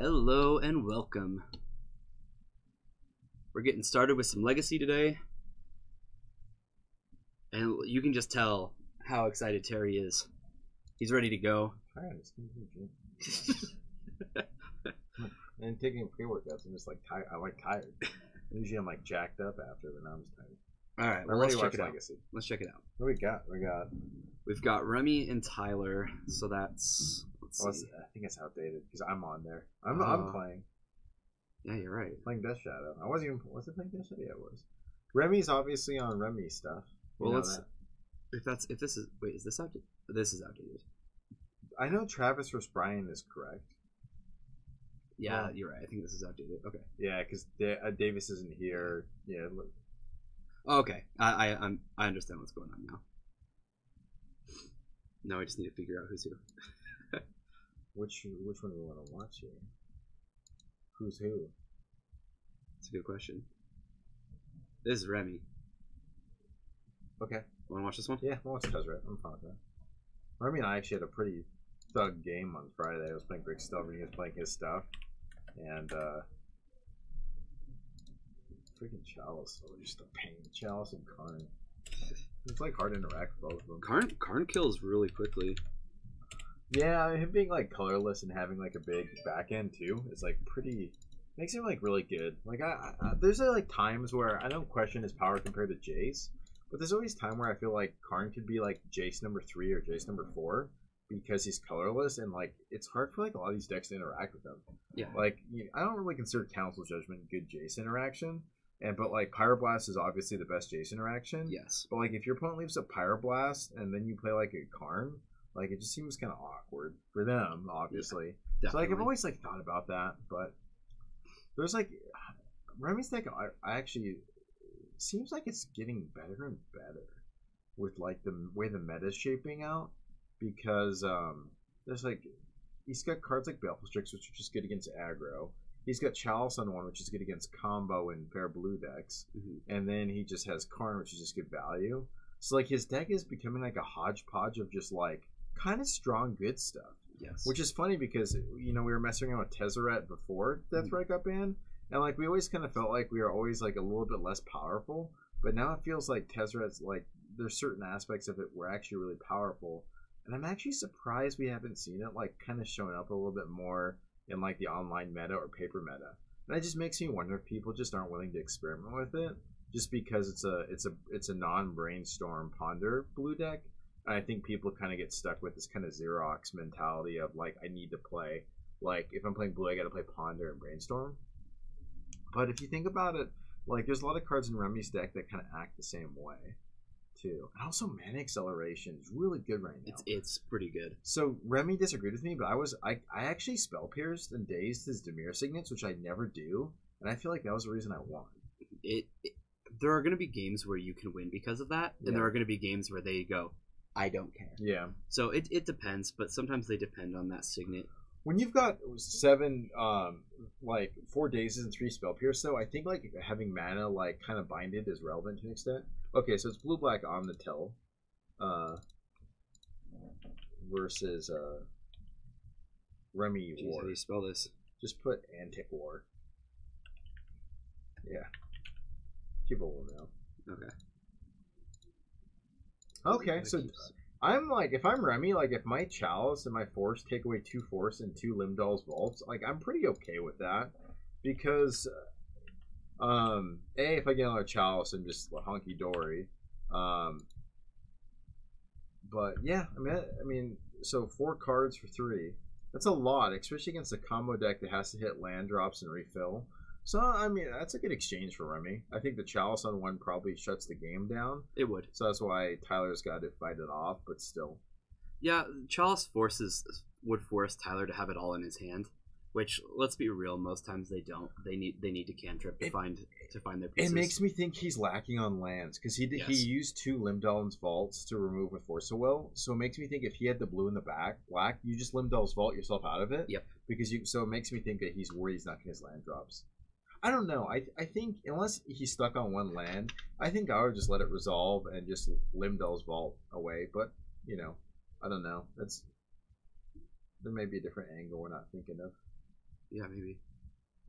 Hello and welcome. We're getting started with some Legacy today. And you can just tell how excited Terry is. He's ready to go. And taking pre-workouts, I'm just like tired. I'm like tired. Usually I'm like jacked up after, but now I'm just tired. All right, well, let's check it out. Let's check it out. What do we got? We've got Remy and Tyler, so that's. I think it's outdated because I'm on there. I'm playing. Yeah, you're right. Playing Death Shadow. I wasn't even. Was it playing Death Shadow? Yeah, it was. Remy's obviously on Remy stuff. Well, let's. If this is is this outdated? This is outdated. I know Travis vs. Brian is correct. Yeah, you're right. I think this is outdated. Okay. Yeah, because Davis isn't here. Yeah. Okay, I understand what's going on now. Now I just need to figure out who's who. Which one do we want to watch here? Who's who? That's a good question. This is Remy. Okay. Want to watch this one? Yeah, we'll watch Tezzeret. I'm fine with that. Remy and I actually had a pretty thug game on Friday. I was playing Brick Stuff and he was playing his stuff. And freaking Chalice. Oh, just a pain. Chalice and Karn. It's like hard to interact with both of them. Karn kills really quickly. Yeah, him being like colorless and having like a big back end too is like pretty. Makes him like really good. Like there's like times where I don't question his power compared to Jace, but there's always time where I feel like Karn could be like Jace number 3 or Jace number 4 because he's colorless and like it's hard for like a lot of these decks to interact with him. Yeah. Like I don't really consider Council Judgment good Jace interaction. But like Pyroblast is obviously the best Jace interaction. Yes. But like if your opponent leaves a Pyroblast and then you play like a Karn, like it just seems kind of awkward for them, obviously. Yeah, so like I've always like thought about that, but there's like Remy's deck. I actually seems like it's getting better and better with like the way the meta is shaping out because there's like he's got cards like Baleful Strix, which are just good against aggro. He's got Chalice on one, which is good against combo and fair blue decks. Mm-hmm. And then he just has Karn, which is just good value. So, like, his deck is becoming like a hodgepodge of just, like, kind of strong good stuff. Yes. Which is funny because, you know, we were messing around with Tezzeret before Deathstrike got banned. And, like, we always kind of felt like we were always, like, a little bit less powerful. But now it feels like Tezzeret's, like, there's certain aspects of it were actually really powerful. And I'm actually surprised we haven't seen it, like, kind of showing up a little bit more in like the online meta or paper meta. And it just makes me wonder if people just aren't willing to experiment with it just because it's a non-brainstorm ponder blue deck. And I think people kind of get stuck with this kind of Xerox mentality of like I need to play, like if I'm playing blue I gotta play ponder and brainstorm. But if you think about it, like there's a lot of cards in Remy's deck that kind of act the same way too. And also Mana Acceleration is really good right now. It's pretty good. So Remy disagreed with me, but I actually spell pierced and dazed his Dimir signets, which I never do, and I feel like that was the reason I won. There are going to be games where you can win because of that, and there are going to be games where they go, I don't care. Yeah. So it depends, but sometimes they depend on that signet. When you've got 7 like 4 dazes and 3 spell pierce, though, I think like having mana like kind of binded is relevant to an extent. Okay, so it's blue black Omnitel versus Remy War. How do you spell this? Just put Antic War. Yeah. People will know. Okay, so I'm like, if I'm Remy, like if my Chalice and my Force take away 2 Force and 2 Limdal's Vaults, like I'm pretty okay with that because if I get another Chalice and just hunky dory, but yeah, I mean, so 4 cards for 3. That's a lot, especially against a combo deck that has to hit land drops and refill. So I mean, that's a good exchange for Remy. I think the Chalice on one probably shuts the game down. It would. So that's why Tyler's got to fight it off, but still. Yeah, Chalice would force Tyler to have it all in his hand. Which, let's be real, most times they don't. They need to cantrip to find their pieces. It makes me think he's lacking on lands because he used 2 Limdal's Vaults to remove with Force of Will. So it makes me think if he had the blue in the black, you just Limdal's Vault yourself out of it. Yep. So it makes me think that he's worried he's not getting his land drops. I don't know. I think unless he's stuck on one land, I think I would just let it resolve and just Limdal's Vault away. But you know, I don't know. There may be a different angle we're not thinking of. Yeah, maybe.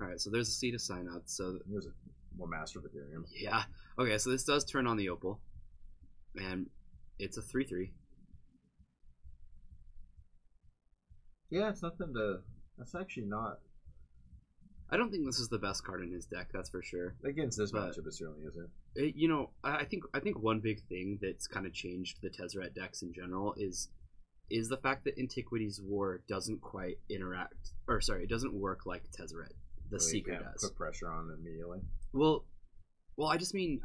All right, so there's a C to sign out. So There's a Master of Ethereum. yeah. Okay, so this does turn on the opal, and it's a 3/3. Yeah, it's nothing to. That's actually not I don't think this is the best card in his deck. That's for sure. against this But- matchup. It certainly isn't. You know, I think one big thing that's kind of changed the Tezzeret decks in general is the fact that Antiquity's War doesn't quite interact, or sorry, it doesn't work like Tezzeret, the So you Seeker can't does. put pressure on immediately. Well, I just mean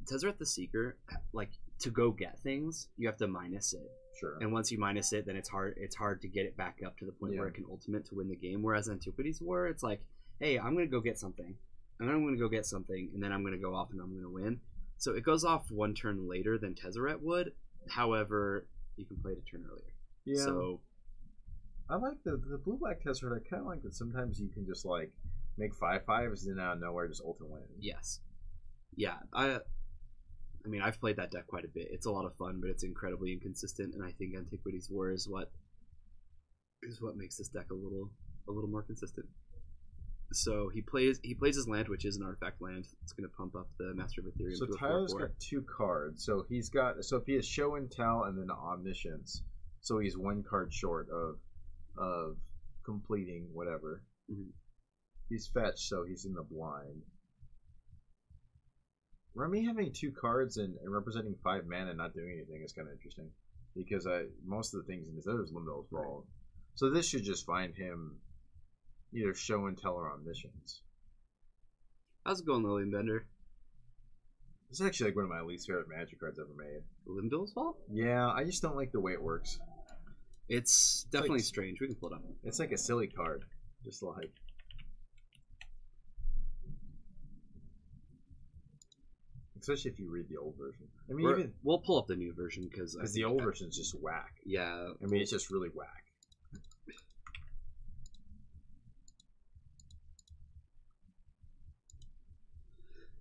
Tezzeret the Seeker, like to go get things, you have to minus it, Sure. and once you minus it, then it's hard to get it back up to the point where it can ultimate to win the game. Whereas Antiquity's War, it's like, hey, I'm gonna go get something, and then I'm gonna go get something, and then I'm gonna go off and I'm gonna win. So it goes off one turn later than Tezzeret would. However, you can play it a turn earlier. Yeah. So I like the blue black Tezzeret. I kind of like that. Sometimes you can just like make 5/5s and then out of nowhere just ult and win. yes, yeah. I mean, I've played that deck quite a bit. It's a lot of fun, but it's incredibly inconsistent, and I think Antiquity's War is what makes this deck a little more consistent. So he plays his land, which is an artifact land. It's going to pump up the Master of Ethereum. So to a Tyler's 4/4. got 2 cards. So he's got. So if he has Show and Tell and then Omniscience, so he's 1 card short of completing whatever. Mhm. He's fetched, so he's in the blind. Remy having 2 cards and representing 5 mana and not doing anything is kind of interesting, because most of the things in his other Limbo's Vault. So this should just find him either Show and Tell or Omniscience. How's it going, Lillian Bender? This is actually like one of my least favorite Magic cards ever made. Limdol's Vault? Yeah, I just don't like the way it works. It's definitely like- strange. We can pull it up. It's like a silly card. Just like. Especially if you read the old version. I mean, even We'll pull up the new version because the old version is just whack. Yeah, I mean, it's just really whack.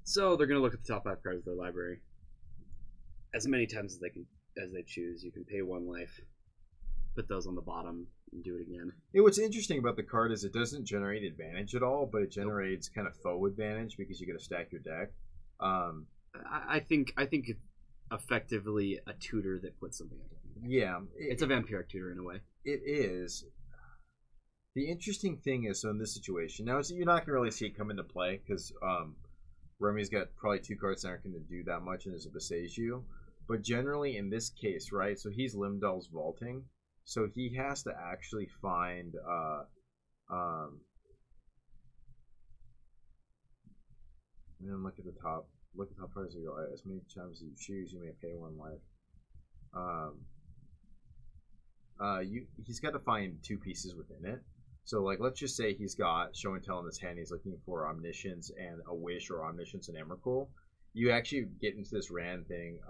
so they're gonna look at the top 5 cards of their library as many times as they choose. You can pay 1 life, put those on the bottom, and do it again. What's interesting about the card is it doesn't generate advantage at all, but it generates kind of faux advantage because you got to stack your deck. I think it's effectively a tutor that puts something up. Yeah, It's a vampiric tutor in a way. It is. The interesting thing is, so in this situation, now you're not going to really see it come into play because Remy's got probably 2 cards that aren't going to do that much and is a Beseiju. But generally, in this case, right, so he's Limdell's vaulting, so he has to actually find and then look at the top cards of your life. As many times as you choose, you may pay 1 life. He's got to find 2 pieces within it. So, like, let's just say he's got Show and Tell in his hand. He's looking for Omniscience and a Wish, or Omniscience and Emrakul. You actually get into this Rand thing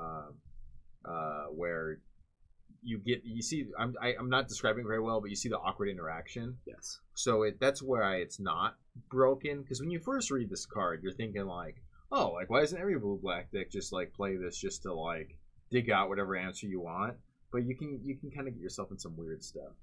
where you see. I'm not describing very well, but you see the awkward interaction. Yes. So that's why it's not broken. Because when you first read this card, you're thinking like, oh, like why doesn't every blue black deck just like play this just to like dig out whatever answer you want? But you can kind of get yourself in some weird stuff.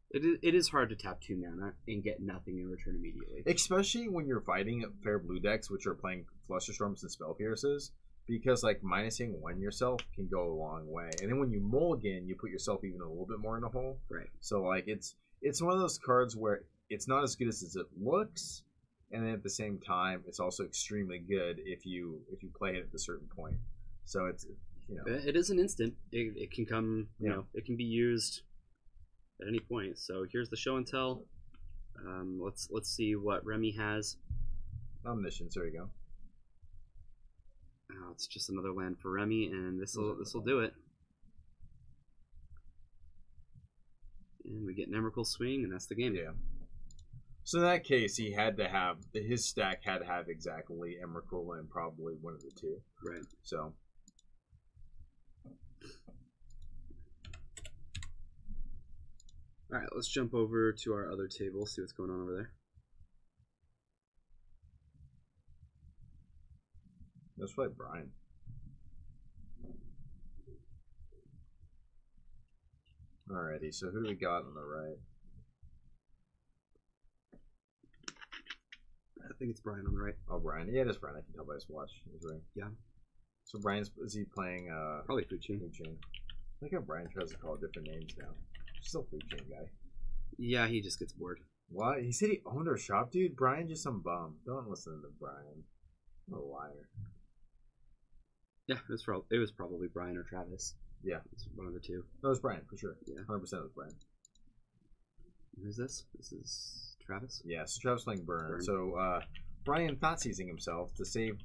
It is hard to tap 2 mana and get nothing in return immediately. Especially when you're fighting fair blue decks, which are playing Flusterstorms and Spell Pierces, because like minusing 1 yourself can go a long way. And then when you mulligan, you put yourself even a little bit more in a hole. Right. So like it's one of those cards where it's not as good as it looks, and then at the same time, it's also extremely good if you play it at a certain point. So it's It is an instant. It can come. It can be used at any point. So here's the Show and Tell. Let's see what Remy has. Omniscience. There you go. Oh, it's just another land for Remy, and this will do it. And we get an Emrakul Swing, and that's the game. Yeah. So in that case, he had to have his stack had to have exactly Emrakul and probably one of the 2. Right. So. All right, let's jump over to our other table, see what's going on over there. That's right, Brian. Alrighty, so who do we got on the right? think it's Brian on the right. Oh, Brian. Yeah, it is Brian. I can tell by his watch. His ring. Yeah. So is he playing Probably Food Chain. Food Chain? I think how Brian tries to call different names now. Still Food Chain guy. Yeah, he just gets bored. What? He said he owned our shop, dude? Brian just some bum. Don't listen to Brian. What a liar. Yeah, it was probably Brian or Travis. Yeah. It's one of the two. No, it was Brian, for sure. Yeah. 100% it was Brian. Who's this? This is Travis? Yeah, so Travis playing Burn. So, Brian thought seizing himself to save...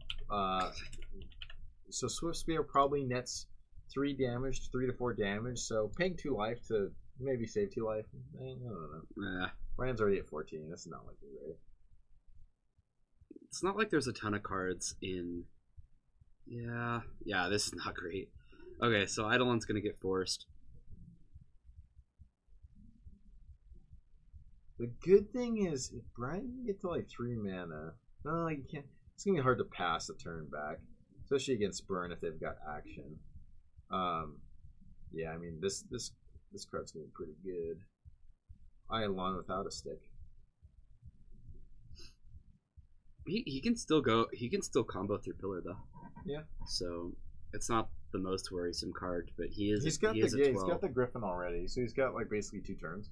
so Swift Spear probably nets 3 damage, 3 to 4 damage, so paying 2 life to maybe save 2 life. I don't know. Brian's already at 14. That's not likely, right? It's not like there's a ton of cards in... Yeah, this is not great. Okay, so Eidolon's going to get forced. The good thing is, if Brian can get to like 3 mana, no, you can't. It's going to be hard to pass the turn back, especially against Burn if they've got action. Yeah, I mean, this card's going to be pretty good. Eidolon without a stick. He can still go. He can still combo through Pillar though. Yeah. So it's not the most worrisome card, but he is. He's got he's got the Griffin already, so he's got like basically 2 turns.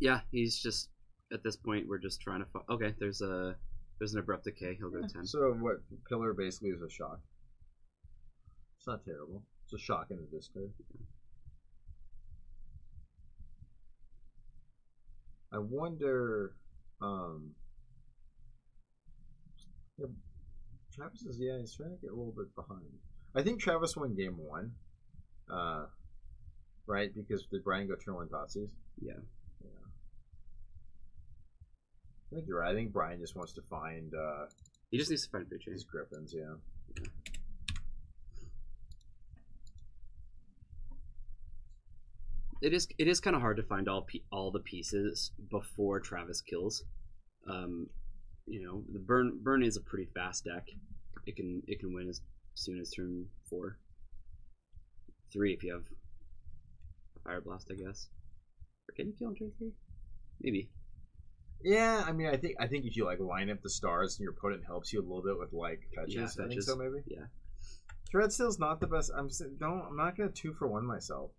Yeah, he's just at this point we're just trying to. Okay, there's an abrupt decay. He'll go 10. So what? Pillar basically is a shock. It's not terrible. It's a shock into this card. I wonder. Yeah, Travis is he's trying to get a little bit behind. I think Travis won game 1. Right? Because did Brian go turn 1 Thoughtseize? Yeah. I think you're right. I think Brian just wants to find he just needs to find Food Chain. His Griffins, yeah. It is kind of hard to find all the pieces before Travis kills. The burn is a pretty fast deck. It can win as soon as turn 4. 3 if you have Fire Blast, I guess. Or can you kill on turn 3? Maybe. Yeah, I mean, I think if you like line up the stars and your opponent helps you a little bit with like fetches, Yeah, I think so maybe. Yeah. Dreadsteel's not the best. I'm not gonna 2-for-1 myself.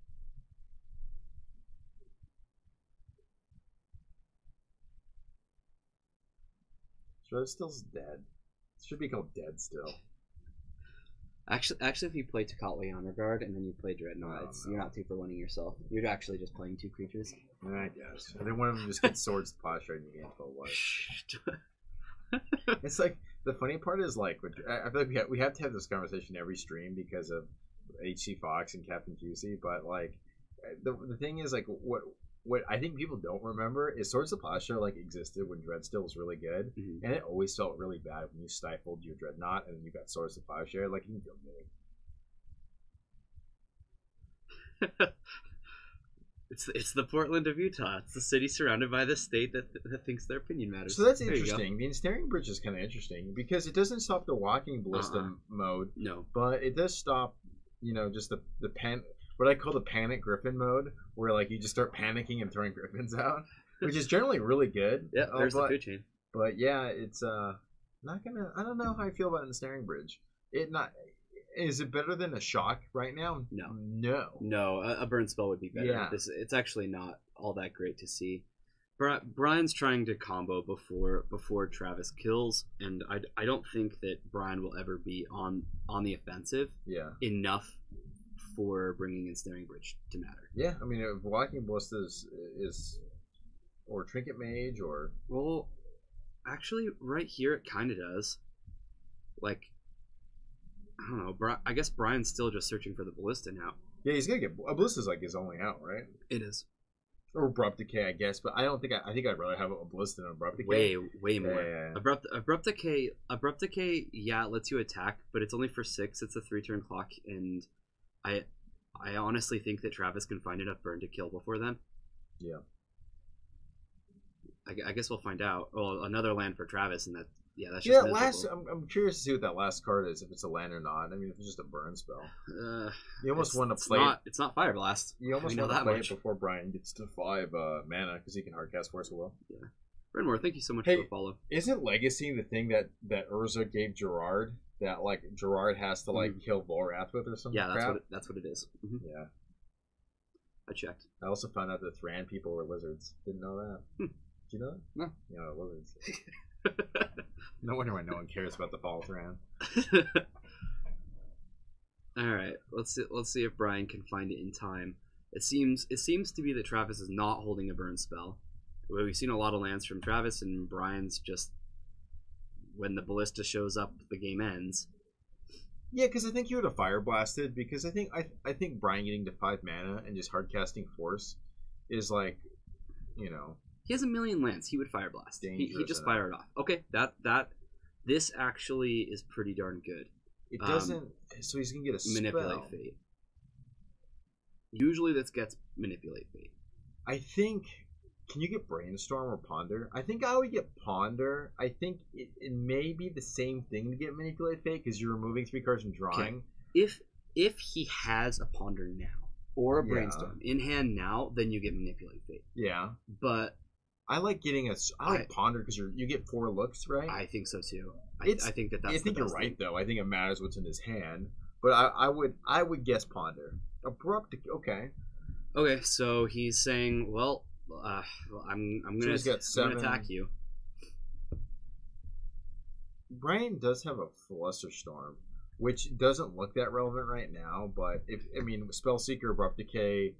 Dreadsteel's dead. It should be called Dead Still. Actually, if you play Tocatli Honor Guard and then you play Dreadnought, you're not 2-for-1ing yourself. You're actually just playing 2 creatures. I guess. And then one of them just gets swords to posture and you gain 12 life. It's like the funny part is like I feel like we have to have this conversation every stream because of HC Fox and Captain QC, but like the thing is like what I think people don't remember is Swords of Plowshare like existed when Dreadsteel was really good, and it always felt really bad when you stifled your Dreadnought and then you got Swords of Plowshare. Like you can feel good. It's the Portland of Utah. It's the city surrounded by the state that thinks their opinion matters. So that's interesting. The Ensnaring Bridge is kind of interesting because it doesn't stop the Walking Ballista mode. No, but it does stop. Just the what I call the panic griffin mode, where like you just start panicking and throwing griffins out, which is generally really good. Yeah, there's the Food Chain. But yeah, it's not gonna. I don't know how I feel about the Snaring Bridge. Is it better than a shock right now? No. A burn spell would be better. Yeah. It's actually not all that great to see. Brian's trying to combo before Travis kills, and I don't think that Brian will ever be on the offensive. Yeah. Enough for bringing in Snaring Bridge to matter. Yeah, I mean, if Walking Ballista is or Trinket Mage or actually, right here it kind of does. Like, I don't know. I guess Brian's still just searching for the Ballista now. Yeah, he's gonna get Ballista's like his only out, right? It is. Or Abrupt Decay, I guess, but I don't think I think I'd rather have a Ballista than Abrupt Decay. Way more. Yeah. Abrupt Decay, yeah, it lets you attack, but it's only for 6. It's a 3-turn clock, and I honestly think that Travis can find enough burn to kill before then. Yeah. I guess we'll find out. Well, another land for Travis, and that's just miserable. I'm curious to see what that last card is, if it's a land or not. I mean, if it's just a burn spell. You almost want to play it. It's not Fire Blast. You almost want to play it before Brian gets to 5 mana, because he can hardcast Force of Will. Yeah. Renmore, thank you so much Hey, for the follow. Isn't Legacy the thing that Urza gave Gerard? That like Gerard has to like kill Volrath with or something? Yeah, crap? that's what it is. Mm-hmm. Yeah. I checked. I also found out that Thran people were lizards. Didn't know that. Did you know that? No. Yeah, lizards. No wonder why no one cares about the fall of Thran. All right, let's see if Brian can find it in time. It seems to be that Travis is not holding a burn spell. We've seen a lot of lands from Travis, and Brian's just, when the ballista shows up, the game ends. Yeah, because I think you would have fire blasted. Because I think Brian getting to 5 mana and just hard casting Force is like, you know, he has a million lands. He would fire blast. He just fired off. Okay, this actually is pretty darn good. It doesn't. So he's gonna get a manipulate spell. fate. Usually, this gets manipulate fate. I think. Can you get Brainstorm or Ponder? I think I would get Ponder. I think it may be the same thing to get Manipulate Fate because you're removing 3 cards and drawing. Okay. If he has a Ponder now or a Brainstorm in hand now, then you get Manipulate Fate. Yeah. But I like getting I like Ponder because you get 4 looks, right? I think so too. I think that's. I think you're right though. I think it matters what's in his hand. But I would guess Ponder. Abrupt. Okay. Okay, so he's saying, well, I'm gonna attack you. Brian does have a Flusterstorm, which doesn't look that relevant right now. But Spellseeker, Abrupt Decay,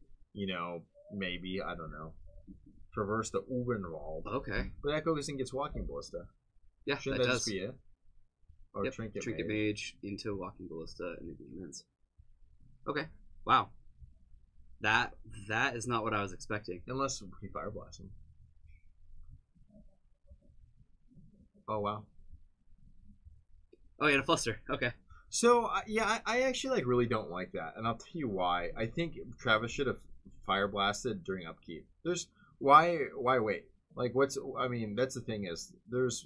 maybe, I don't know. Traverse the Ubenwald. Okay. But that goes and gets Walking Ballista. Yeah, Shouldn't that that does. just be it? Or yep. Trinket Mage into Walking Ballista and the game ends. Okay. Wow. That is not what I was expecting. Unless he Fire Blasts him. Oh, wow. Oh, yeah, a Fluster. Okay. So, I actually really don't like that. And I'll tell you why. I think Travis should have Fire Blasted during upkeep. Why wait? That's the thing is,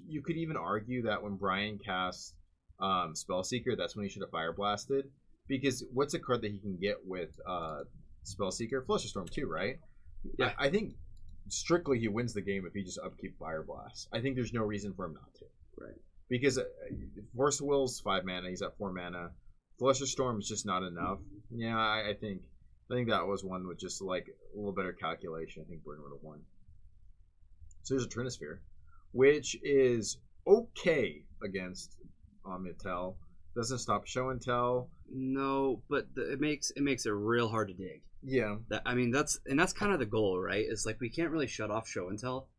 you could even argue that when Brian casts Spellseeker, that's when he should have Fire Blasted. Because what's a card that he can get with Spellseeker? Flusterstorm too, right? Yeah. I think strictly he wins the game if he just upkeep Fire Blast. I think there's no reason for him not to. Right. Because Force Will's 5 mana, he's at 4 mana. Flusterstorm is just not enough. Yeah, I think that was one with just a little better calculation. I think Burn would have won. So there's a Trinisphere, which is okay against Omnitel. Doesn't stop Show and Tell. No, but it makes it real hard to dig. Yeah. That's kind of the goal, right? It's we can't really shut off Show and Tell.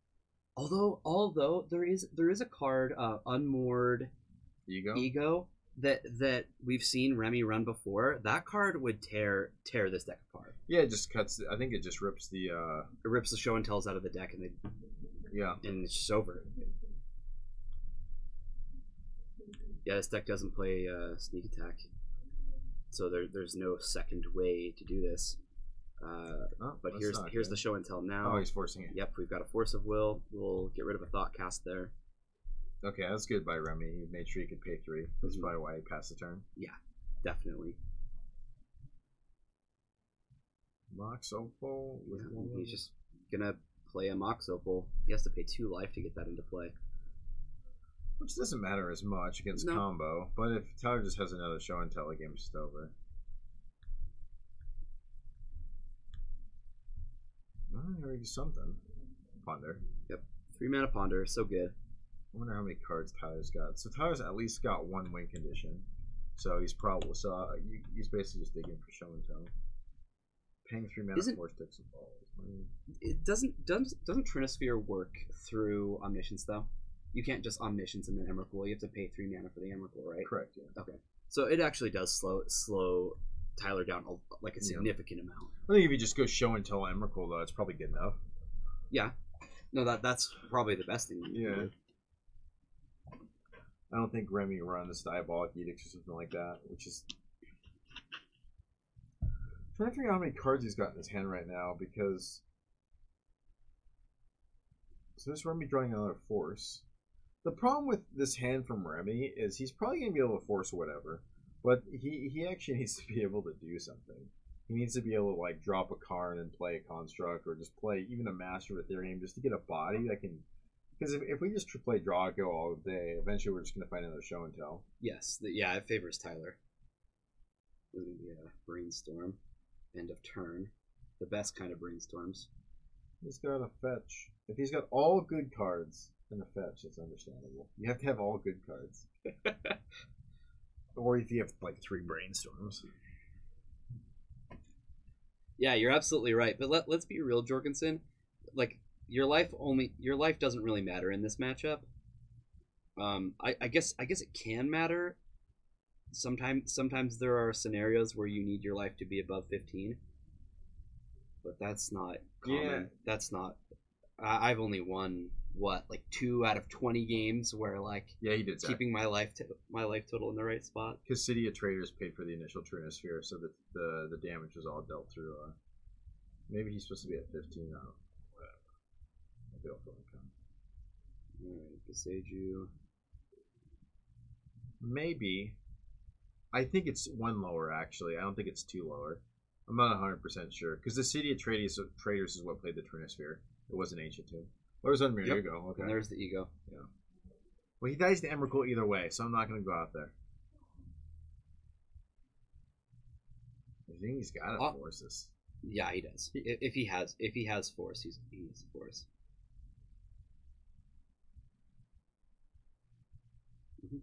Although there is a card, Unmoored Ego that we've seen Remy run before. That card would tear this deck apart. Yeah, it just cuts. I think it just rips the. It rips the Show and Tells out of the deck, and and it's just over. Yeah, this deck doesn't play Sneak Attack, so there's no second way to do this. But here's the Show and Tell now. Oh, he's forcing it. Yep, we've got a Force of Will. We'll get rid of a Thought Cast there. Okay, that's good by Remy. He made sure he could pay 3. That's probably why he passed the turn. Yeah, definitely. Mox Opal. He's just gonna play a Mox Opal. He has to pay 2 life to get that into play. Which doesn't matter as much against combo, but if Tyler just has another Show and Tell, the game's just over. Oh, already something. Ponder. Yep. 3 mana Ponder, so good. I wonder how many cards Tyler's got. So Tyler's at least got 1 win condition. So he's he's basically just digging for Show and Tell. Paying 3 mana for Sticks and Balls. It doesn't Trinisphere work through Omniscience though? You can't just Omniscience and then Emrakul. You have to pay 3 mana for the Emrakul, right? Correct. Yeah. Okay. So it actually does slow Tyler down a significant amount. I think if you just go Show and Tell Emrakul though, it's probably good enough. Yeah. No, that's probably the best thing. You can do. I don't think Remy runs Diabolic Edicts or something like that, which is. I'm trying to figure out how many cards he's got in his hand right now because. So this Remy drawing another Force. The problem with this hand from Remy is he's probably going to be able to force whatever, but he actually needs to be able to do something. He needs to be able to drop a Karn and play a Construct, or just play even a Master of Ethereum just to get a body that can Because if we just play Drago all day, eventually we're just going to find another show and tell. Yes, yeah, it favors Tyler. It's going to be a brainstorm. End of turn. The best kind of brainstorms. He's got a fetch. If he's got all good cards and a fetch, it's understandable. You have to have all good cards. Or if you have like 3 brainstorms. Yeah, you're absolutely right. But let's be real, Jorgensen. Like your life doesn't really matter in this matchup. I guess it can matter. Sometimes there are scenarios where you need your life to be above 15. But that's not common. Yeah. That's not. I've only won like 2 out of 20 games where like he did keeping my life total in the right spot. Because City of Traders paid for the initial Trinosphere, so that the damage was all dealt through. Maybe he's supposed to be at 15 now. Whatever. Maybe I'll come. Alright, Beseju. Maybe. I think it's 1 lower actually. I don't think it's 2 lower. I'm not 100% sure because the City of Traders is what played the Trinosphere. It wasn't Ancient Tomb. There's Unmirror. There you go. Okay. And there's the Ego. Yeah. Well, he dies to Emrakul either way, so I'm not going to go out there. I think he's got to force this. Yeah, he does. If he has force, he's force. Mm-hmm.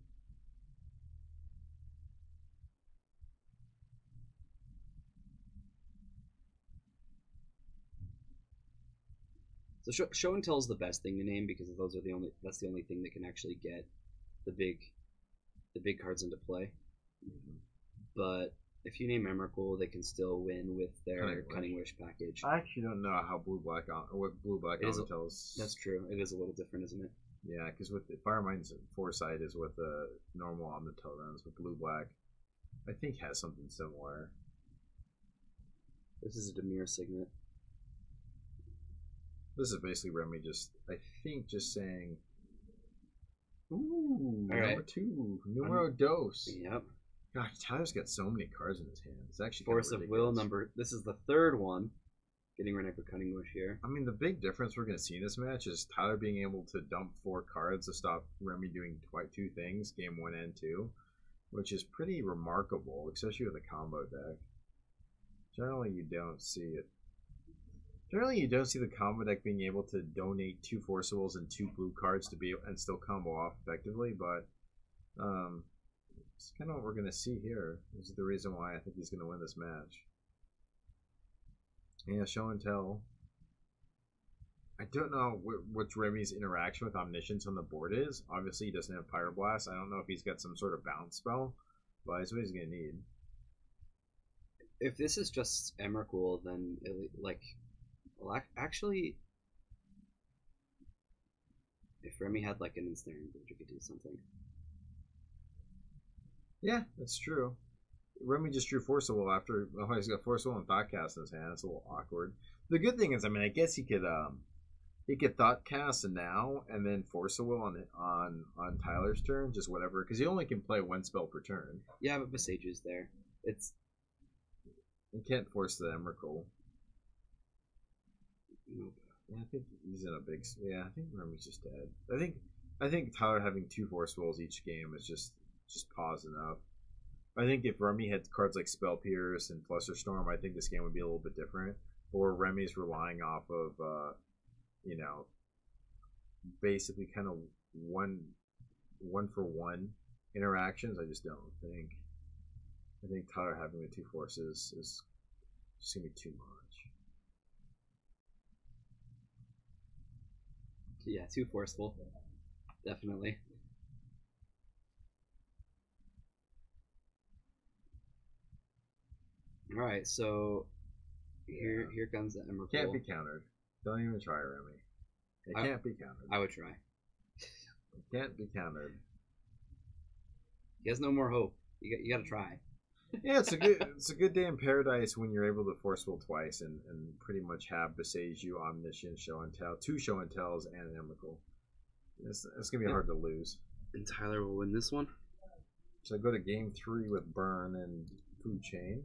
So show and tell is the best thing to name because that's the only thing that can actually get the big cards into play. Mm-hmm. But if you name Emrakul, they can still win with their Cunning Wish package. I actually don't know how what blue black tells. That's true. It is a little different, isn't it? Yeah, because with the Firemind's Foresight is what the normal Omnitel runs. With blue black, I think has something similar. This is a Demir Signet. This is basically Remy just saying, ooh, all right. Number 2, numero dos. Yep. Gosh, Tyler's got so many cards in his hand. It's actually Force of Will number. This is the 3rd one. Getting rid of Cunning Wish here. I mean, the big difference we're going to see in this match is Tyler being able to dump 4 cards to stop Remy doing 2 things, game 1 and 2, which is pretty remarkable, especially with a combo deck. Generally, you don't see it. Generally, you don't see the combo deck being able to donate 2 Forcibles and 2 blue cards to be and still combo off effectively, but it's kind of what we're going to see here. This is the reason why I think he's going to win this match. Yeah, show and tell. I don't know what Remy's interaction with Omniscience on the board is. Obviously, he doesn't have Pyroblast. I don't know if he's got some sort of bounce spell, but it's what he's going to need. If this is just Emrakul, then well, actually, if Remy had like an Ensnaring Bridge, you could do something. Yeah, that's true. Remy just drew Forcible after. Oh, he's got Forcible and Thoughtcast in his hand. It's a little awkward. The good thing is, I mean, I guess he could Thoughtcast now and then Forcible on Tyler's turn, just whatever, because he only can play 1 spell per turn. Yeah, but Beseju's there. You can't force the Emrakul. Nope. Yeah, I think he's in a big. Yeah, I think Remy's just dead. I think Tyler having 2 Forcibles each game is just pause enough. I think if Remy had cards like Spell Pierce and Flusterstorm, I think this game would be a little bit different. Or Remy's relying off of, basically kind of one for one interactions. I just don't think. I think Tyler having the 2 forces is just gonna be too much. Yeah, too forceful. Definitely. All right, so here comes the Emrakul. Can't be countered. Don't even try, Remy. It can't be countered. I would try. It can't be countered. He has no more hope. You got to try. Yeah, it's a good day in paradise when you're able to Forceful twice and pretty much have Beseju, Omniscient, Show and Tell, 2 Show and Tells, and an Emrakul. It's gonna be hard to lose. And Tyler will win this one. So I go to game 3 with Burn and Food Chain.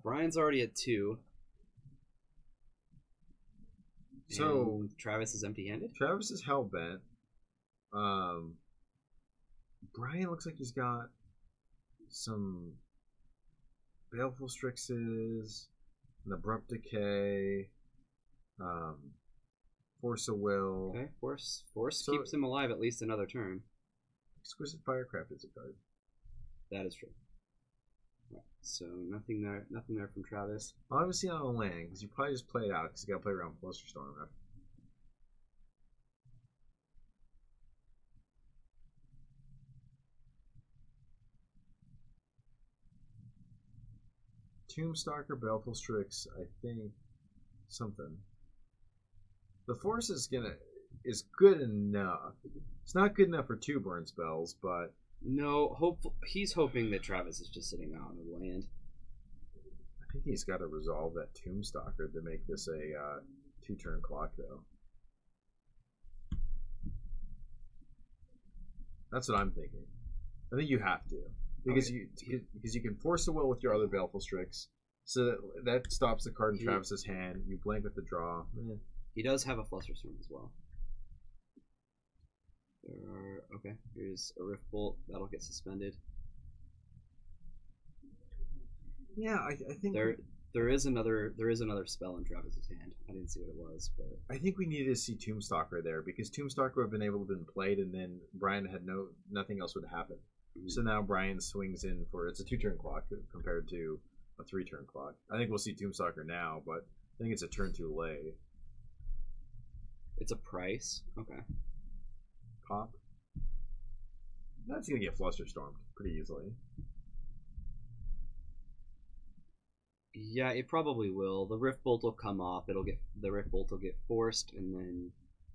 Brian's already at 2. So And Travis is empty-handed. Travis is hell bent. Brian looks like he's got some Baleful Strixes, an Abrupt Decay, Force of Will. Okay, Force keeps him alive at least another turn. Exquisite Firecraft is a card. That is true. Right, so nothing there from Travis. I haven't seen it on a land because you probably just play it out because you got to play around Flusterstorm. Right? Tombstalker, Baleful Strix, I think something. The Force is good enough. It's not good enough for 2 burn spells, but No, he's hoping that Travis is just sitting out on the land. I think he's got to resolve that Tombstalker to make this a 2-turn clock, though. That's what I'm thinking. I think you have to because you can force the will with your other Baleful Strix, so that stops the card in Travis's hand. You blank with the draw. He does have a Flusterstorm as well. Okay. Here's a Rift Bolt that'll get suspended. Yeah, I think there is another spell in Travis's hand. I didn't see what it was, but I think we needed to see Tombstalker there because Tombstalker would have been able to been played, and then Brian had nothing else would happen. Mm-hmm. So now Brian swings in for it's a 2-turn clock compared to a 3-turn clock. I think we'll see Tombstalker now, but I think it's a turn too late. It's a price. Okay. Pop. That's gonna get Flusterstormed pretty easily. Yeah, it probably will. The Rift Bolt will come off. The Rift Bolt will get forced, and then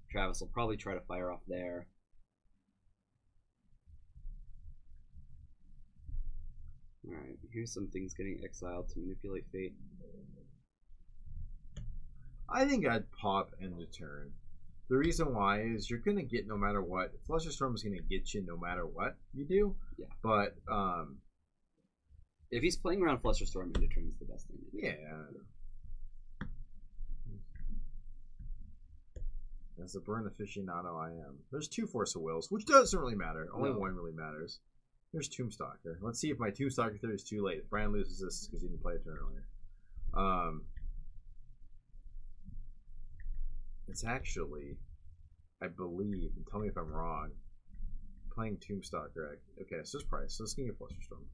Travis will probably try to fire off there. Alright, here's some things getting exiled to manipulate fate. I think I'd pop end of turn. The reason why is you're going to get no matter what. Flusterstorm is going to get you no matter what you do. Yeah. But, if he's playing around Flusterstorm, end of turn is the best thing to do. Yeah. As a burn aficionado I am. There's 2 Force of Wills, which doesn't really matter. Only one really matters. There's Tombstalker. Let's see if my Tombstalker theory is too late. If Brian loses this because he didn't play a turn earlier. It's actually, I believe, and tell me if I'm wrong, playing Tombstalker. Okay, so it's price. So let's get a Flusterstorm.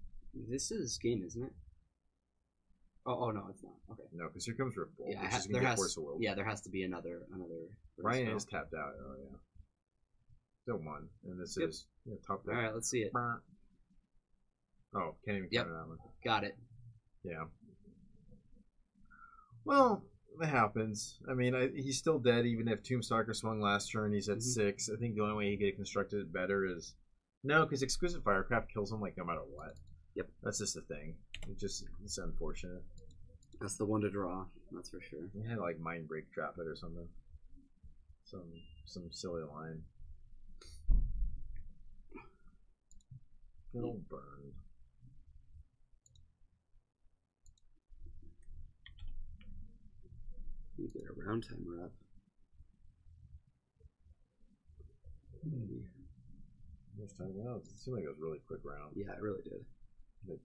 This is game, isn't it? Oh no, it's not. Okay. No, because here comes Rift Bolt, Yeah, which is going to get Force of Will. Yeah, there has to be another. Brian is tapped out. Oh yeah. Still 1, and this is top. All right, let's see it. Oh, can't even count that one. Got it. Yeah. Well, it happens. I mean, he's still dead even if Tombstalker swung last turn. He's at 6. I think the only way he could construct it better is no, because Exquisite Firecraft kills him like no matter what. Yep. That's just the thing. It's unfortunate. That's the one to draw. That's for sure. You had like Mind Break trap it or something. Some silly line. Good old burn. You get a round timer up. First time out. It seemed like it was a really quick round. Yeah, it really did. But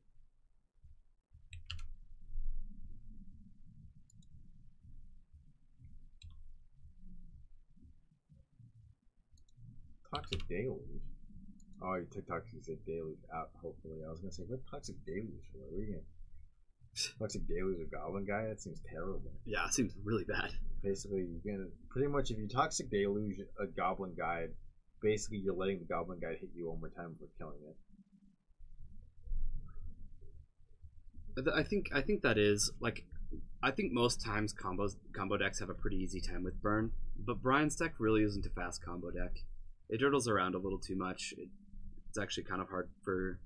Toxic Deluge. Oh, you took Toxic Deluge out, hopefully. I was going to say, what Toxic Deluge for? What are you going to... Toxic Deluge of Goblin Guy? That seems terrible. Yeah, it seems really bad. Basically, you're going to... Pretty much, if you Toxic Deluge a Goblin Guide, basically you're letting the Goblin Guide hit you one more time before killing it. I think that is, like... I think most times combo decks have a pretty easy time with burn, but Brian's deck really isn't a fast combo deck. It turtles around a little too much. It's actually kind of hard for...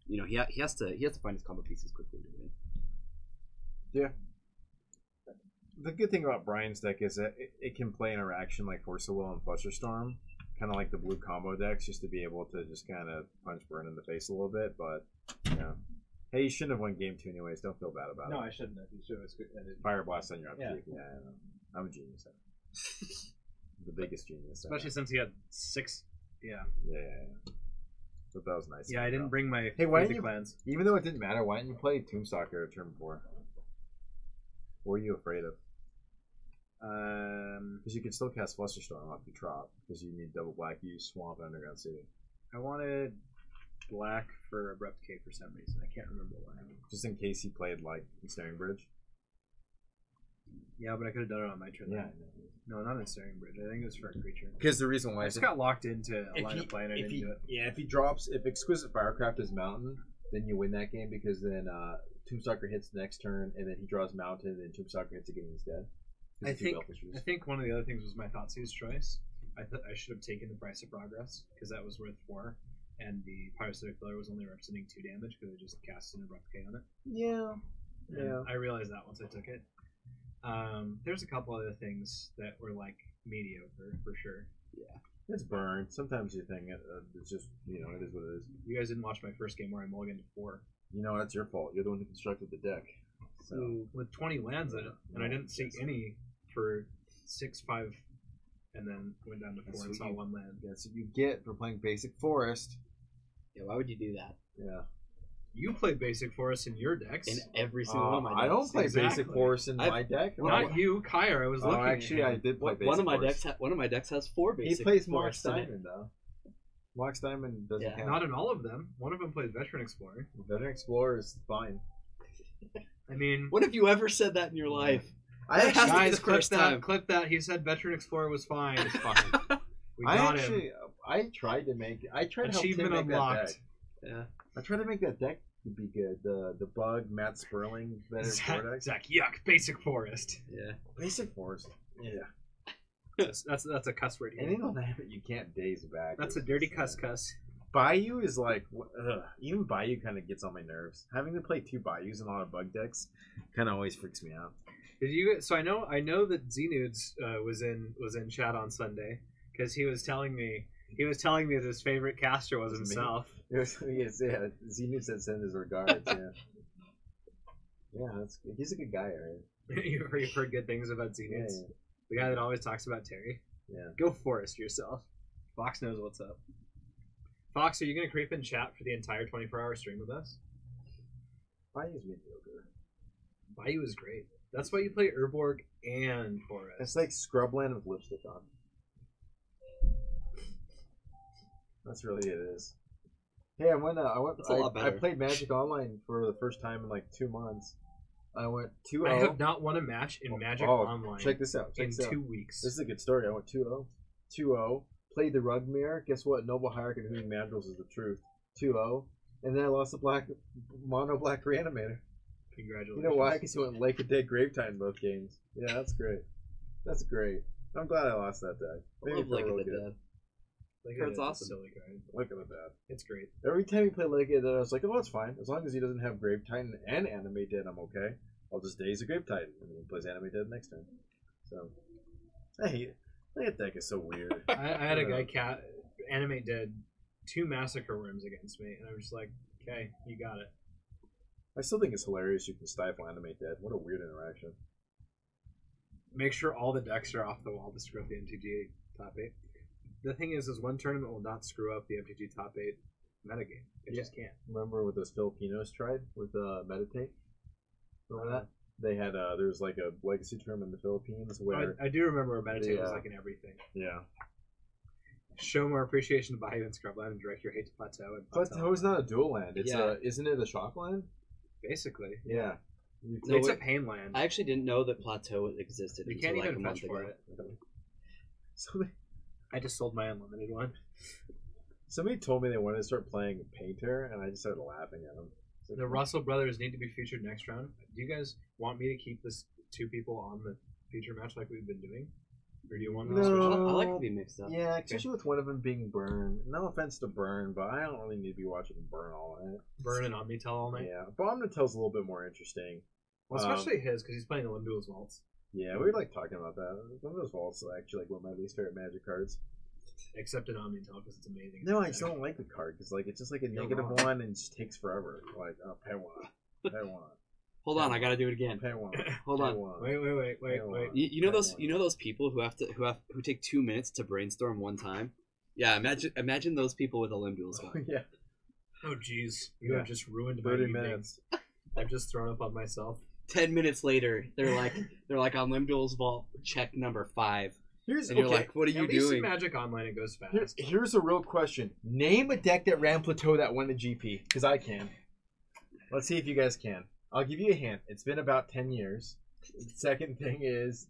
You know, he has to find his combo pieces quickly to win. Yeah. The good thing about Brian's deck is that it can play interaction like Force of Will and Flusterstorm, kind of like the blue combo decks, just to be able to just kind of punch Burn in the face a little bit. But yeah, hey, you shouldn't have won game 2 anyways. Don't feel bad about it. No, I shouldn't have. You should have. Fire Blast on your upkeep. Yeah. Yeah, I know. I'm a genius. The biggest genius. Especially since he had 6. Yeah. Yeah. But that was nice. Yeah, I didn't bring my why didn't basic you, plans. even though it didn't matter, why didn't you play Tombstalker turn 4? What were you afraid of? Because you could still cast Flusterstorm off your Trop, because you need double black, you use Swamp and Underground City. I wanted black for Abrupt K for some reason. I can't remember why. Just in case he played like Ensnaring Bridge. Yeah, but I could have done it on my turn. Yeah. No, not Ensnaring Bridge. I think it was for a creature. Because the reason why I just got locked into a line of play and I didn't do it. Yeah, if Exquisite Firecraft is Mountain, then you win that game, because then Tombstalker hits next turn, and then he draws Mountain, and Tombstalker hits again instead. I think one of the other things was my Thoughtseize choice. I should have taken the Price of Progress, because that was worth 4, and the Parasitic Flare was only representing 2 damage because I just cast an Abrupt K on it. Yeah. And I realized that once I took it. There's a couple other things that were like mediocre for sure. Yeah, it's burn. Sometimes you think it's just, it is what it is. You guys didn't watch my first game where I mulliganed to 4. That's your fault. You're the one who constructed the deck. So with 20 lands in it, and I didn't see any for 6, 5, and then went down to 4 and saw 1 land. That's what you get for playing Basic Forest. Yeah, why would you do that? Yeah. You play Basic Forest in your decks. In every single one of my decks. I don't play Basic Forest in my deck. Not you, Kyra. I was looking. Actually, I did play Basic Forest. One of my decks has 4 Basic. He plays Forest Diamond though. Mox Diamond doesn't count. Not in all of them. One of them plays Veteran Explorer. Veteran Explorer is fine. I mean, when have you ever said that in your life? Guys, clip that. He said Veteran Explorer was fine. It's fine. We got him. I tried to help Tim make that deck. Yeah. I tried to make that deck be good. The Bug, Matt Sperling, better Zach, yuck, Basic Forest. Yeah. Basic Forest. Yeah. That's a cuss word. Anything on that you can't daze back. That's a dirty cuss. Bayou is like, even Bayou kind of gets on my nerves. Having to play 2 Bayous in a lot of Bug decks kind of always freaks me out. Did you? So I know that Xenudes was in chat on Sunday because he was telling me that his favorite caster was himself. Xenudes said send his regards. Yeah, he's a good guy, right? You've heard good things about Xenudes. Yeah. The guy that always talks about Terry. Yeah. Go Forest yourself. Fox knows what's up. Fox, are you going to creep in chat for the entire 24-hour stream with us? Bayou's mediocre. Bayou is great. That's why you play Urborg and Forest. It's like Scrubland with lipstick on. That's really it is. Hey, I played Magic Online for the first time in like 2 months. I went 2-0. I have not won a match in Magic Online. Check this out. In 2 weeks. This is a good story. I went 2-0. 2-0. Played the Rug Mirror. Guess what? Noble Hierarch and Hooting Mandrills is the truth. 2-0. And then I lost the mono black Reanimator. Congratulations. You know why? Because he went Lake of Dead Gravetide in both games. Yeah, that's great. That's great. I'm glad I lost that deck. I love Lake of the Dead. That's awesome. Silly card. Lake of the Dead. It's great. Every time you play Lake of the Dead, I was like, oh, it's fine. As long as he doesn't have Grave Titan and Animate Dead, I'm okay. I'll just daze a Grave Titan, and then he plays Animate Dead next time. So, that deck is so weird. I had a guy Animate Dead 2 Massacre Worms against me, and I was just like, okay, you got it. I still think it's hilarious you can stifle Animate Dead. What a weird interaction. Make sure all the decks are off the wall to screw up the MTG top 8. The thing is one tournament will not screw up the MTG top 8 metagame. It just can't. Remember what those Filipinos tried with Meditate? Remember that? They had there was like a legacy tournament in the Philippines where I do remember Meditate was like in everything. Yeah. Show more appreciation to Bayou and Scrubland and direct your hate to Plateau. And Plateau is not a dual land. It's isn't it a shock land? Basically. Yeah. It's a pain land. I actually didn't know that Plateau existed. You can't even fetch for it. So I just sold my unlimited one. Somebody told me they wanted to start playing Painter, and I just started laughing at them. Like, the Russell brothers need to be featured next round. Do you guys want me to keep this 2 people on the feature match like we've been doing? Or do you want to switch it? I like to be mixed up. Yeah, especially with one of them being Burn. No offense to Burn, but I don't really need to be watching Burn all night. Burn and Omnitel all night? Yeah, but Omnitel's a little bit more interesting. Well, especially his, because he's playing Olympus Vaults. Yeah, we were like talking about that. Olympus Vaults are actually like one of my least favorite Magic cards. Except in Omnitel, because it's amazing. No, I just don't like the card, because like, it's just like a -1 and it just takes forever. Like, oh, pay one. Hold on, I gotta do it again. Pay one. Hold Pay on. one. Wait. You know those people who take 2 minutes to brainstorm one time. Yeah, imagine those people with a limb duel spell. Yeah. Oh jeez, you have just ruined my 30 evening. minutes. I've just thrown up on myself. 10 minutes later, they're like on limb duels vault check number 5, Here's and you're like, what are you At least in doing? Magic Online, it goes fast. Here's a real question. Name a deck that ran Plateau that won the GP. Because I can. Let's see if you guys can. I'll give you a hint. It's been about 10 years. Second thing is,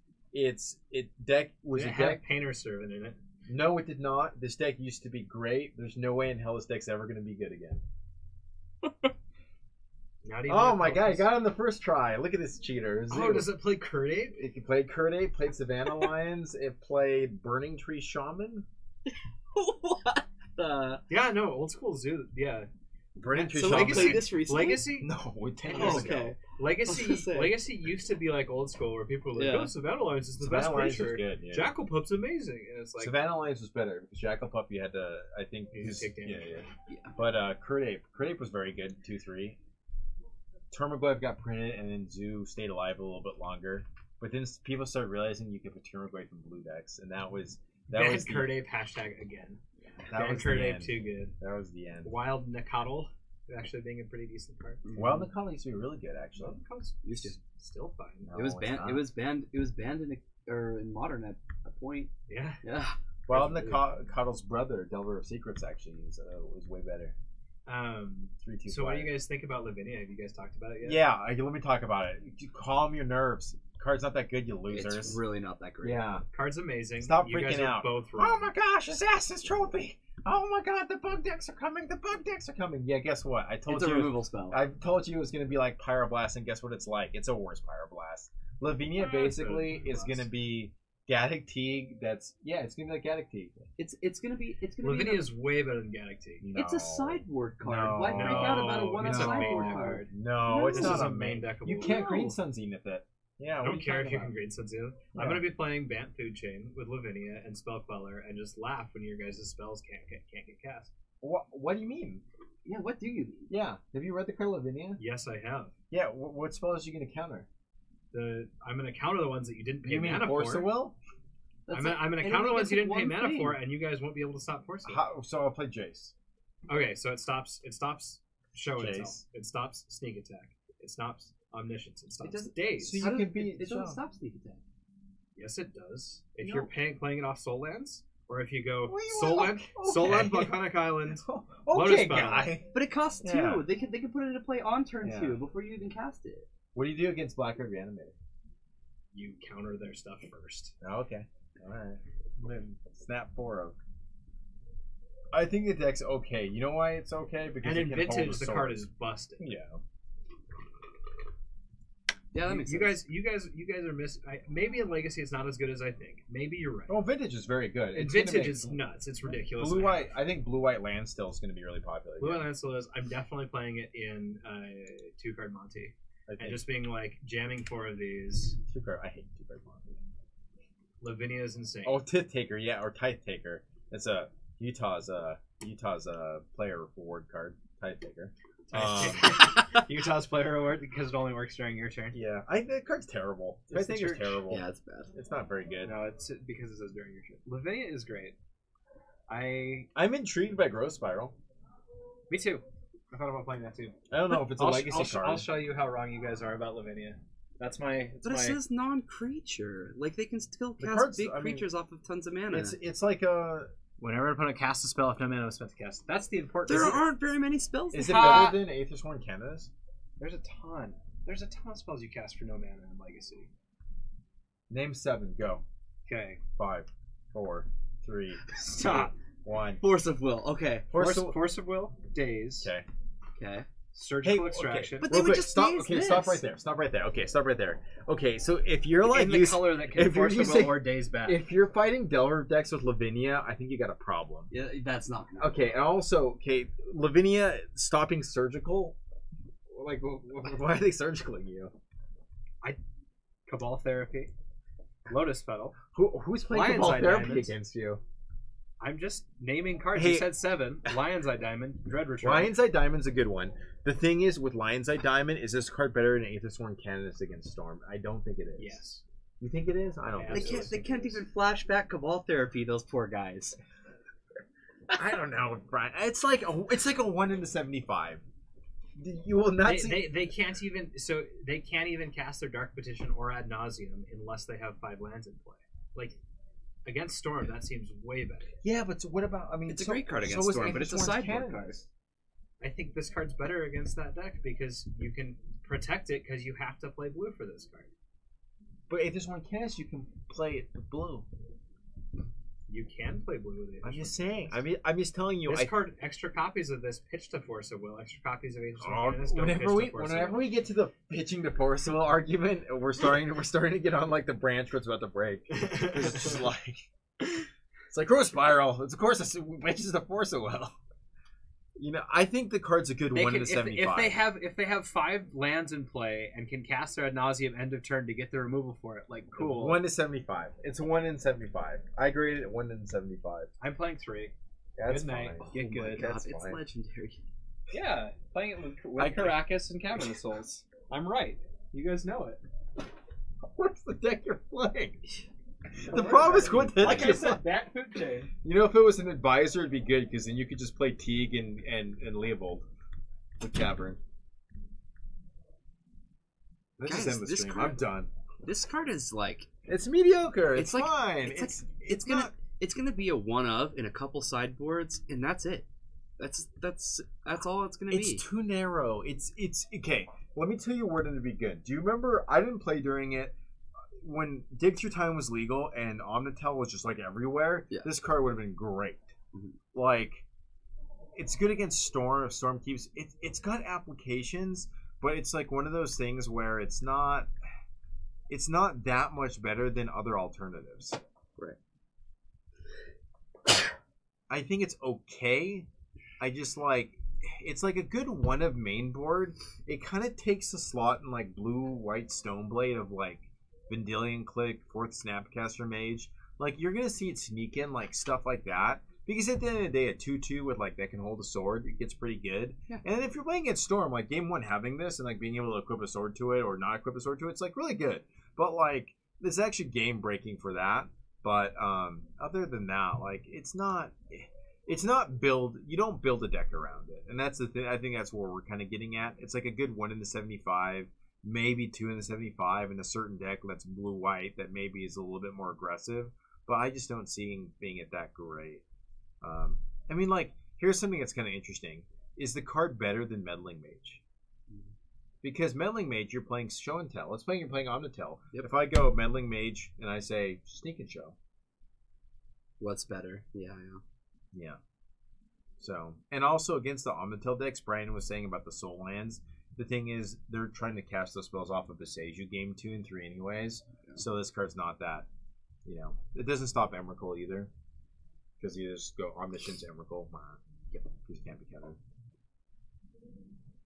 deck was Did a it have deck. Painter Servant in it? No, it did not. This deck used to be great. There's no way in hell this deck's ever going to be good again. Not even Oh a my god, I focus. got it on the first try. Look at this cheater. Oh, does it play Kurt Ape? It played Kurde, played Savannah Lions, it played Burning Tree Shaman. What the? Yeah, no, old school Zoo. Yeah, Burning Tree Somebody Shaman. played this recently? Legacy. No, 10 Oh, years ago. okay. Legacy. say. Legacy used to be like old school, where people were like, Yeah. "Oh, Savannah Lions is the Savannah best Lions was creature. good, yeah. Jackal Pup's amazing." And it's like, Savannah Lions was better because Jackal Pup you had to, I think, You had to take damage. Yeah. But Kurde Ape was very good, 2/3. Termaglyph got printed and then Zoo stayed alive a little bit longer. But then people started realizing you could put Termaglyph in blue decks, and that was ban the, Kurt Ape hashtag again. that Ban was Kurt the Ape end. too good. That was the end. Wild Nakatl actually being a pretty decent card. Well, the color used to be really good actually. Wild Nakatle's Used to. still fine. No, It was it's banned. not. It was banned in modern at a point. Yeah. Yeah. Well, Nakatle's brother, Delver of Secrets, actually was way better. 3/2 So what do flyer. you guys think about Lavinia? Have you guys talked about it yet? Yeah, let me talk about it. Calm your nerves. Card's not that good, you losers. It's really not that great. Yeah. Card's amazing. Stop you guys freaking are out. both wrong. Oh my gosh, it's Ass's Trophy! Oh my god, the bug decks are coming! The bug decks are coming! Yeah, guess what? I told It's a you. removal spell. I told you it was going to be like Pyroblast, and guess what it's like? It's a worse Pyroblast. Lavinia basically It's is going to be Gaddock Teague. It's going to be like Gaddock Teague. It's gonna be Lavinia is way better than Gaddock Teague. No. It's a sideboard card. No. Why freak out about a one it's of a main sideboard deck card? No, No. it's This not is a a main deck. You can't No. Green Sun Zenith it. Yeah, I what are don't you care if talking you about? can Green Sun Zenith. Yeah. I'm gonna be playing Bant Food Chain with Lavinia and Spell Queller and just laugh when your guys' spells can't get cast. What do you mean? Yeah, what do you mean? Yeah, have you read the card Lavinia? Yes, I have. Yeah, what spells are you going to counter? I'm gonna counter the ones that you didn't pay You mean mana Force for. the Will? I'm gonna it counter only the ones gets you didn't pay one mana thing. for, and you guys won't be able to stop forcing. So I'll play Jace. Okay, so it stops show and tell. Jace. It stops sneak attack. It stops omniscience. It stops doesn't- days. So you How can does- beat it doesn't Shaw. stop sneak attack. Yes, it does. If No. you're playing it off Soul Lands, or if you go What do you Soul want? Land, Okay. Soul Land, Volcanic Island. Lotus Okay, Battle. guy. But it costs two. Yeah. They can put it into play on turn Yeah. 2 before you even cast it. What do you do against Blackguard Reanimator? You counter their stuff first. Oh, okay. Alright. Snap 4 of. I think the deck's okay. You know why it's okay? Because And it in can hold Vintage, the the card sword. is busted. Yeah. Yeah, that makes You sense. guys are missing. Maybe in Legacy it's not as good as I think. Maybe you're right. Oh, Vintage is very good. In It's gonna Vintage, make- it's nuts. It's ridiculous. Blue White. I think Blue White Land still is going to be really popular. Blue again. White Land still is. I'm definitely playing it in 2-card Monty. I And think. just being like, jamming 4 of these. 2-card. I hate 2-card Monty. Lavinia is insane. Oh, Tith Taker, yeah, or Tithe Taker. It's a Utah's player reward card. Tithe Taker. Utah's player award because it only works during your turn. Yeah, that card's terrible. Tithe It's the Taker's church. terrible. Yeah, it's bad. It's not very good. No, it's because it says during your turn. Lavinia is great. I'm intrigued by Growth Spiral. Me too. I thought about playing that too. I don't know if it's a legacy card. I'll show you how wrong you guys are about Lavinia. That's my. But it says non-creature. Like they can still The cast cards- big I mean, creatures off of tons of mana. It's like a. Whenever an opponent casts a spell, if no mana was spent to cast, that's the important. There aren't very many spells. Is it Ha! better than Aether Sworn Canada's? There's a ton. There's a ton of spells you cast for no mana in Legacy. Name 7. Go. Okay. 5, 4, 3, Stop. 1. Force of Will. Okay. Force of Will. Days. Okay. Okay. Surgical Extraction. But Real they would quick, just stop. use Okay, this. stop right there. Stop right there. Okay, stop right there. Okay, so if you're like in the color that can if you're Force of using- Will or Days back. if you're fighting Delver decks with Lavinia, I think you got a problem. Yeah, that's not gonna Okay, and also, Lavinia stopping surgical. Like, why are they surgicaling you? Cabal Therapy. Lotus Petal. Who's playing Lion's Cabal Eye Therapy Diamonds. against you? I'm just naming cards. Hey. You said 7. Lion's Eye Diamond, Dread Return. Lion's Eye Diamond's a good one. The thing is, with Lion's Eye Diamond, is this card better than Aether Sworn Canonist against Storm? I don't think it is. Yes. You think it is? I don't Yeah, think They can't even flash back Cabal Therapy, those poor guys. I don't know, Brian. It's like a 1 in the 75. You will not see. They can't even cast their Dark Petition or Ad Nauseam unless they have 5 lands in play. Like against Storm, that seems way better. Yeah, but what about? I mean, It's a great card against Storm, but it's a sideboard card. I think this card's better against that deck because you can protect it because you have to play blue for this card. But if there's one cast, you can play it blue. You can play blue with it. I'm just saying. I'm just telling you. This card, extra copies of this pitch to Force of Will. Extra copies of Aegis Whenever we get to the pitching to Force of Will argument, we're starting to get on like the branch where it's about to break. It's just like it's like Crow Spiral. It's of course it pitches to Force of Will. You know, I think the card's a good 1 in the 75. If they have 5 lands in play and can cast their Ad Nauseam end of turn to get the removal for it, like cool. 1 to 75. It's a 1 in 75. I grade it at 1 in 75. I'm playing 3. That's Good night. fine. Get good. That's It's fine. legendary. Yeah, playing it with Caracas and Cavern Souls. I'm right. You guys know it. What's the deck you're playing? The problem is what the Like deck I you're said, playing. that food chain. You know, if it was an advisor, it'd be good because then you could just play Teague and Leopold with Cavern. Let's just Guys, end the this stream. card- I'm done. This card is like It's mediocre. It's like fine. it's gonna be a one of in a couple sideboards, and that's it. That's all it's gonna be. It's too narrow. It's okay. Let me tell you where it'd be good. Do you remember? I didn't play during it when Dig Through Time was legal and Omnitel was just like everywhere. Yeah. This card would have been great. Mhm. Like, it's good against Storm. If Storm keeps it's got applications, but it's like one of those things where it's not that much better than other alternatives. Right. I think it's okay. I just like it's like a good one of main board. It kind of takes the slot in like blue white Stoneblade of like Vendilion Click, 4th Snapcaster Mage. Like you're gonna see it sneak in like stuff like that. Because at the end of the day, a 2/2 with like that can hold a sword, it gets pretty good. Yeah. And if you're playing against Storm, like game 1 having this and like being able to equip a sword to it or not equip a sword to it, it's like really good. But like it's actually game breaking for that. But other than that, like it's not build. You don't build a deck around it, and that's the thing. I think that's where we're kind of getting at. It's like a good 1 in the 75, maybe 2 in the 75 in a certain deck that's blue white that maybe is a little bit more aggressive. But I just don't see being it that great. I mean, like here's something that's kind of interesting: is the card better than Meddling Mage? Because Meddling Mage, you're playing Show and Tell. You're playing Omnitel. Yep. If I go Meddling Mage and I say Sneak and Show, What's better? Yeah. yeah. So, and also against the Omnitel decks, Brian was saying about the Soul Lands. The thing is, they're trying to cast those spells off of Beseju game 2 and 3 anyways. Yeah. So this card's not that. You know, it doesn't stop Emrakul either. Because you just go Omniscience Emrakul. Yep, because you can't be countered.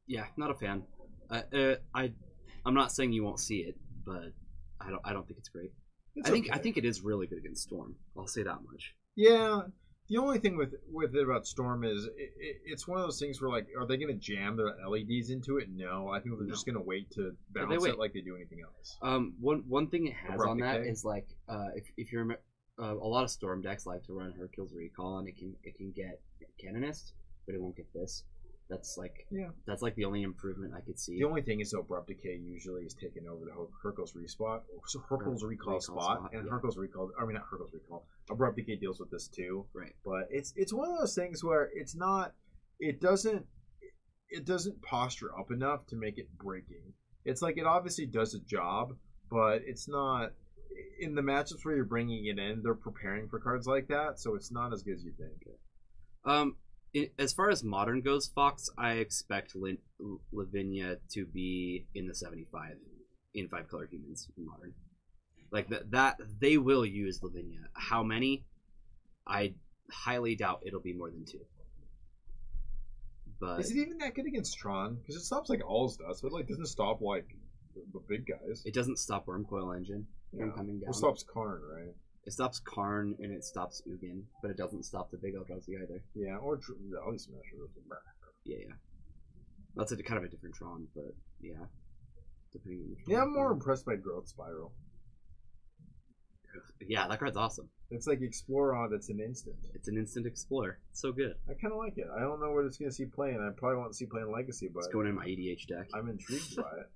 Yeah, not a fan. I'm not saying you won't see it, but I don't think it's great. I think it is really good against Storm. I'll say that much. Yeah. The only thing with it about Storm is it's one of those things where like, are they going to jam their LEDs into it? No, I think they're just going to wait to bounce it like they do anything else. One thing it has Abrupt on that decay. is like if you're a lot of Storm decks like to run Hercule's Recall, and it can get Canonist, but it won't get this. That's like the only improvement I could see. The only thing is Abrupt Decay usually is taken over the Hercule's Hercule's Recall spot, and Hercule's Recall. I mean, not Hercule's Recall. Abrupt Decay deals with this too, right? But it's one of those things where it's not. It doesn't posture up enough to make it breaking. It's like it obviously does a job, but it's not. In the matchups where you're bringing it in, they're preparing for cards like that, so it's not as good as you think. As far as Modern goes, Fox, I expect Lavinia to be in the 75 in 5-color humans in Modern. Like that they will use Lavinia. How many? I highly doubt it'll be more than 2. But is it even that good against Tron? Because it stops like All's does, but like doesn't stop like the big guys. It doesn't stop Wormcoil Engine from coming down. It stops Karn, right? It stops Karn and it stops Ugin, but it doesn't stop the big Eldrazi either. Yeah, or all these Smashers. Yeah. That's a kind of a different Tron, but yeah. Depending on the Tron. Yeah, I'm more impressed by Growth Spiral. Yeah, that card's awesome. It's like Explorer that's an instant. It's an instant explorer. It's so good. I kind of like it. I don't know what it's going to see playing. I probably won't see playing Legacy, but It's going in my EDH deck. I'm intrigued by it.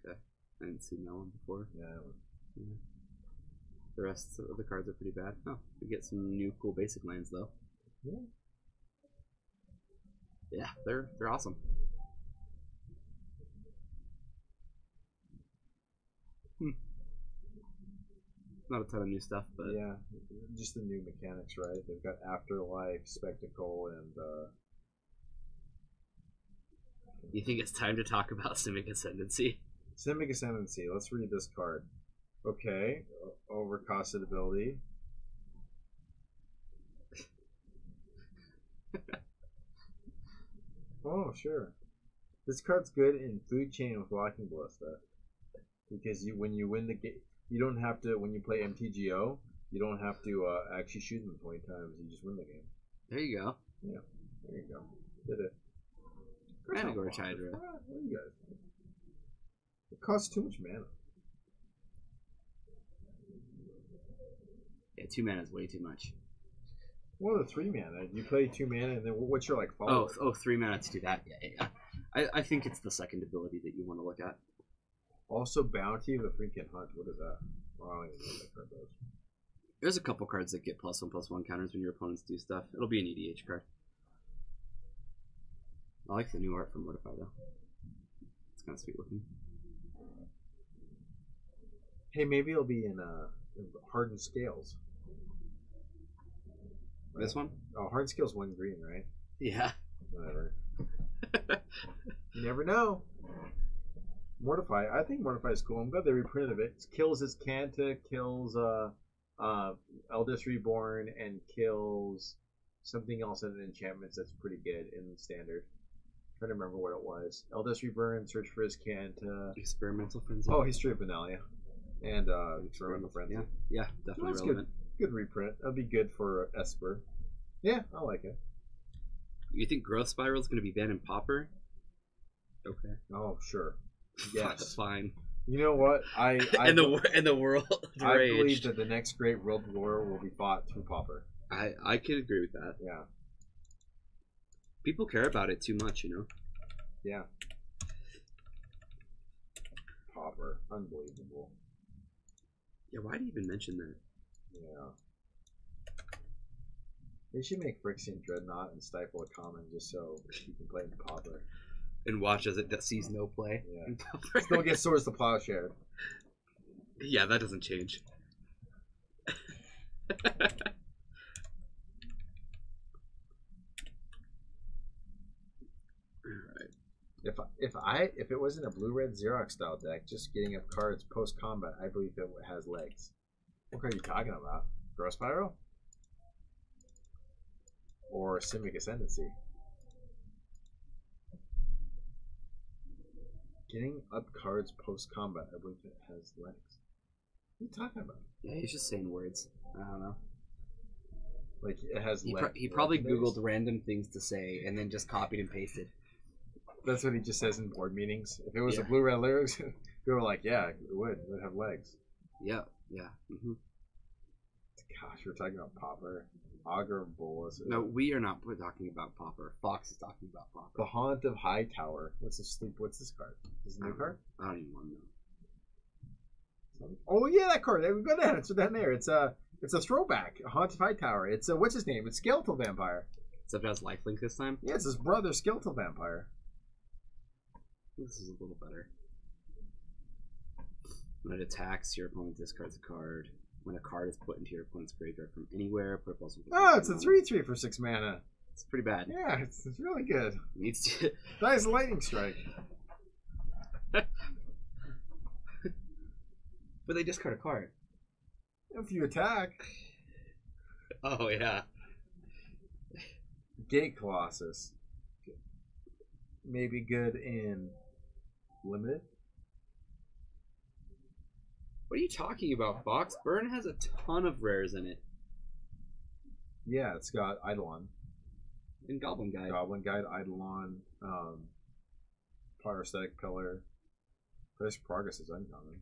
Okay. I didn't see that one before. Yeah. The rest of the cards are pretty bad. Oh, we get some new cool basic lands though. Yeah. Yeah, they're awesome. Not a ton of new stuff, but yeah, just the new mechanics, right? They've got Afterlife, Spectacle, and you think it's time to talk about Simic Ascendancy? Simic Ascendancy. Let's read this card. Okay, overcosted ability. Oh, sure. This card's good in Food Chain with Walking Ballista because when you win the game, you don't have to. When you play MTGO, you don't have to actually shoot them 20 times. You just win the game. There you go. Yeah, there you go. Did it. Managorge Hydra. What do you guys think? It costs too much mana. Yeah, 2 mana is way too much. Well, the 3 mana. You play 2 mana, and then what's your like follow? Oh, 3 mana to do that. Yeah. I think it's the second ability that you want to look at. Also, Bounty of the freaking Hunt. What is that? Well, I don't even know what that card does. There's a couple cards that get +1/+1 counters when your opponents do stuff. It'll be an EDH card. I like the new art from Mortify though. It's kind of sweet looking. Hey, maybe it'll be in Hardened Scales. Right? This one? Oh, Hardened Scales 1 green, right? Yeah. Whatever. You never know. Mortify. I think Mortify is cool. I'm glad they reprinted it. It kills his Kanta, kills Eldest Reborn, and kills something else in enchantments that's pretty good in Standard. I'm trying to remember what it was. Eldest Reborn, search for his Kanta. Experimental Frenzy. Oh, History of Benalia. And Experimental Frenzy. Yeah, definitely That's relevant. Good reprint. That'll be good for Esper. Yeah, I like it. You think Growth Spiral is going to be banned in Pauper? Okay. Oh, sure. Yes. Fine. You know what? In the world I rage. believe that the next great world war will be fought through Pauper. I could agree with that. Yeah. People care about it too much, you know? Yeah. Pauper. Unbelievable. Yeah, why do you even mention that? Yeah. They should make Phyrexian Dreadnought and stifle a common just so you can play in Pauper. And watch as it sees no play. Yeah. Still get Swords to Plowshare. Yeah, that doesn't change. Alright. If it wasn't a blue-red Xerox style deck, just getting up cards post combat, I believe it has legs. What card are you talking about? Growth Spiral? Or Simic Ascendancy? Getting up cards post combat, I believe it has legs. What are you talking about? Yeah, he's just saying words. I don't know. Like it has legs. He probably Googled random things to say and then just copied and pasted. That's what he just says in board meetings. If it was a blue-red lyrics, people were like, yeah, it would have legs. Yeah. Mm-hmm. Gosh, we're talking about Pauper. Augur of Bolus. No, we are not talking about Pauper. Fox is talking about Pauper. The Haunt of Hightower. What's this card? Is this a new card? I don't even want to know. Oh yeah, that card. We've got that. It's down there. It's a throwback. Haunt of Hightower. It's what's his name? It's Skeletal Vampire. Except it has lifelink this time? Yeah, it's his brother, Skeletal Vampire. This is a little better. When it attacks, your opponent discards a card. When a card is put into your opponent's graveyard from anywhere, put +1/+1. Oh, it's a 3/3 for 6 mana. It's pretty bad. Yeah, it's really good. Needs to. Nice lightning strike. But they discard a card. If you attack. Oh yeah. Gate Colossus. Maybe good in limited. What What are you talking about, Fox? Burn has a ton of rares in it. Yeah, it's got Eidolon. In Goblin Guide. Goblin Guide, Eidolon, Parasitic Pillar. Price Progress is uncommon.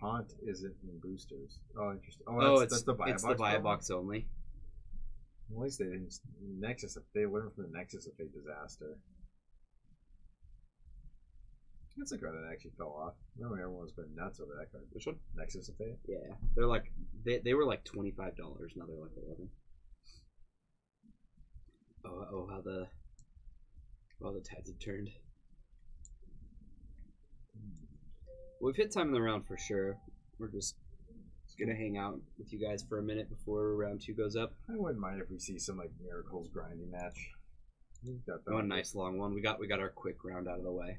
Haunt isn't in boosters. Oh, interesting. That's the buy it's box. The buy box only. At least they didn't. They learned from the Nexus of Fate disaster. That's a card that actually fell off. Remember, everyone was going nuts over that card. Which one? Nexus of Fate. Yeah, they're like they were like $25. Now they're like 11. Oh, how the tides have turned. We've hit time in the round for sure. We're just gonna hang out with you guys for a minute before round 2 goes up. I wouldn't mind if we see some like Miracles grinding match. One nice long one. We got our quick round out of the way.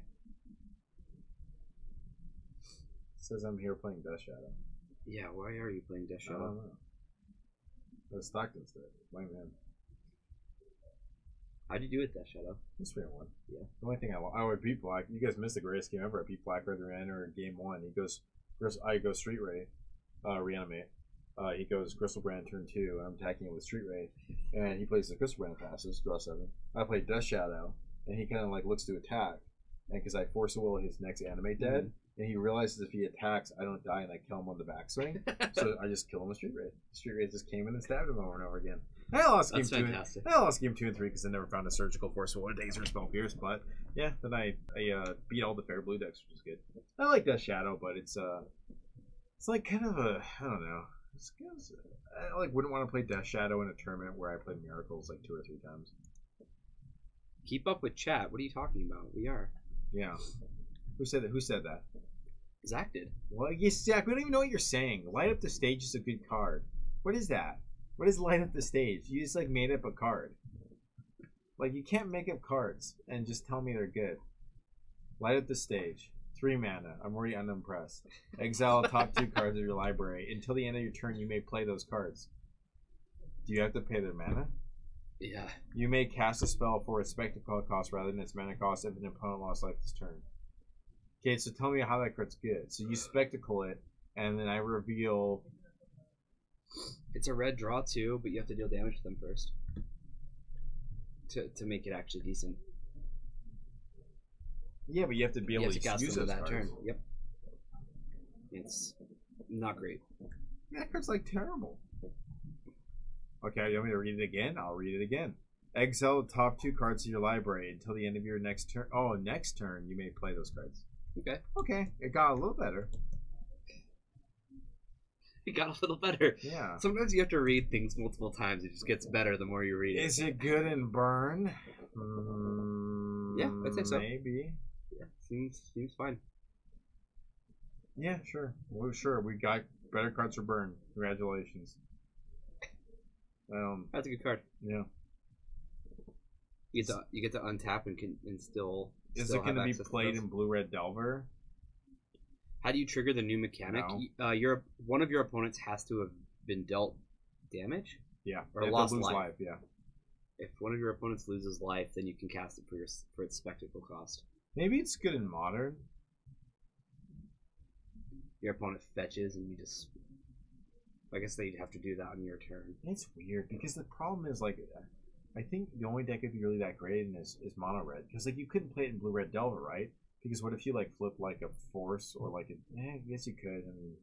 Says I'm here playing Death Shadow. Yeah, why are you playing Death Shadow? I don't know. That's Stockton's there. Blame him. How'd you do it, Death Shadow? This 3-1. Yeah. The only thing I would beat Black. You guys missed the greatest game ever. I beat Black Red Runner in game 1. He goes, I go Street Ray, reanimate. He goes Crystal Brand turn 2. I'm attacking it with Street Ray, and he plays the Crystal Brand passes, draw 7. I play Death Shadow, and he kind of like looks to attack, and because I force will his next animate dead. And he realizes if he attacks, I don't die, and I kill him on the backswing. So I just kill him with Street Ray. Street Ray just came in and stabbed him over and over again. I lost game 2 and 3 because I never found a surgical force or a Dazer Spell Pierce. But yeah, then I beat all the fair blue decks, which is good. I like Death Shadow, but it's like kind of a, I don't know. I like wouldn't want to play Death Shadow in a tournament where I played Miracles like 2 or 3 times. Keep up with chat. What are you talking about? We are. Yeah. Who said that? Who said that? Zach did. Well, yes, Zach. We don't even know what you're saying. Light Up the Stage is a good card. What is that? What is Light Up the Stage? You just like made up a card. Like you can't make up cards and just tell me they're good. Light Up the Stage. 3 mana. I'm already unimpressed. Exile the top 2 cards of your library. Until the end of your turn, you may play those cards. Do you have to pay their mana? Yeah. You may cast a spell for its spectacle cost rather than its mana cost if an opponent lost life this turn. Okay, so tell me how that card's good. So you spectacle it, and then I reveal. It's a red draw too, but you have to deal damage to them first to make it actually decent. Yeah, but you have to be able to cast use them those that cards. turn. Yep. It's not great. That card's like terrible. Okay, you want me to read it again? I'll read it again. Exile the top 2 cards of your library until the end of your next turn. Oh, next turn you may play those cards. Okay, it got a little better. It got a little better. Yeah. Sometimes you have to read things multiple times. It just gets better the more you read it. Is it good in Burn? Yeah, I'd say so. Maybe. Yeah, seems fine. Yeah, sure. Well, sure. We got better cards for Burn. Congratulations. That's a good card. Yeah. You get to untap and still. Is it going to be played in Blue Red Delver? How do you trigger the new mechanic? No. One of your opponents has to have been dealt damage. Yeah. Or lost life. Yeah. If one of your opponents loses life, then you can cast it for its spectacle cost. Maybe it's good in Modern. Your opponent fetches and you just. I guess they'd have to do that on your turn. It's weird because the problem is like. I think the only deck it'd be really that great in is mono red because like you couldn't play it in blue red Delver, right? Because what if you like flip like a force or like a? I guess you could. I mean,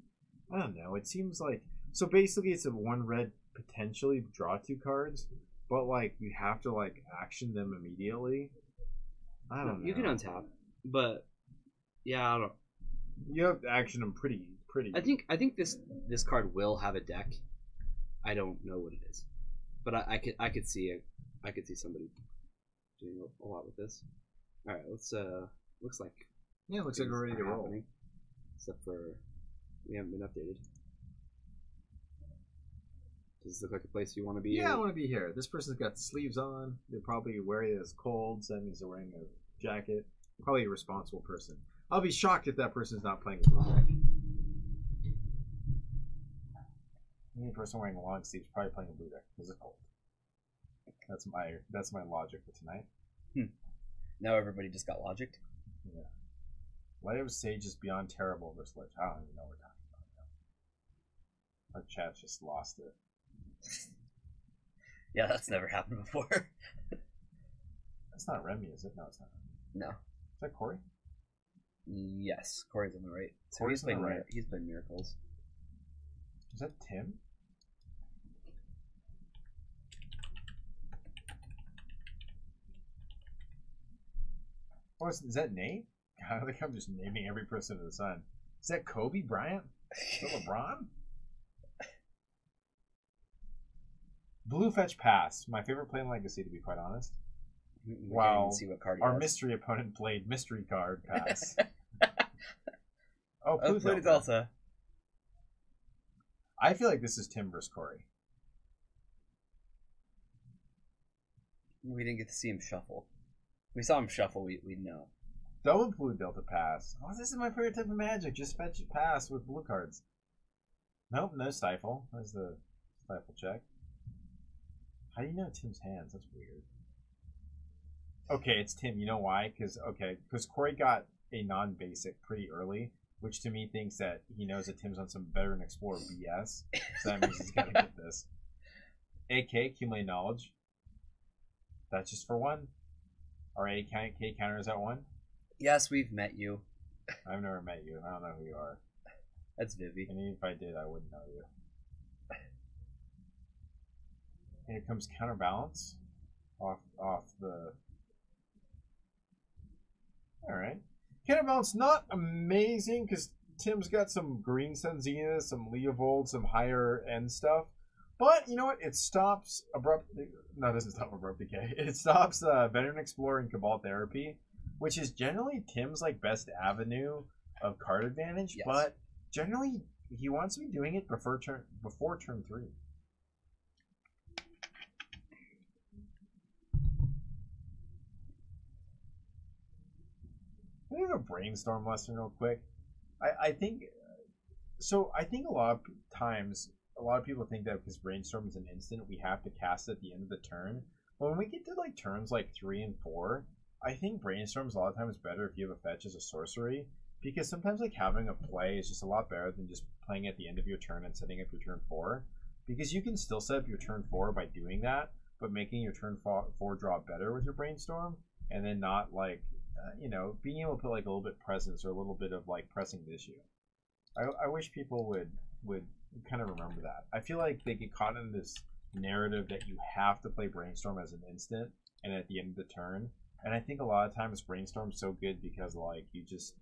I don't know. It seems like so basically it's a 1 red potentially draw 2 cards, but like you have to like action them immediately. I don't know. You can untap, but yeah, I don't. You have to action them pretty. I think this card will have a deck. I don't know what it is, but I could see it. I could see somebody doing a lot with this. All right, let's. Looks like. Yeah, looks like we're ready to roll. Except for we haven't been updated. Does this look like a place you want to be? Yeah, I want to be here. This person's got sleeves on. They're probably wearing it as cold, so that means they're wearing a jacket. Probably a responsible person. I'll be shocked if that person's not playing a blue deck. Any person wearing long sleeves probably playing a blue deck because it's cold. That's my logic for tonight. Now everybody just got logicked. Yeah. Light of Sage is beyond terrible versus Lich. I don't even know what we're talking about now. Our chat just lost it. Yeah, that's never happened before. That's not Remy, is it? No, it's not Remy. No. Is that Corey? Yes, Corey's on the right. So Corey's on the right. He's playing Miracles. Is that Tim? Oh, is that Nate? God, I think I'm just naming every person in the sun. Is that Kobe Bryant? Is that LeBron? Blue Fetch Pass. My favorite play in Legacy, to be quite honest. Wow. See what card Our mystery opponent played Mystery Card Pass. Oh, Blue Delta. I feel like this is Tim versus Corey. We didn't get to see him shuffle. If we saw him shuffle, we'd know. Double Blue Delta Pass. Oh, this is my favorite type of Magic. Just fetch a pass with blue cards. Nope, no Stifle. There's the Stifle check. How do you know Tim's hands? That's weird. Okay, it's Tim. You know why? Because Corey got a non-basic pretty early, which to me thinks that he knows that Tim's on some Veteran Explorer BS. So that means he's got to get this. AK, Accumulate Knowledge. That's just for one. Our AK counter is at one. Yes, we've met you. I've never met you, and I don't know who you are. That's Vivi. And even if I did, I wouldn't know you. And here comes Counterbalance. Off the... Alright. Counterbalance, not amazing, because Tim's got some Green Sunzina, some Leovold, some higher end stuff. But, you know what? It stops Abrupt... No, it doesn't stop Abrupt Decay. It stops Veteran Explorer and Cabal Therapy, which is generally Tim's best avenue of card advantage, yes. But generally he wants to be doing it before turn 3. Can we have a brainstorm lesson real quick? I think a lot of times a lot of people think that because brainstorm is an instant, we have to cast it at the end of the turn. But when we get to turns 3 and 4, I think brainstorm's a lot of times better if you have a fetch as a sorcery, because sometimes having a play is just a lot better than just playing at the end of your turn and setting up your turn 4, because you can still set up your turn 4 by doing that, but making your turn 4 draw better with your brainstorm, and then not being able to put a little bit presence or a little bit of pressing the issue. I wish people would kind of remember that. I feel like they get caught in this narrative that you have to play brainstorm as an instant and at the end of the turn. And I think a lot of times brainstorm's so good because you just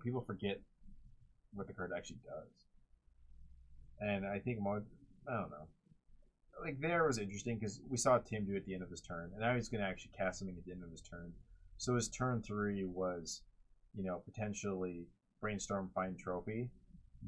people forget what the card actually does. And I think I don't know. There was interesting because we saw Tim do it at the end of his turn, and now he's going to actually cast something at the end of his turn. So his turn 3 was, potentially brainstorm, find trophy,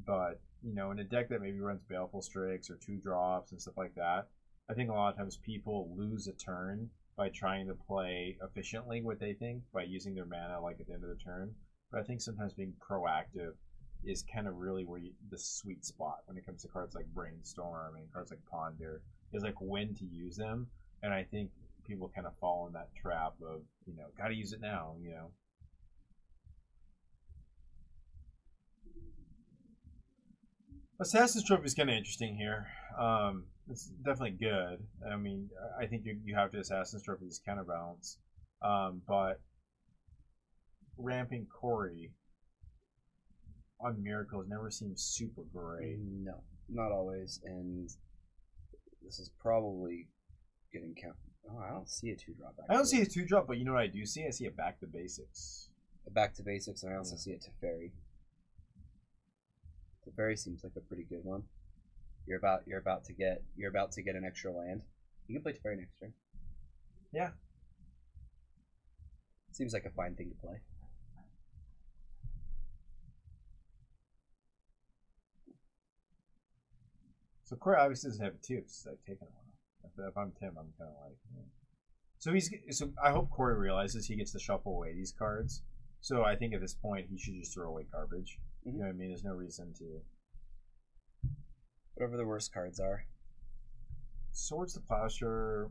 but in a deck that maybe runs Baleful Strix or 2-drops and stuff like that, I think a lot of times people lose a turn by trying to play efficiently what they think by using their mana at the end of the turn. But I think sometimes being proactive is kind of really where the sweet spot when it comes to cards like Brainstorm and cards like Ponder is when to use them. And I think people kind of fall in that trap of gotta use it now. Assassin's Trophy is kind of interesting here. It's definitely good. I mean, I think you have to Assassin's Trophy this counterbalance, but ramping Corey on Miracles never seems super great. No, not always, and this is probably getting counted. Oh, I don't see a 2-drop. Actually. I don't see a 2-drop, but you know what I do see? I see a Back to Basics. A Back to Basics, and I also see a Teferi. Teferi seems like a pretty good one. You're about to get an extra land. You can play Teferi next turn. Yeah. Seems like a fine thing to play. So Corey obviously doesn't have a 2. It's taking one. If I'm Tim, I'm kind of So I hope Corey realizes he gets to shuffle away these cards. So I think at this point he should just throw away garbage. Mm-hmm. You know what I mean? There's no reason to. Whatever the worst cards are. Swords to Plowshare.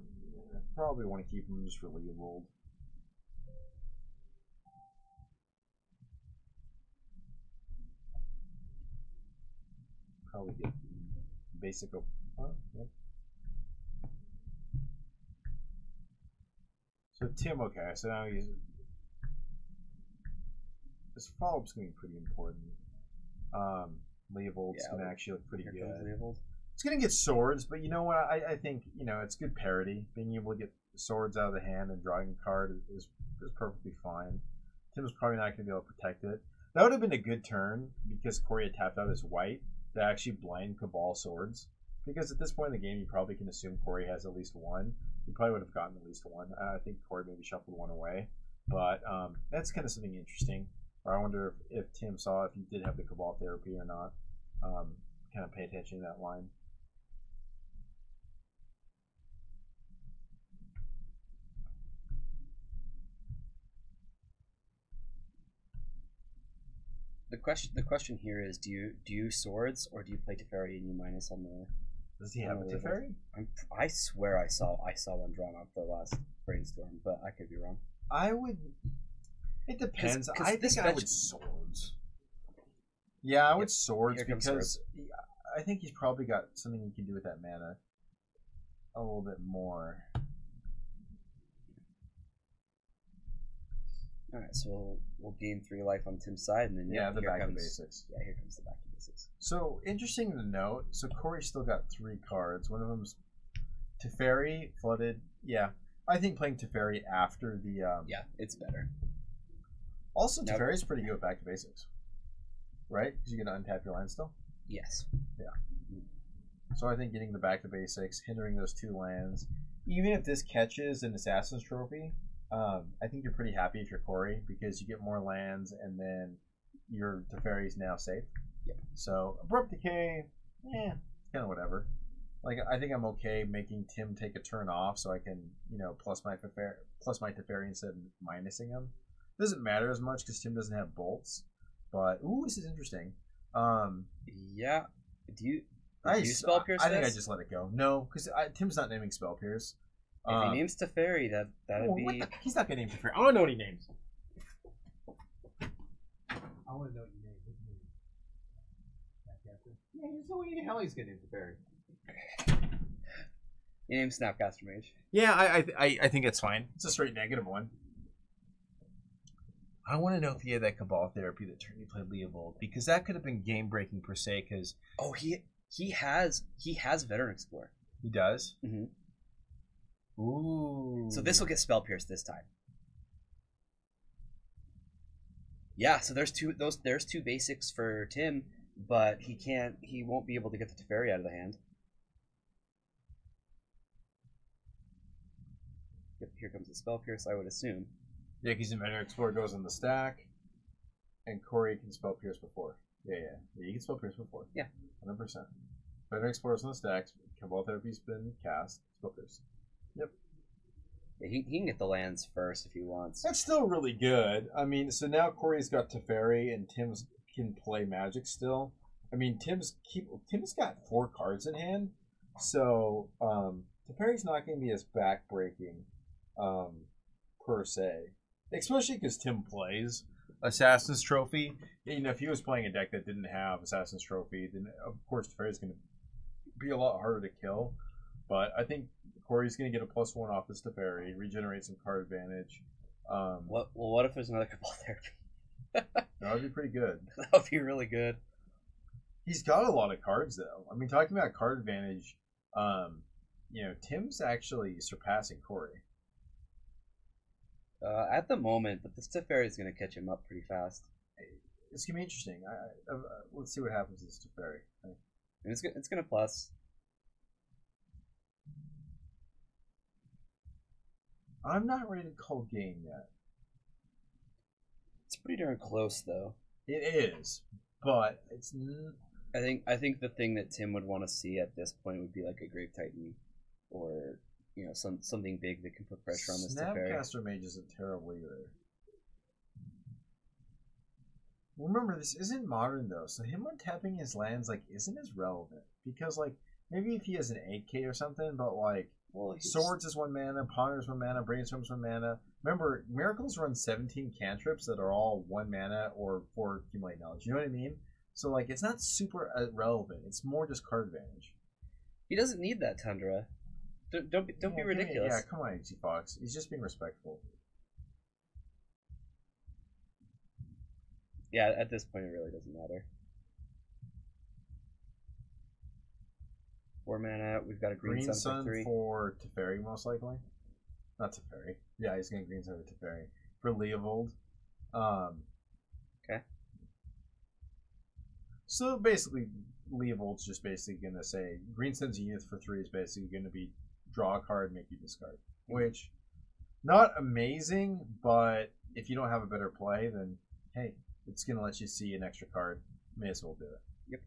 Probably want to keep them just for Leovold. probably get basic. Yep. So Tim, okay, so now this follow-up's gonna be pretty important. Leovold's gonna actually look pretty good. It's gonna get swords, but you know what? I think it's good parity. Being able to get swords out of the hand and drawing a card is perfectly fine. Tim's probably not gonna be able to protect it. That would have been a good turn because Corey had tapped out his white to actually blind Cabal swords. Because at this point in the game, you probably can assume Corey has at least one. He probably would have gotten at least one. I think Corey maybe shuffled one away, but that's kind of something interesting. Or I wonder if Tim saw if he did have the Cabal therapy or not. Kind of pay attention to that line. The question here is: do you swords or do you play Teferi and you minus on the? Does he have a Teferi? I swear I saw one drawn up for the last brainstorm, but I could be wrong. I would. It depends. I think I would swords. Yeah, I would swords because I think he's probably got something he can do with that mana a little bit more. Alright, so we'll gain 3 life on Tim's side, and then the back to basics. Yeah, here comes the back to basics. So interesting to note. So Corey still got 3 cards. One of them's Teferi, flooded. Yeah, I think playing Teferi after the yeah, it's better. Also, Teferi is pretty good with back to basics, right? Because you can untap your land still. Yes. Yeah. So I think getting the back to basics, hindering those 2 lands, even if this catches an Assassin's Trophy. I think you're pretty happy if you're Corey because you get more lands and then your Teferi is now safe. Yep. So Abrupt Decay, kind of whatever. Like I think I'm okay making Tim take a turn off so I can plus my Teferi instead of minusing him. Doesn't matter as much because Tim doesn't have bolts. But this is interesting. Yeah. Do you Spell Pierce? I think I just let it go. No, because Tim's not naming Spell Pierce. If he names Teferi, that'd be. He's not gonna name Teferi. I want to know what he names. I want to know what you name. What's your name? Yeah, there's no way in hell he's gonna name Teferi. He names Snapcaster Mage. Yeah, I think it's fine. It's a straight negative one. I want to know if he had that Cabal therapy that turned you played Leovold because that could have been game breaking per se. Because he has Veteran Explorer. He does. Mm-hmm. Ooh. So this will get Spell Pierce this time. Yeah, so there's two basics for Tim, but he won't be able to get the Teferi out of the hand. Yep, here comes the Spell Pierce, I would assume. Yeah, because Inventor Explorer goes in the stack, and Corey can Spell Pierce before. Yeah, you can Spell Pierce before. Yeah. 100%. Inventor Explorer's in the stacks, Cabal Therapy's been cast, Spell Pierce. Yep. Yeah, he can get the lands first if he wants. That's still really good. I mean, so now Corey's got Teferi and Tim's can play Magic still. I mean, Tim's got 4 cards in hand, so Teferi's not going to be as backbreaking per se. Especially because Tim plays Assassin's Trophy. If he was playing a deck that didn't have Assassin's Trophy, then of course Teferi's going to be a lot harder to kill. But I think Corey's going to get a +1 off this Teferi, regenerate some card advantage. What if there's another Cabal Therapy? That would be pretty good. That would be really good. He's got a lot of cards, though. I mean, talking about card advantage, Tim's actually surpassing Corey. At the moment, but this Teferi is going to catch him up pretty fast. It's going to be interesting. Let's see what happens to this Teferi. And it's going to plus. I'm not ready to call game yet. It's pretty darn close, though. It is, but it's. I think the thing that Tim would want to see at this point would be like a Grave Titan, or something big that can put pressure on this Teferi. Snapcaster Mage isn't terrible either. Remember, this isn't modern though, so him untapping his lands isn't as relevant because maybe if he has an 8K or something, but Swords is 1 mana, Ponder's 1 mana, Brainstorm's 1 mana. Remember, Miracles run 17 cantrips that are all 1 mana or 4 accumulate knowledge. You know what I mean? So like it's not super relevant. It's more just card advantage. He doesn't need that Tundra. Don't be ridiculous. Yeah, come on, HC Fox. He's just being respectful. Yeah, at this point it really doesn't matter. 4 mana. We've got a green sun for 3. For Teferi, most likely. Not Teferi. Yeah, he's going to green sun for Teferi. For Leovold. Okay. So basically, Leovold's just basically going to say green sun's unit for 3 is basically going to be draw a card, make you discard. Which, not amazing, but if you don't have a better play, then hey, it's going to let you see an extra card. May as well do it. Yep.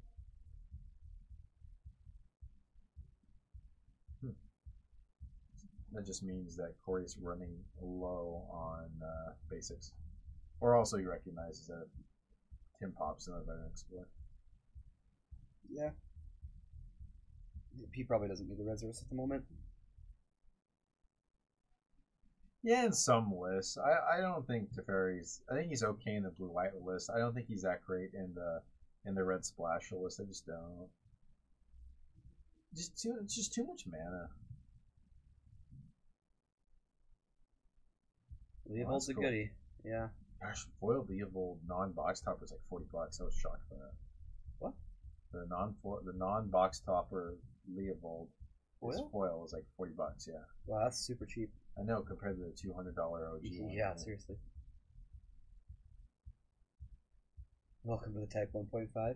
That just means that Corey's running low on basics. Or also he recognizes that Tim pops in a better exploit. Yeah. He probably doesn't need the Resurrect at the moment. Yeah, in some lists. I don't think Teferi's... I think he's okay in the blue-white list. I don't think he's that great in the red splash list. I just don't. Just too much mana. Leovold's a goodie. Yeah. Gosh, foil Leovold non-box topper is like $40. I was shocked by that. What? The non-box topper Leovold foil is like $40. Yeah. Wow, that's super cheap. I know, compared to the $200 OG one. Yeah, seriously. Welcome to the Type 1.5.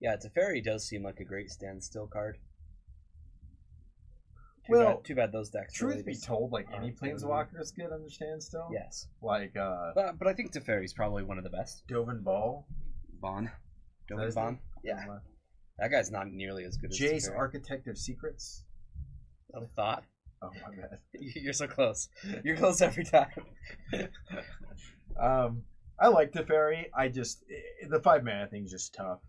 Yeah, Teferi does seem like a great standstill card. Too bad those decks. Truth really be told, like any planeswalker is good on standstill. Yes. Like but I think Teferi's probably one of the best. Dovin Ball. Vaughn. Dovin Vaughn. Yeah. That guy's not nearly as good as Jace, Teferi. Architect of Secrets. A thought. Oh my bad. You're so close. You're close every time. I like Teferi. The 5 mana thing is just tough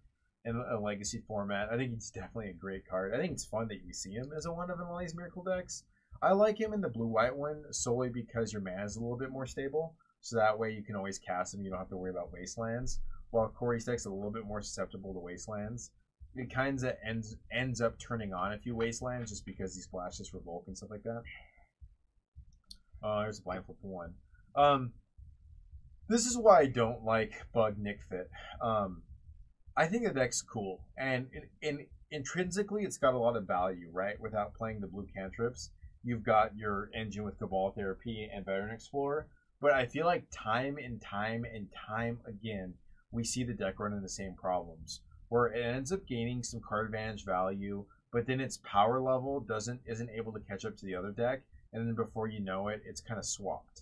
in a legacy format. I think he's definitely a great card. I think it's fun that you see him as a one of in all these miracle decks. I like him in the blue-white one solely because your mana is a little bit more stable. So that way you can always cast him. You don't have to worry about wastelands. While Corey's deck's a little bit more susceptible to wastelands. It kind of ends up turning on a few wastelands just because he splashes for bulk and stuff like that. There's a blindfold for one. This is why I don't like Bug Nick Fit. I think the deck's cool, and intrinsically it's got a lot of value, right? Without playing the blue cantrips, you've got your engine with Cabal Therapy and Veteran Explorer, but I feel like time and time again, we see the deck running the same problems, where it ends up gaining some card advantage value, but then its power level isn't able to catch up to the other deck, and then before you know it, it's kind of swapped.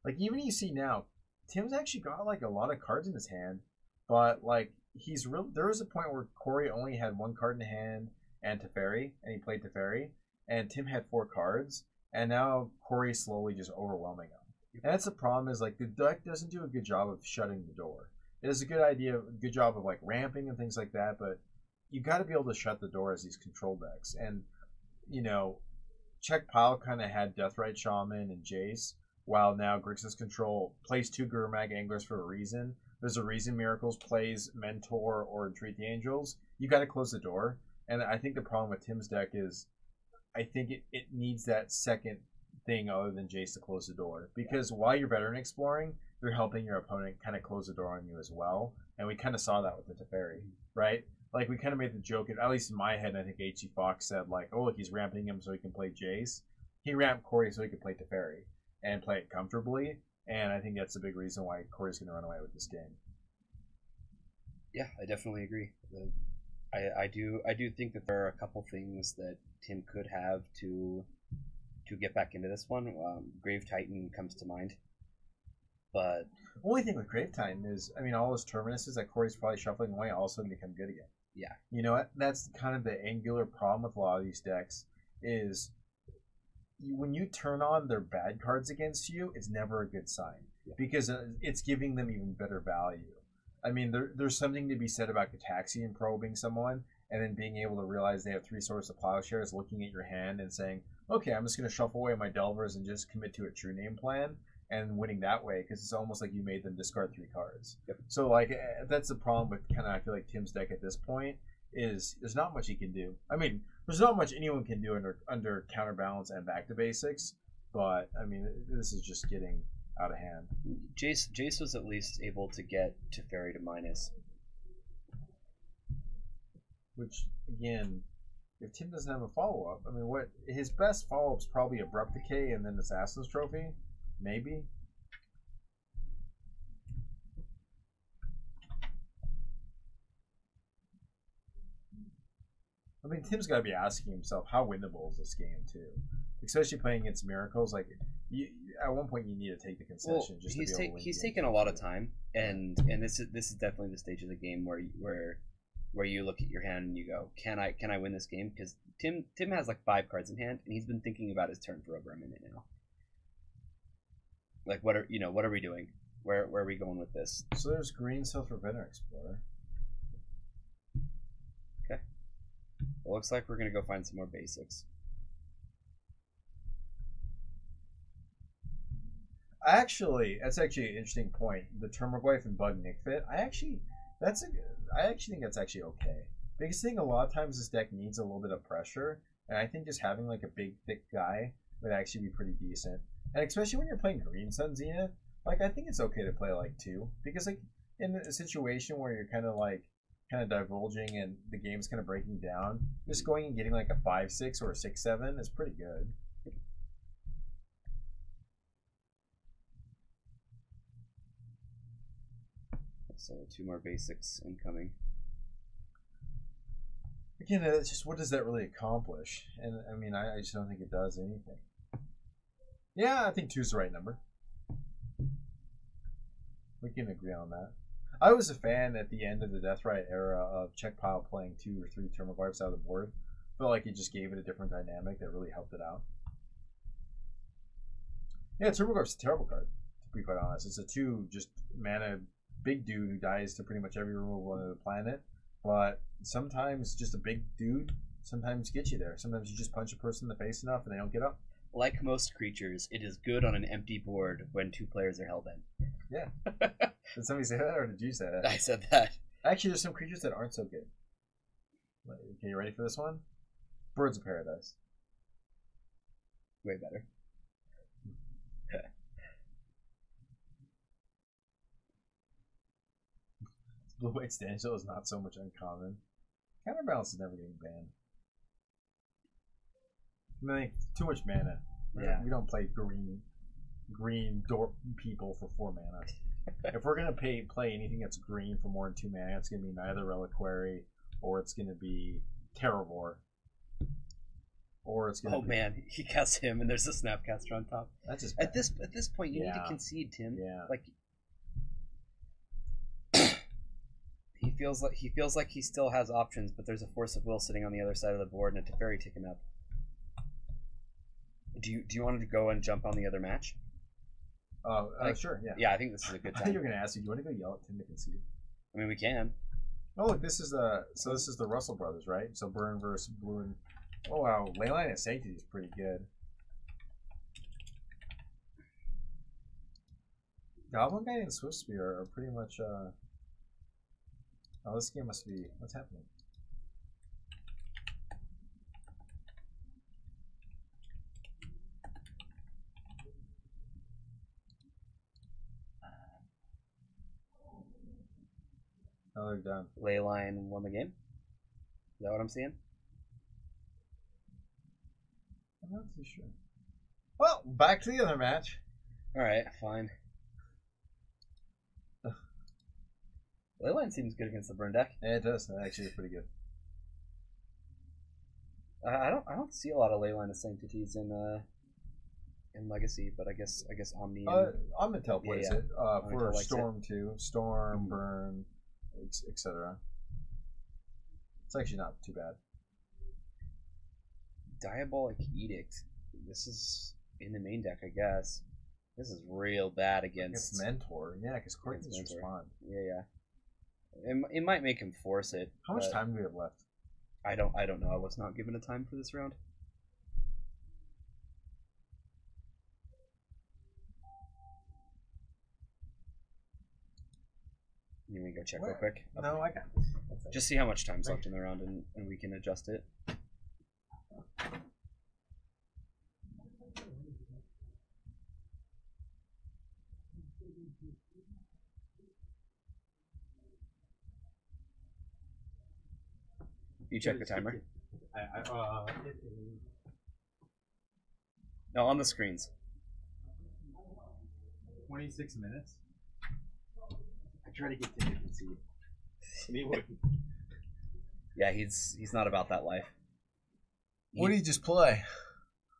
Like even you see now, Tim's actually got like a lot of cards in his hand, but like there was a point where Corey only had 1 card in hand and Teferi, and he played Teferi, and Tim had 4 cards, and now Corey's slowly just overwhelming him. And that's the problem, is like the deck doesn't do a good job of shutting the door. It does a good job of like ramping and things like that, but you got to be able to shut the door as these control decks. And you know, Czech Pile kind of had Deathrite Shaman and Jace, while now Grixis Control plays 2 Gurmag Anglers for a reason. There's a reason Miracles plays Mentor or Entreat the Angels. You got to close the door. And I think the problem with Tim's deck is, I think it needs that second thing other than Jace to close the door. Because while you're veteran exploring, you're helping your opponent kind of close the door on you as well. And we kind of saw that with the Teferi, right? Like we kind of made the joke, at least in my head, I think HG Fox said like, oh, look, he's ramping him so he can play Jace. He ramped Corey so he could play Teferi and play it comfortably. And I think that's a big reason why Corey's going to run away with this game. Yeah, I definitely agree. I do think that there are a couple things that Tim could have to get back into this one. Grave Titan comes to mind, but the only thing with Grave Titan is, I mean, all those Terminuses that Corey's probably shuffling away all of a sudden become good again. Yeah, you know what? That's kind of the angular problem with a lot of these decks is when you turn on their bad cards against you, it's never a good sign because it's giving them even better value. I mean, there's something to be said about Cataxian probing someone and then being able to realize they have 3 Swords of Plowshares, looking at your hand and saying, okay, I'm just going to shuffle away my Delvers and just commit to a True Name plan, and winning that way, because it's almost like you made them discard 3 cards. Yep. So, like, that's the problem with kind of, I feel like, Tim's deck at this point, is there's not much he can do. I mean, there's not much anyone can do under Counterbalance and Back to Basics, but, I mean, this is just getting out of hand. Jace was at least able to get Teferi to minus. Which, again, if Tim doesn't have a follow-up, I mean, what his best follow-up's probably Abrupt Decay and then Assassin's Trophy, maybe. I mean, Tim's got to be asking himself, how winnable is this game, too? Especially playing against Miracles, like, at one point you need to take the concession just to be able to win. He's taken a lot of time, and this is definitely the stage of the game where you look at your hand and you go, can I win this game? Because Tim has like 5 cards in hand, and he's been thinking about his turn for over a minute now. Like, what are we doing? Where are we going with this? So there's green Silver Veteran Explorer. Okay. Well, looks like we're gonna go find some more basics. That's actually an interesting point. The Termaglyph and Bud Nick Fit. I actually think that's actually okay. Biggest thing, a lot of times this deck needs a little bit of pressure, and I think just having like a big thick guy would actually be pretty decent. And especially when you're playing Green Sun Zenith, like I think it's okay to play like 2, because like in a situation where you're kind of divulging and the game's kind of breaking down, just going and getting like a 5/6 or a 6/7 is pretty good. So 2 more basics incoming. Again, it's just, what does that really accomplish? And I mean, I just don't think it does anything. Yeah, I think 2's the right number. We can agree on that. I was a fan at the end of the Deathrite era of Check Pile playing 2 or 3 Termaglyphs out of the board. Felt like it just gave it a different dynamic that really helped it out. Yeah, Termaglyph's a terrible card, to be quite honest. It's a 2 just mana big dude who dies to pretty much every removal on the planet, but sometimes just a big dude sometimes gets you there. Sometimes you just punch a person in the face enough and they don't get up. Like most creatures, it is good on an empty board when 2 players are hellbent. Yeah. Did somebody say that, or did you say that? I said that. Actually, there's some creatures that aren't so good. Okay, you ready for this one? Birds of Paradise. Way better. Blue-white Stanchiel is not so much uncommon. Counterbalance is never getting banned. I mean, too much mana. Yeah. We don't play green door people for 4 mana. If we're gonna play anything that's green for more than 2 mana, it's gonna be neither Reliquary, or it's gonna be Terravore, or it's gonna. Oh man, he casts him, and there's a Snapcaster on top. That's just at this point. You need to concede, Tim. Yeah. Like he feels like he still has options, but there's a Force of Will sitting on the other side of the board, and a Teferi ticking up. Do you want to go and jump on the other match? Sure, yeah. Yeah, I think this is a good I time. thought you were gonna ask you. Do you want to go yell at Tim to concede? I mean, we can. Oh, look, this is the Russell brothers, right? So Burn versus Blue. Oh wow, Leyline and Sanctity is pretty good. Goblin Guy and Swiftspear are pretty much. Oh, this game must be. What's happening? Oh, they're done. Leyline won the game. Is that what I'm seeing? I'm not too sure. Well, back to the other match. All right, fine. Leyline seems good against the burn deck. Yeah, it does. That actually is pretty good. I don't see a lot of Leyline of Sanctities in Legacy, but I guess Omni. Omnitel plays yeah. it for Storm too. Storm, Burn, etc. It's actually not too bad. Diabolic Edict. This is in the main deck, I guess. This is real bad against Mentor. Yeah, because Court can respond. Yeah. It might make him force it. How much time do we have left? I don't know. I was not given a time for this round. You want me to go check real quick? No, I got this. Just see how much time's left in the round, and we can adjust it. You check the timer? No, on the screens. 26 minutes. I try to get to him and see. Yeah, he's not about that life. What did he just play?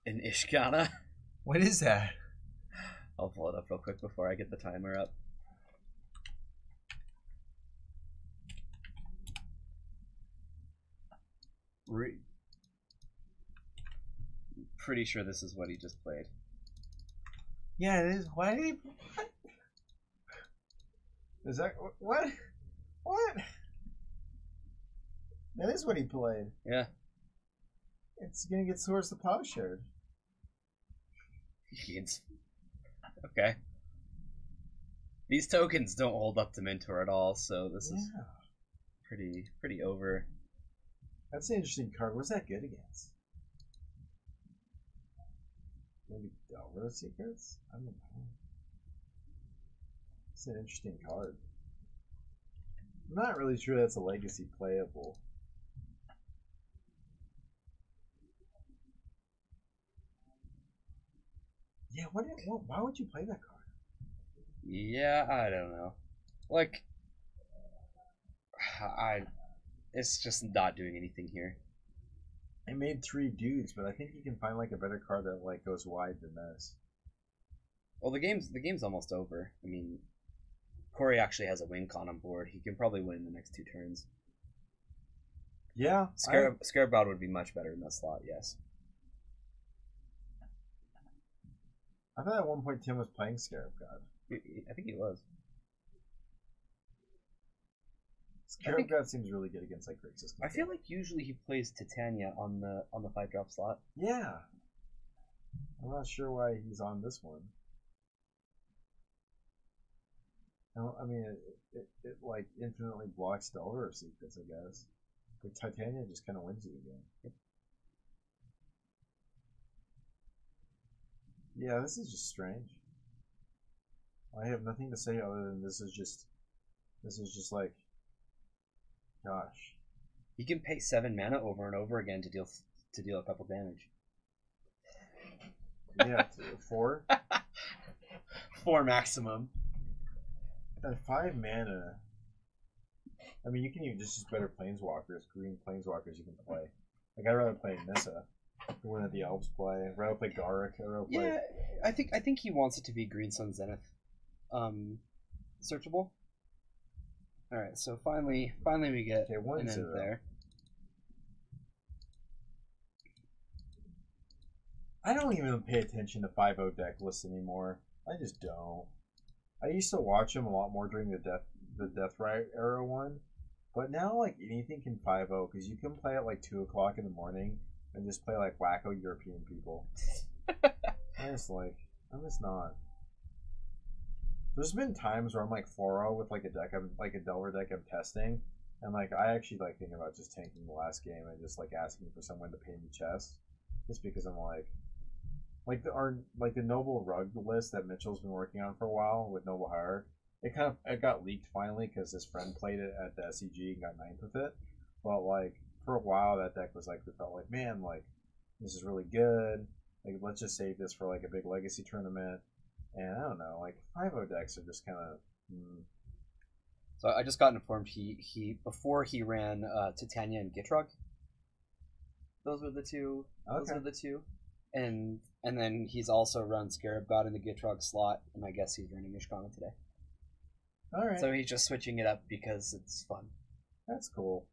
In Ishkana. What is that? I'll pull it up real quick before I get the timer up. Pretty sure this is what he just played. Yeah, it is. Why did he? What? Is that what? What? That is what he played. Yeah. It's gonna get towards the power. Okay. These tokens don't hold up to Mentor at all, so this is pretty over. That's an interesting card. What's that good against? Maybe Delver Secrets? I don't know. It's an interesting card. I'm not really sure that's a legacy playable. Yeah, why would you play that card? Yeah, I don't know. Like, it's just not doing anything here. I made 3 dudes, but I think you can find like a better card that like goes wide than this. Well, the game's almost over. I mean, Corey actually has a win con on board. He can probably win the next 2 turns. Yeah, Scarab God would be much better in that slot. Yes. I thought at one point Tim was playing Scarab God. I think he was. Scarab God seems really good against like great systems. I feel like usually he plays Titania on the 5-drop slot. Yeah. I'm not sure why he's on this one. No, I mean it like infinitely blocks Delver Secrets, I guess. But Titania just kind of wins you again. Yep. Yeah, this is just strange. I have nothing to say other than this is just like, gosh. He can pay 7 mana over and over again to deal a couple damage. Yeah, 4. 4 maximum. At 5 mana, I mean, you can even just use better planeswalkers, green planeswalkers you can play. Like I'd rather play Nissa. The one that the elves play. I'd rather play Garrick. I'd rather play. Yeah, I think he wants it to be Green Sun Zenith, searchable. All right, so finally we get an end there. I don't even pay attention to 5-0 deck lists anymore. I just don't. I used to watch them a lot more during the Deathrite era one, but now like anything can 5-0 because you can play at like 2 o'clock in the morning and just play like wacko European people. I'm just not. There's been times where I'm like 4-0 with like a deck, like a Delver deck I'm testing, and like I actually like thinking about just tanking the last game and just like asking for someone to pay me chess, just because I'm like the Noble Rug list that Mitchell's been working on for a while with Noble Hierarch. It got leaked finally because his friend played it at the SEG and got 9th with it. But like for a while that deck was like, we felt like, man, like this is really good. Like let's just save this for like a big legacy tournament. And I don't know, like 5-0 decks are just kind of. So I just got informed he before he ran Titania and Gitrog. Those were the two. Those Okay. are the two. And then he's also run Scarab God in the Gitrog slot, and I guess he's running Ishkana today. All right. So he's just switching it up because it's fun. That's cool.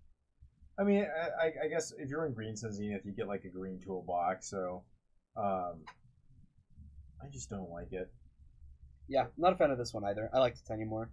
I mean, I guess if you're in Green Sun Zenith, you get like a green toolbox. So, I just don't like it. Yeah, not a fan of this one either. I like Titania more,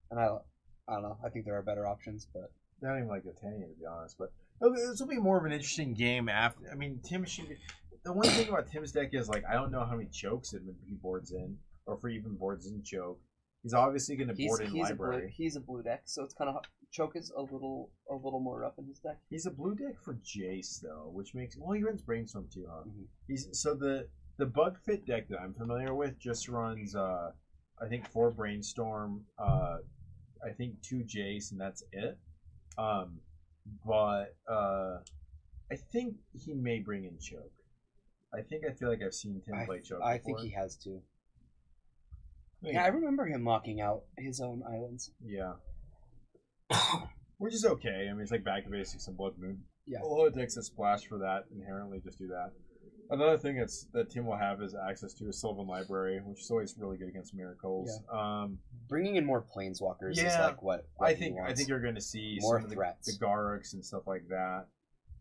and I don't know. I think there are better options, but I don't even like the Titania to be honest. But This will be more of an interesting game after. I mean, Tim should. The one thing about Tim's deck is like I don't know how many chokes he boards in, or if he even boards in choke. He's obviously going to board in library. He's a blue deck, so it's kind of choke is a little more rough in his deck. He's a blue deck for Jace though, which makes he runs Brainstorm too, huh? Mm-hmm. He's so the bug fit deck that I'm familiar with just runs I think 4 Brainstorm, I think 2 Jace, and that's it. But I think he may bring in choke. I feel like I've seen Tim play choke. I think he has to. Yeah, I remember him mocking out his own islands. Yeah. Which is okay. I mean, it's like Back to Basics and Blood Moon. Yeah. A lot of decks that splash for that inherently just do that. Another thing that Tim will have is access to a Sylvan Library, which is always really good against miracles. Yeah. Bringing in more planeswalkers is like what I think you're going to see more some threats. Of the Garriks and stuff like that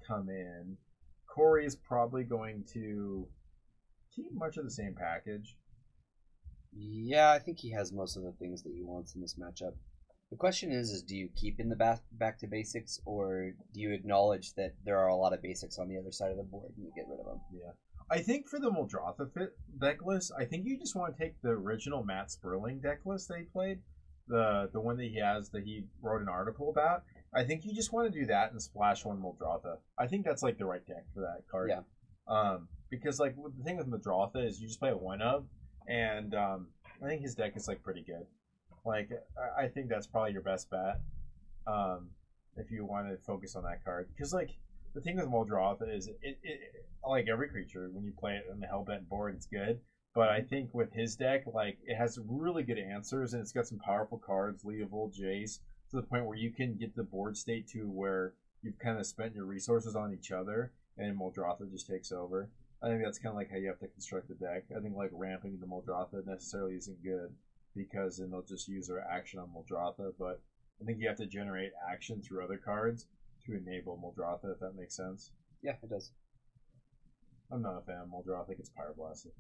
come in. Corey is probably going to keep much of the same package. Yeah, I think he has most of the things that he wants in this matchup. The question is do you keep in the back to basics, or do you acknowledge that there are a lot of basics on the other side of the board and you get rid of them? Yeah. I think for the Muldrotha fit deck list, I think you just want to take the original Matt Sperling deck list that he played, the one that he wrote an article about. I think you just want to do that and splash one Muldrotha. I think that's like the right deck for that card. Yeah. Because like the thing with Muldrotha is you just play a 1-of, and I think his deck is like pretty good. Like I think that's probably your best bet if you want to focus on that card. Because like the thing with Muldrotha is it like every creature, when you play it on the Hellbent board, it's good. But I think with his deck, like it has really good answers, and it's got some powerful cards, Leovold, Jace, to the point where you can get the board state to where you've kind of spent your resources on each other, and Muldrotha just takes over. I think that's kind of like how you have to construct the deck. I think like ramping the Muldrotha necessarily isn't good, because then they'll just use their action on Muldrotha. But I think you have to generate action through other cards to enable Muldrotha, if that makes sense. Yeah, it does. I'm not a fan of Muldrotha. I think it's Pyroblasted.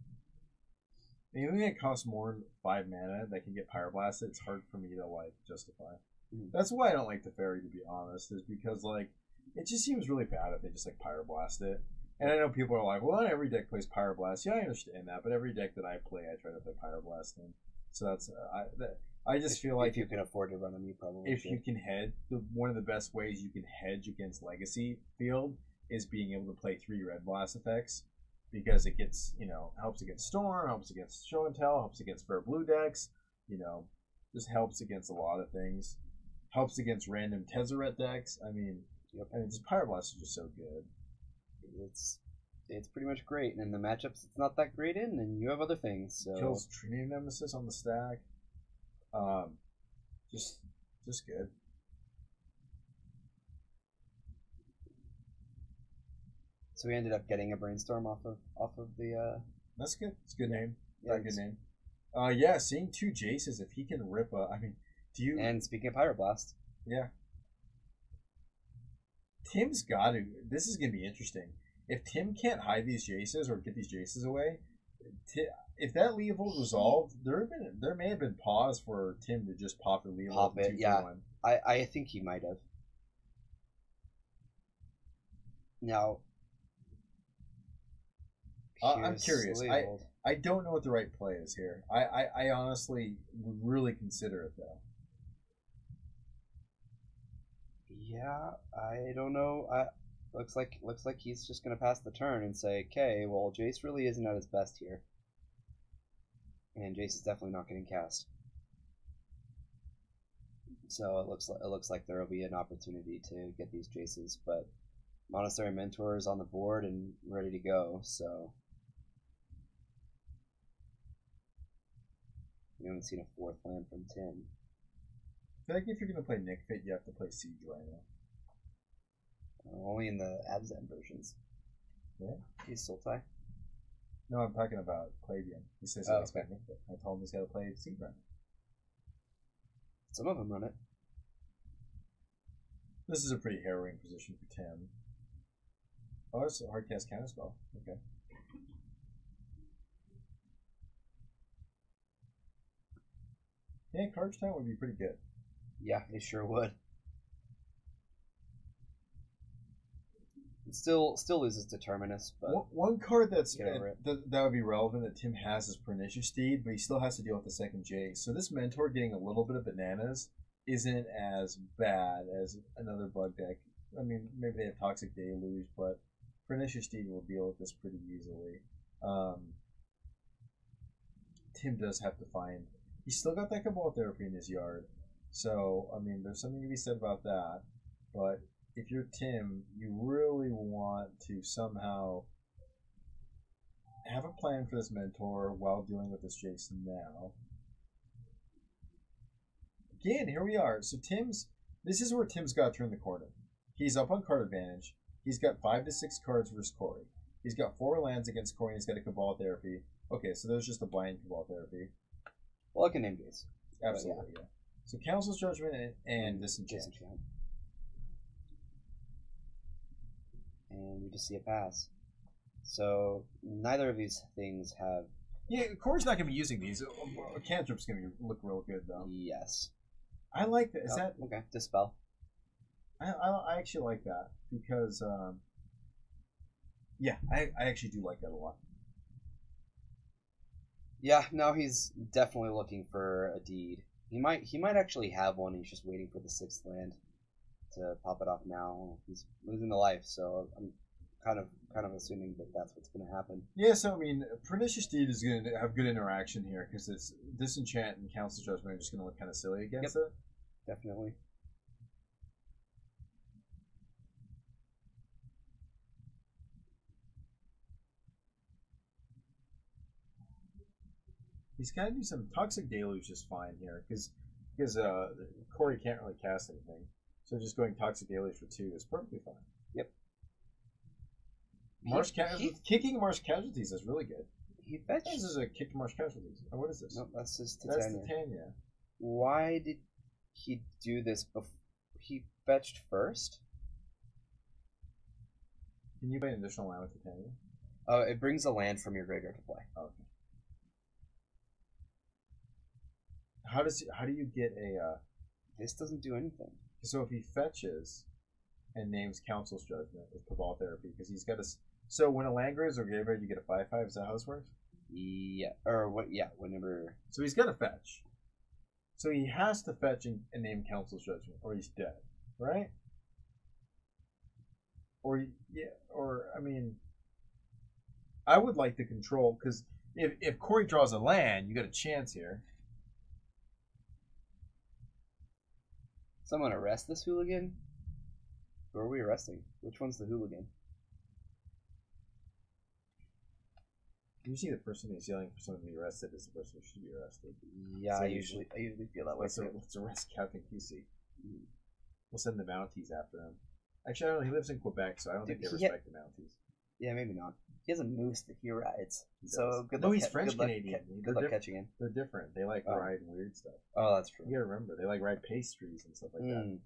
Anything that costs more than 5 mana that can get Pyroblasted, it's hard for me to like justify. Mm-hmm. That's why I don't like Teferi, to be honest, is because like it just seems really bad if they just like Pyroblast it. And I know people are like, well, not every deck plays Pyroblast. Yeah, I understand that, but every deck that I play, I try to play Pyroblast in. So that's I just feel like if you can afford to run them, you probably if should. you can hedge, one of the best ways you can hedge against Legacy Field is being able to play 3 Red Blast effects, because it gets, helps against Storm, helps against Show and Tell, helps against Fair Blue decks, just helps against a lot of things, helps against random Tezzeret decks. I mean, just Pyroblast is just so good. It's pretty much great, and in the matchups it's not that great in, and you have other things. So kills Trinity Nemesis on the stack. Just good. So we ended up getting a Brainstorm off of the. That's good. It's a good name. Yeah, good name. Yeah, seeing 2 Jaces, if he can rip a. I mean, do you? And speaking of Pyroblast. Yeah. Tim's got to. This is gonna be interesting. If Tim can't hide these Jaces or get these Jaces away, if that Leovold resolved, there may have been pause for Tim to just pop the Leovold. Pop it, yeah. I think he might have. Now. I'm curious. I don't know what the right play is here. I honestly would really consider it though. Yeah, I don't know. Looks like he's just gonna pass the turn and say, "Okay, well, Jace really isn't at his best here, and Jace is definitely not getting cast." So it looks like there will be an opportunity to get these Jaces, but Monastery Mentor is on the board and ready to go. So we haven't seen a 4th land from Tim. I feel like if you're gonna play Nick Fit, you have to play Siege Rhino. Only in the Abzan versions. Yeah. He's Sultai. No, I'm talking about Clavian. He says he likes Nick Fit. I told him he's got to play Siege Rhino. Some of them run it. This is a pretty harrowing position for Tim. Oh, it's a hard cast counterspell. Okay. Yeah, Carge Town would be pretty good. Yeah, it sure would. Still loses to Terminus, but One card that's get over it. that would be relevant that Tim has is Pernicious Steed, but he still has to deal with the second J. So this Mentor getting a little bit of bananas isn't as bad as another bug deck. I mean, maybe they have Toxic Deluge, but Pernicious Steed will deal with this pretty easily. Tim does have to find... He's still got that Cabal Therapy in his yard. So, I mean, there's something to be said about that. But if you're Tim, you really want to somehow have a plan for this Mentor while dealing with this Jason now. Again, here we are. So this is where Tim's got to turn the corner. He's up on card advantage. He's got 5 to 6 cards versus Corey. He's got 4 lands against Corey, and he's got a Cabal Therapy. Okay, so there's just a blind Cabal Therapy. well, I can name these. Absolutely, yeah. So Council's Judgment and Disenchant. And we just see it pass. So neither of these things have. Yeah, Corey's not going to be using these. Cantrip's going to look real good, though. Yes. I like that. Is that okay? Dispel. I actually like that because, yeah, I actually do like that a lot. Yeah, no, he's definitely looking for a deed. He might actually have one. He's just waiting for the 6th land to pop it off now. He's losing the life, so I'm kind of assuming that that's what's going to happen. Yeah, so I mean, Pernicious Deed is going to have good interaction here because it's Disenchant and Council's Judgment are just going to look kind of silly against it. Definitely. He's got to do some Toxic Deluge is fine here because Corey can't really cast anything, so just going Toxic Deluge for 2 is perfectly fine. Yep. Kicking Marsh Casualties is really good. He fetched. This is a kick Marsh Casualties. Oh, what is this? No, that's just That's Titania. Titania. Why did he do this before he fetched first? Can you play an additional land with Titania? It brings a land from your graveyard to play. Oh, okay. How do you get a? This doesn't do anything. So if he fetches and names Council's Judgment with Cabal Therapy, because he's got a. So when a land goes or graveyard, you get a 5/5. Is that how this works? Yeah. Or what? Yeah. Whenever. So he's got to fetch. So he has to fetch and name Council's Judgment, or he's dead, right? Or I mean, I would like the control because if Corey draws a land, you got a chance here. Someone arrest this hooligan? Who are we arresting? Which one's the hooligan? Usually the person who's yelling for someone to be arrested is the person who should be arrested. Yeah, So I usually feel that way too. Let's arrest Captain QC. We'll send the Mounties after him. Actually, I don't know. He lives in Quebec, so I don't think they respect the Mounties. Yeah, maybe not. He has a moose that he rides. So good No, luck. he's French-Canadian. Good luck catching him. They're different. They like ride weird stuff. Oh, that's true. You gotta remember, they like ride pastries and stuff like that.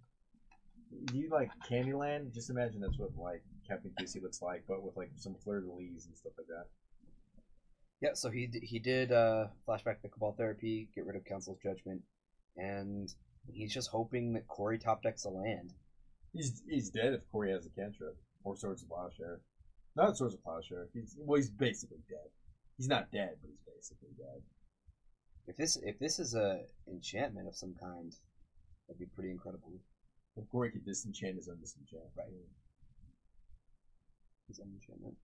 Do you like Candyland? Just imagine that's what like Captain QC looks like, but with like some fleur-de-lis and stuff like that. Yeah, so he did flashback the Cabal Therapy, get rid of Council's Judgment, and he's just hoping that Corey top decks a land. He's dead if Corey has a cantrip or Swords of Plowshare. Not Swords of Plowshare. He's basically dead. He's not dead, but he's basically dead. If this is a enchantment of some kind, that'd be pretty incredible. If Corey could disenchant his own disenchant. Right. His own enchantment.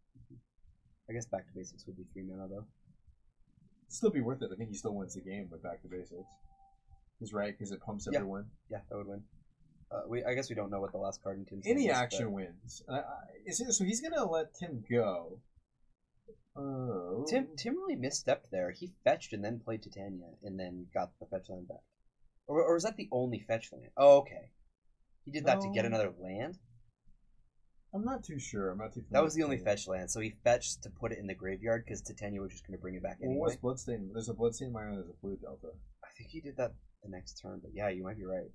I guess Back to Basics would be 3 mana though. Still be worth it. I think he still wins the game with Back to Basics. He's right because it pumps everyone. Yeah, that would win. I guess we don't know what the last card in Tim's Any hand is, action but... wins. So he's gonna let Tim go. Oh. Tim really misstepped there. He fetched and then played Titania and then got the fetch land back. Or was that the only fetch land? Oh, okay. He did that to get another land? I'm not too sure. I'm not too familiar. That was the only fetch land, so he fetched to put it in the graveyard because Titania was just going to bring it back anyway. Well, what's Bloodstain? There's a Bloodstain miner and there's a Blue Delta. I think he did that the next turn, but yeah, you might be right.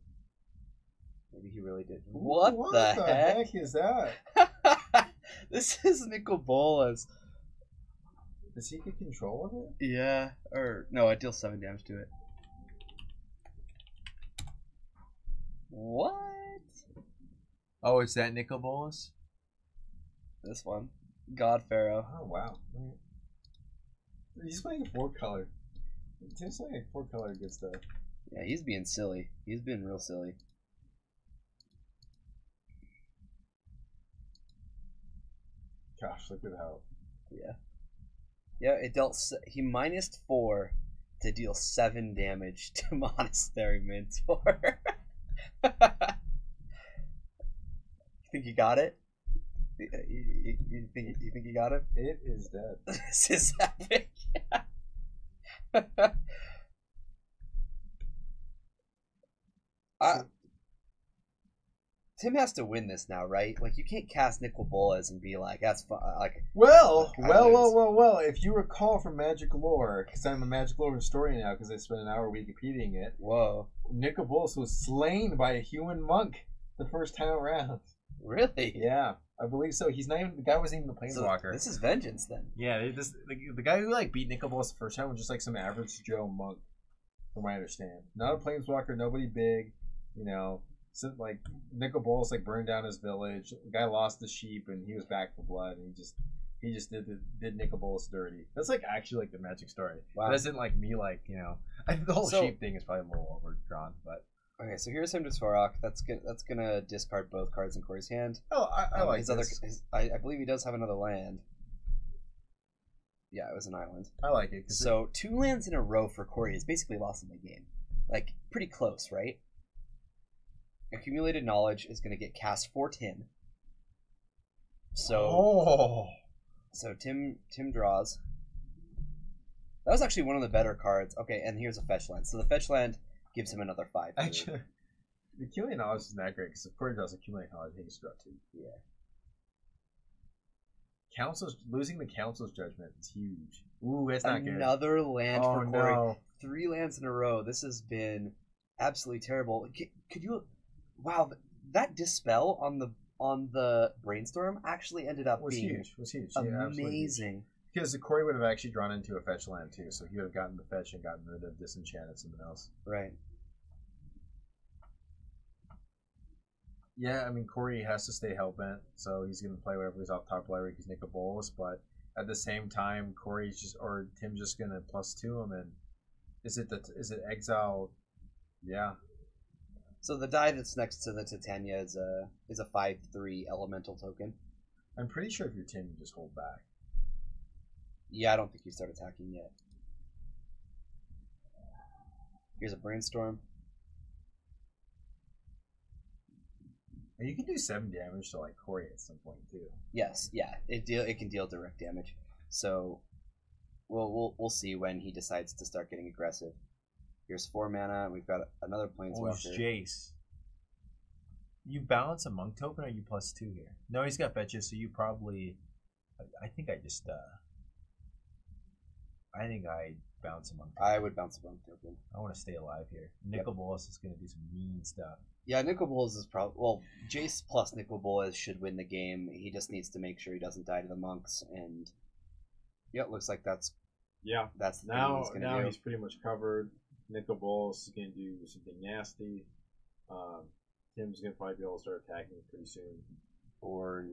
Maybe he really did. What the heck is that? This is Nicol Bolas. Does he get control of it? Yeah, or no, I deal 7 damage to it. What? Oh, it's that Nicol Bolas? This one. God Pharaoh. Oh wow. He's playing 4-color. Tim's playing 4-color good stuff. Yeah, he's being silly. He's been real silly. Gosh, look at how. Yeah. Yeah, it dealt. He -4 to deal 7 damage to Monastery Mentor. You think you got it? You think you got him? It is dead. This is epic. Tim has to win this now, right? Like, you can't cast Nicol Bolas and be like, "That's fun." Like, well. If you recall from Magic Lore, because I'm a Magic Lore historian now, because I spent an hour Wikipediaing it. whoa, Nicol Bolas was slain by a human monk the first time around. really? Yeah, I believe so. He's not even the guy. Wasn't even the So planeswalker. this is vengeance then. Yeah, the guy who beat Nicol Bolas the first time was just like some average Joe monk, from what I understand. Not a planeswalker, nobody big, So, Nicol Bolas burned down his village. The guy lost the sheep, and he was back for blood. And he just did Nicol Bolas dirty. That's actually the Magic story. Wow. That isn't me I think the whole sheep thing is probably a little overdrawn, but Okay, so here's him to Svarok. That's gonna discard both cards in Corey's hand. oh, I like his this. I believe he does have another land. Yeah, it was an island. I like it. So 2 lands in a row for Corey is basically lost in the game. Pretty close, right? Accumulated Knowledge is going to get cast for Tim. So Tim draws. That was actually one of the better cards. Okay, and here's a fetch land. So the fetch land gives him another 5. Actually, the Accumulated Knowledge isn't that great because if Corey draws Accumulated Knowledge, he can draw 2. Yeah. Losing the Council's Judgment is huge. Ooh, that's not good. Another land for Corey. No. 3 lands in a row. This has been absolutely terrible. Could you? Wow, that dispel on the brainstorm actually ended up being huge. Was huge. Yeah, amazing. Because Corey would have actually drawn into a fetch land too, so he would have gotten the fetch and gotten rid of disenchanted something else. Right. Yeah, I mean Corey has to stay hellbent, so he's gonna play whatever he's off top library because Nicol Bolas, but at the same time Tim's just gonna +2 him, and is it exile? Yeah. So the die that's next to the Titania is a 5/3 elemental token. I'm pretty sure if you're Tim, you just hold back. Yeah, I don't think you start attacking yet. Here's a brainstorm. And you can do 7 damage to Corey at some point too. Yes, yeah, it can deal direct damage. So we'll see when he decides to start getting aggressive. Here's 4 mana. We've got another planeswalker. Jace. You balance a monk token, or are you +2 here? No, he's got fetches, so you probably. I think I just. I think I bounce a monk token. I would bounce a monk token. I want to stay alive here. Nicol Bolas is going to do some mean stuff. Yeah, Nicol Bolas is probably Jace plus Nicol Bolas should win the game. He just needs to make sure he doesn't die to the monks, and yeah, it looks like that's the thing he's gonna do. He's pretty much covered. Nicol Bolas is going to do something nasty. Tim's going to probably be able to start attacking pretty soon. Or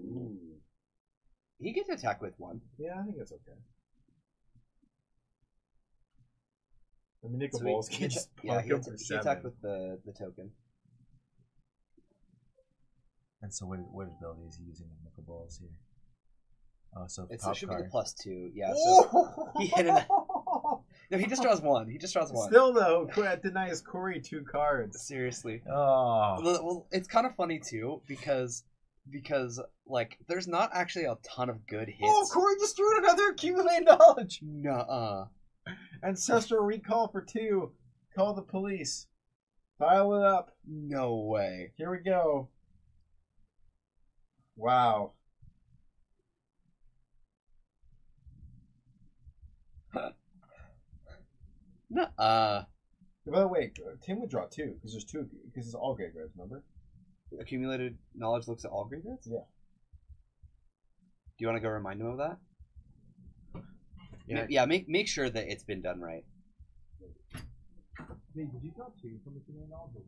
he gets attack with 1. Yeah, I think that's okay. I mean, Nicol So Bolas he can just he punk him for 7. attacked with the token. And so, what ability is he using with Nicol Bolas here? Oh, so It top should card. be the +2. Yeah. So he hit it. No, he just draws 1. He just draws 1. Still though, that denies Corey 2 cards. Seriously. Oh. Well, it's kind of funny too because there's not actually a ton of good hits. Oh, Corey just drew another Accumulated Knowledge. Nuh-uh. Ancestral Recall for 2. Call the police. File it up. No way. Here we go. Wow. Nuh-uh. By the way, Tim would draw 2 because there's 2 because it's all graveyards. Remember? Accumulated Knowledge looks at all graveyards? Yeah. Do you want to go remind him of that? Yeah. Yeah, make sure that it's been done right. Wait, did you draw 2 from the Accumulated Knowledge or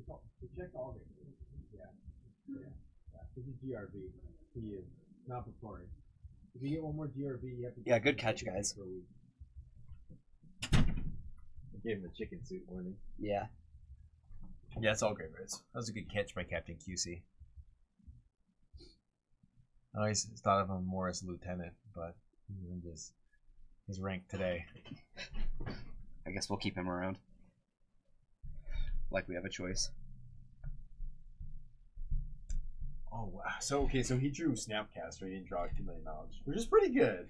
1? It checked all of it. Yeah. This is GRV for you, not for Corey. If you get one more GRV, you have to. Yeah, good catch, guys. For a week. I gave him a chicken suit warning. Yeah. Yeah, it's all great, Riz. That was a good catch by Captain QC. I always thought of him more as a lieutenant, but he earned his rank today. I guess we'll keep him around. Like we have a choice. Oh wow! So he drew Snapcaster. He didn't draw accumulated knowledge, which is pretty good.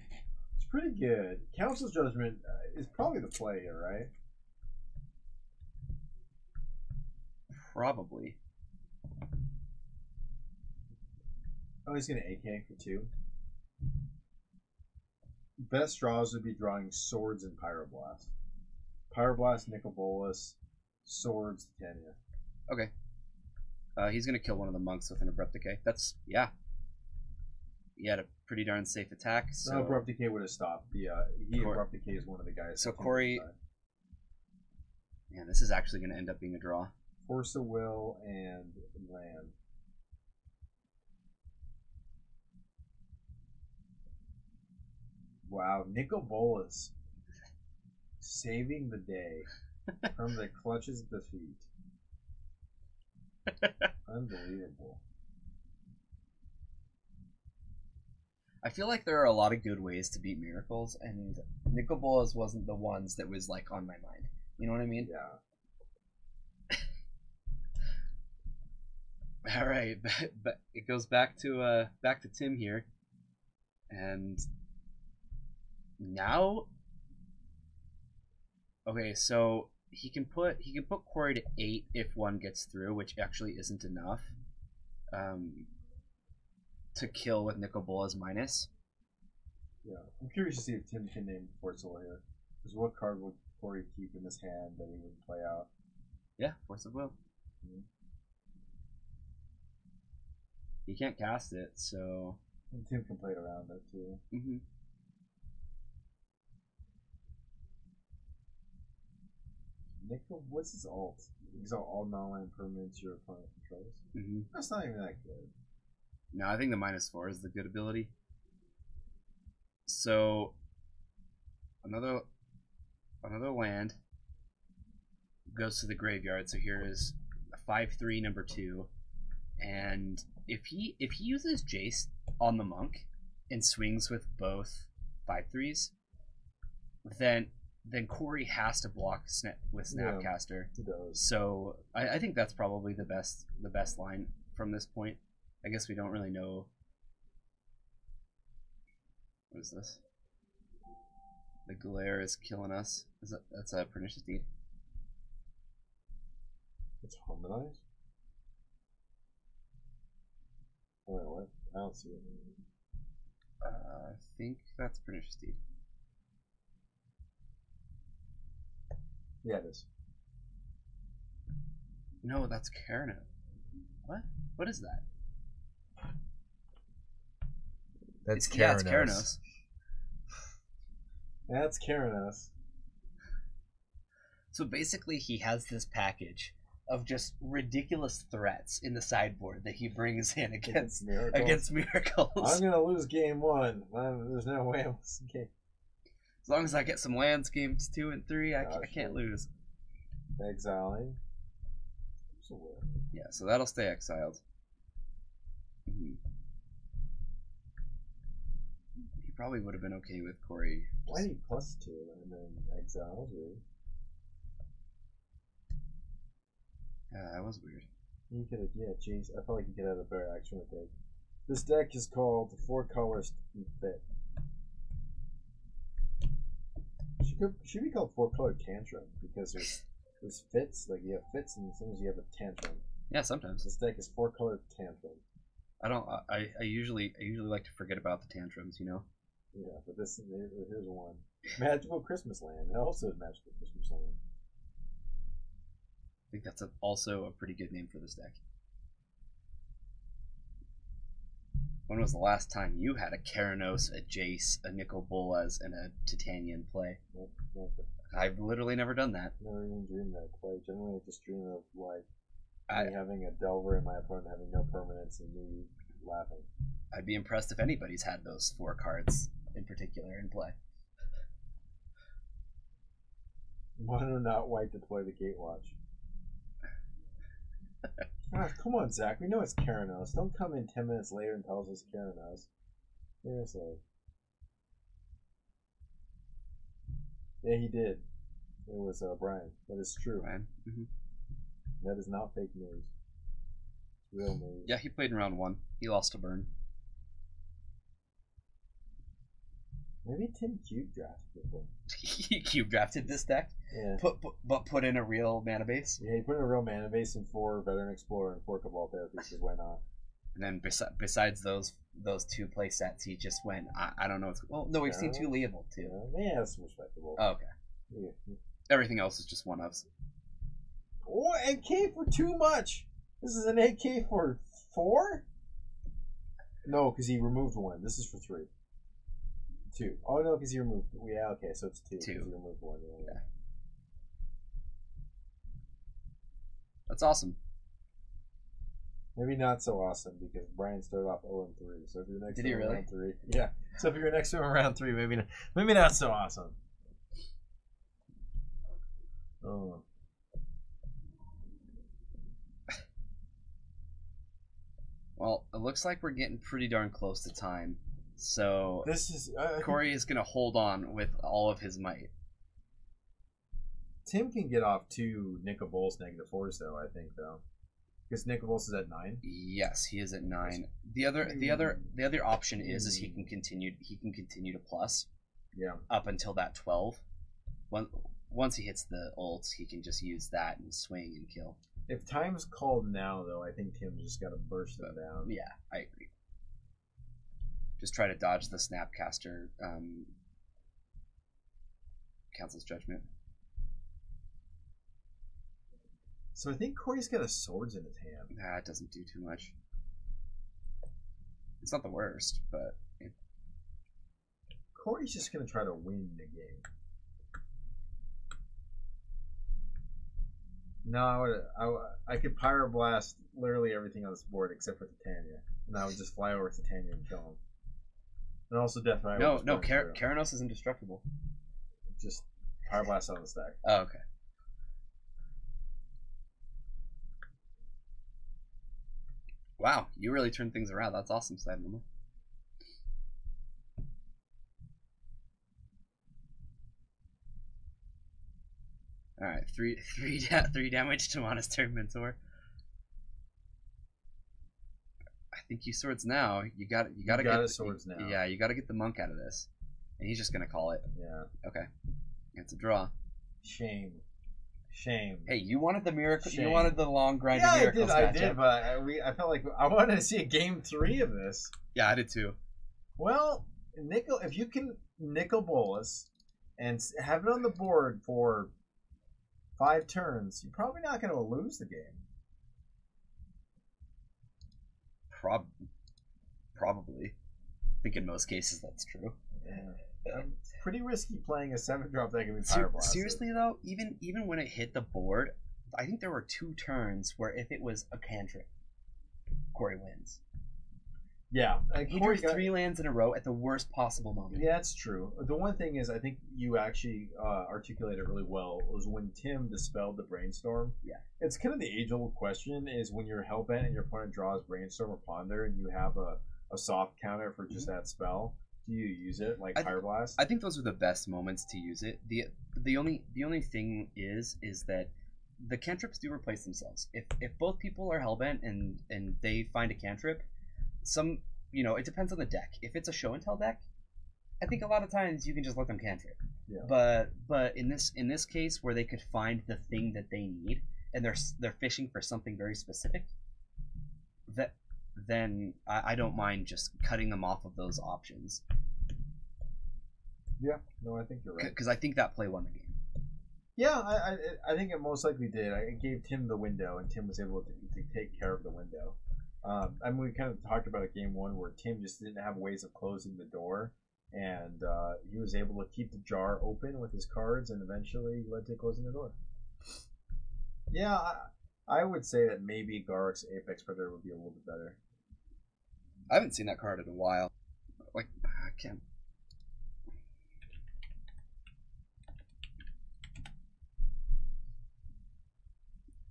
It's pretty good. Council's Judgment is probably the play here, right? Probably. Oh, he's gonna AK for 2. Best draws would be drawing Swords and Pyroblast. Pyroblast, Nicol Bolas, Swords, Titania. Okay. He's gonna kill one of the monks with an Abrupt Decay. That's, yeah. He had a pretty darn safe attack. So No, Abrupt Decay would have stopped. Abrupt Decay is one of the guys. So Corey, man, this is actually gonna end up being a draw. Force of Will and Land. Wow, Nicol Bolas saving the day from the clutches of defeat. Unbelievable. I feel like there are a lot of good ways to beat miracles, and Nicol Bolas wasn't the ones that was like on my mind. You know what I mean? Yeah. All right, but it goes back to Tim here, and now, okay, so he can put Corey to 8 if 1 gets through, which actually isn't enough, to kill with Nicol Bolas minus. Yeah. I'm curious to see if Tim can name Force of Will here. Because what card would Corey keep in his hand that he would play out? Yeah, Force of Will. Mm-hmm. He can't cast it, so. And Tim can play around it too. Mm-hmm. Nicol, what's his alt? Exalt all non-land permanents your opponent controls. Mm-hmm. That's not even that good. No, I think the -4 is the good ability. So another land goes to the graveyard. So here is a 5/3 number 2, and if he uses Jace on the monk and swings with both 5/3s, then Corey has to block with Snapcaster. He does. So I think that's probably the best line from this point. I guess we don't really know. What is this? The glare is killing us. That's a pernicious deed. It's harmonized? Wait, what? I don't see it. I think that's pernicious deed. Yeah, it is. No, that's Karno. What? What is that? That's Karanos. Yeah, it's Karanos. That's Karanos. So basically, he has this package of just ridiculous threats in the sideboard that he brings in against miracles. I'm gonna lose game 1. There's no way I'm losing game. As long as I get some lands games 2 and 3, I can't lose. Exiling. Yeah, so that'll stay exiled. Mm-hmm. He probably would have been okay with Corey. Why need +2 and then exiles? Really? Yeah, that was weird. He could have, yeah, jeez. I felt like he could have a better action with it. This deck is called 4 Colors Fit. Should be called 4 Color Tantrum because there's fits, like you have fits and sometimes you have a tantrum. Yeah, sometimes. This deck is 4 Color Tantrum. I usually like to forget about the tantrums, you know. Yeah, but here's one. Magical Christmas Land. It also is Magical Christmas Land. I think that's also a pretty good name for this deck. When was the last time you had a Karanos, a Jace, a Nicol Bolas, and a Titanian play? Nope. I've literally never done that. Never even dreamed that play. Generally, I just dream of like me having a Delver and my opponent having no permanence and me laughing. I'd be impressed if anybody's had those 4 cards in particular in play. Mono not white deploy the Gatewatch. Gosh, come on, Zach. We know it's Keranos. Don't come in 10 minutes later and tell us it's Keranos. Seriously. Yeah, he did. It was Brian. That is true. Brian? Mm-hmm. That is not fake news. It's real news. Yeah, he played in round 1. He lost to Burn. Maybe Tim Cube drafted it. He cube drafted this deck, Yeah. put in a real mana base. Yeah, he put in a real mana base and 4 Veteran Explorer and 4 Cabal Therapies, because why not? And then besides those 2 play sets, he just went, I don't know. Well, no, we've seen 2 Leable too. Yeah, that's respectable. Oh, okay. Yeah. Everything else is just 1-ofs. Oh, AK for too much! This is an AK for 4? No, because he removed 1. This is for 3. 2. Oh no, because he removed. Yeah, okay, so it's 2. 'cause 2. He removed 1. Yeah. That's awesome. Maybe not so awesome because Brian started off 0-3. So if you're next Did to he him really? around 3, yeah. So if you're next to him around 3, maybe not so awesome. Oh. Well, it looks like we're getting pretty darn close to time. So This is Corey is going to hold on with all of his might. Tim can get off 2 Nicol -4s though. I think though, because Nicol is at 9. Yes, he is at 9. The other option is he can continue to plus. Yeah. Up until that 12. Once he hits the ults, he can just use that and swing and kill. If time's called now, though, I think Tim's just got to burst them down. Yeah, I agree. Just try to dodge the Snapcaster Council's Judgment. So I think Corey's got a swords in his hand. Nah, it doesn't do too much. It's not the worst, but... Corey's just going to try to win the game. No, I could Pyroblast literally everything on this board except for Titania. And I would just fly over Titania and kill him. And also Death Eye. No, Keranos is indestructible. Just Pyroblast on the stack. Oh, okay. Wow, you really turned things around. That's awesome, Side Mama. All right, three damage to Monastery Mentor. I think you swords now. You got to get swords now. Yeah, you got to get the monk out of this, and he's just gonna call it. Yeah. Okay, it's a draw. Shame. Hey, you wanted the miracle. Shame. You wanted the long grind. Yeah, miracles I matchup. did, but I felt like I wanted to see a game 3 of this. Yeah, I did too. Well, if you can Nicol Bolas and have it on the board for 5 turns, you're probably not going to lose the game. Probably. I think in most cases that's true. Yeah. Pretty risky playing a 7-drop that can be Pyroblast. Seriously though, even when it hit the board, I think there were 2 turns where if it was a cantrip, Corey wins. Yeah. He drew 3 lands in a row at the worst possible moment. Yeah, that's true. The one thing is, I think you actually articulated really well, was when Tim dispelled the Brainstorm. Yeah. It's kind of the age-old question, is when you're Hellbent and your opponent draws Brainstorm or Ponder and you have a soft counter for just that spell, do you use it like Pyroblast? I think those are the best moments to use it. The only thing is that the cantrips do replace themselves. If both people are Hellbent and they find a cantrip, it depends on the deck. If it's a show and tell deck, I think a lot of times you can just let them cantrip. Yeah. But in this case where they could find the thing that they need and they're fishing for something very specific, then I don't mind just cutting them off of those options. Yeah. No, I think you're right. Because I think that play won the game. Yeah, I think it most likely did. I gave Tim the window, and Tim was able to take care of the window. We kind of talked about a game 1 where Tim just didn't have ways of closing the door, and he was able to keep the jar open with his cards, and eventually led to closing the door. Yeah, I would say that maybe Garrick's Apex Predator would be a little bit better. I haven't seen that card in a while. Like, I can't.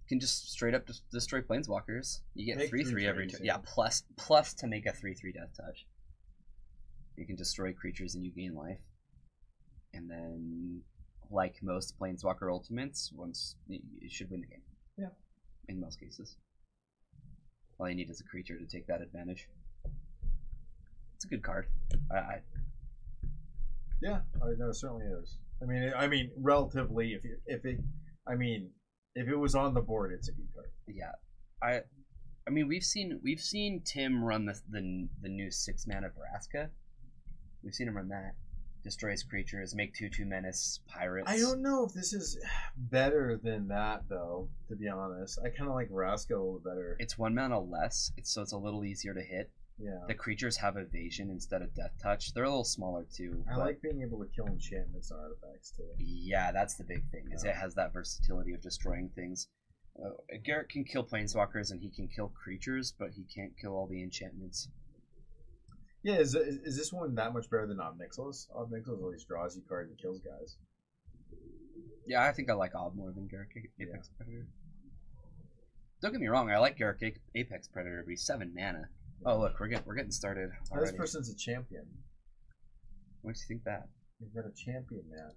Can just straight up destroy planeswalkers. You get Make 3/3 every 3/3s, turn. yeah. Yeah, plus to make a 3/3 death touch. You can destroy creatures and you gain life. And then, like most planeswalker ultimates, once you should win the game. Yeah. In most cases. All you need is a creature to take that advantage. It's a good card. Yeah, I know, it certainly is. I mean, relatively, if it was on the board, it's a good card. Yeah, I mean, we've seen Tim run the new 6-mana Vraska. We've seen him run that. Destroys creatures, make 2/2 menace pirates. I don't know if this is better than that, though. To be honest, I kind of like Vraska a little better. It's 1 mana less, so it's a little easier to hit. Yeah, The creatures have evasion instead of death touch. They're a little smaller too. I but like being able to kill enchantments and artifacts too. yeah, that's the big thing. Is it has that versatility of destroying things. Garrett can kill planeswalkers and he can kill creatures, but he can't kill all the enchantments. Yeah, is this one that much better than Ob-Nixilis? Ob-Nixilis always draws you cards and kills guys. Yeah, I think I like Ob more than Garrett Apex Predator. Don't get me wrong, I like Garrett Apex Predator, but he's 7 mana. Oh look, we're getting started already. This person's a champion. What do you think that? You've got a champion, man.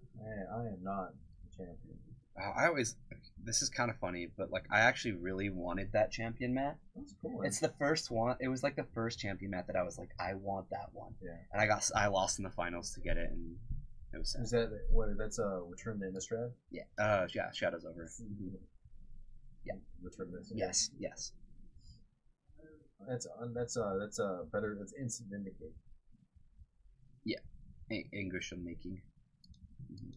I am not a champion. I always. This is kind of funny, but like I actually really wanted that champion mat. That's cool. It's the first one. It was like the first champion mat that I was like, I want that one. Yeah. And I lost in the finals to get it, and it was sad. Is that what? That's a Return to Innistrad. Yeah. Yeah. Shadows over. Yeah. Return to Innistrad. Yes. That's better. That's instant vindicate. Yeah. Anguish of making.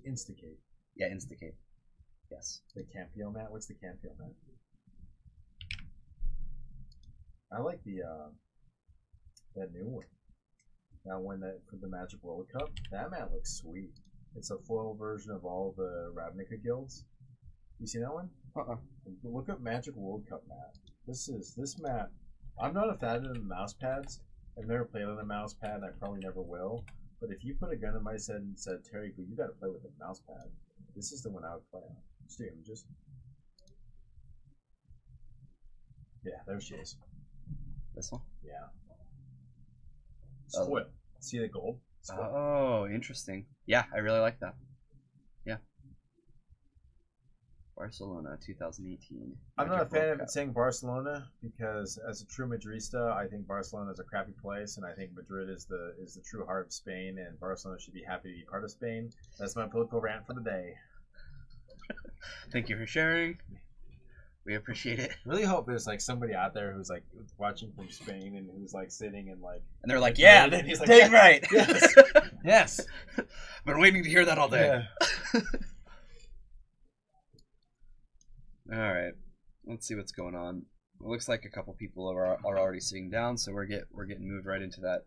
Instigate. Yeah. Instigate. Yes. The Campio mat. What's the Campio mat? I like that new one. That one that for the Magic World Cup. That mat looks sweet. It's a foil version of all the Ravnica guilds. You seen that one? Look up Magic World Cup mat. This mat. I'm not a fan of the mouse pads. I've never played on a mouse pad, and I probably never will. But if you put a gun in my head and said, Terry, you got to play with a mouse pad, this is the one I would play on. Just do images. Yeah, there she is. This one. Yeah. Split. See the gold? Split. Oh, interesting. Yeah, I really like that. Yeah. Barcelona 2018. I'm not a Magic fan World of Cup. saying Barcelona because, as a true Madrista, I think Barcelona is a crappy place, and I think Madrid is the true heart of Spain, and Barcelona should be happy to be part of Spain. That's my political rant for the day. Thank you for sharing. We appreciate it. Really hope there's like somebody out there who's like watching from Spain and who's like sitting and like. And they're like, yeah, and he's like, Dave's right. Yes. Yes. Been waiting to hear that all day. Yeah. All right, let's see what's going on. It looks like a couple people are already sitting down, so we're getting moved right into that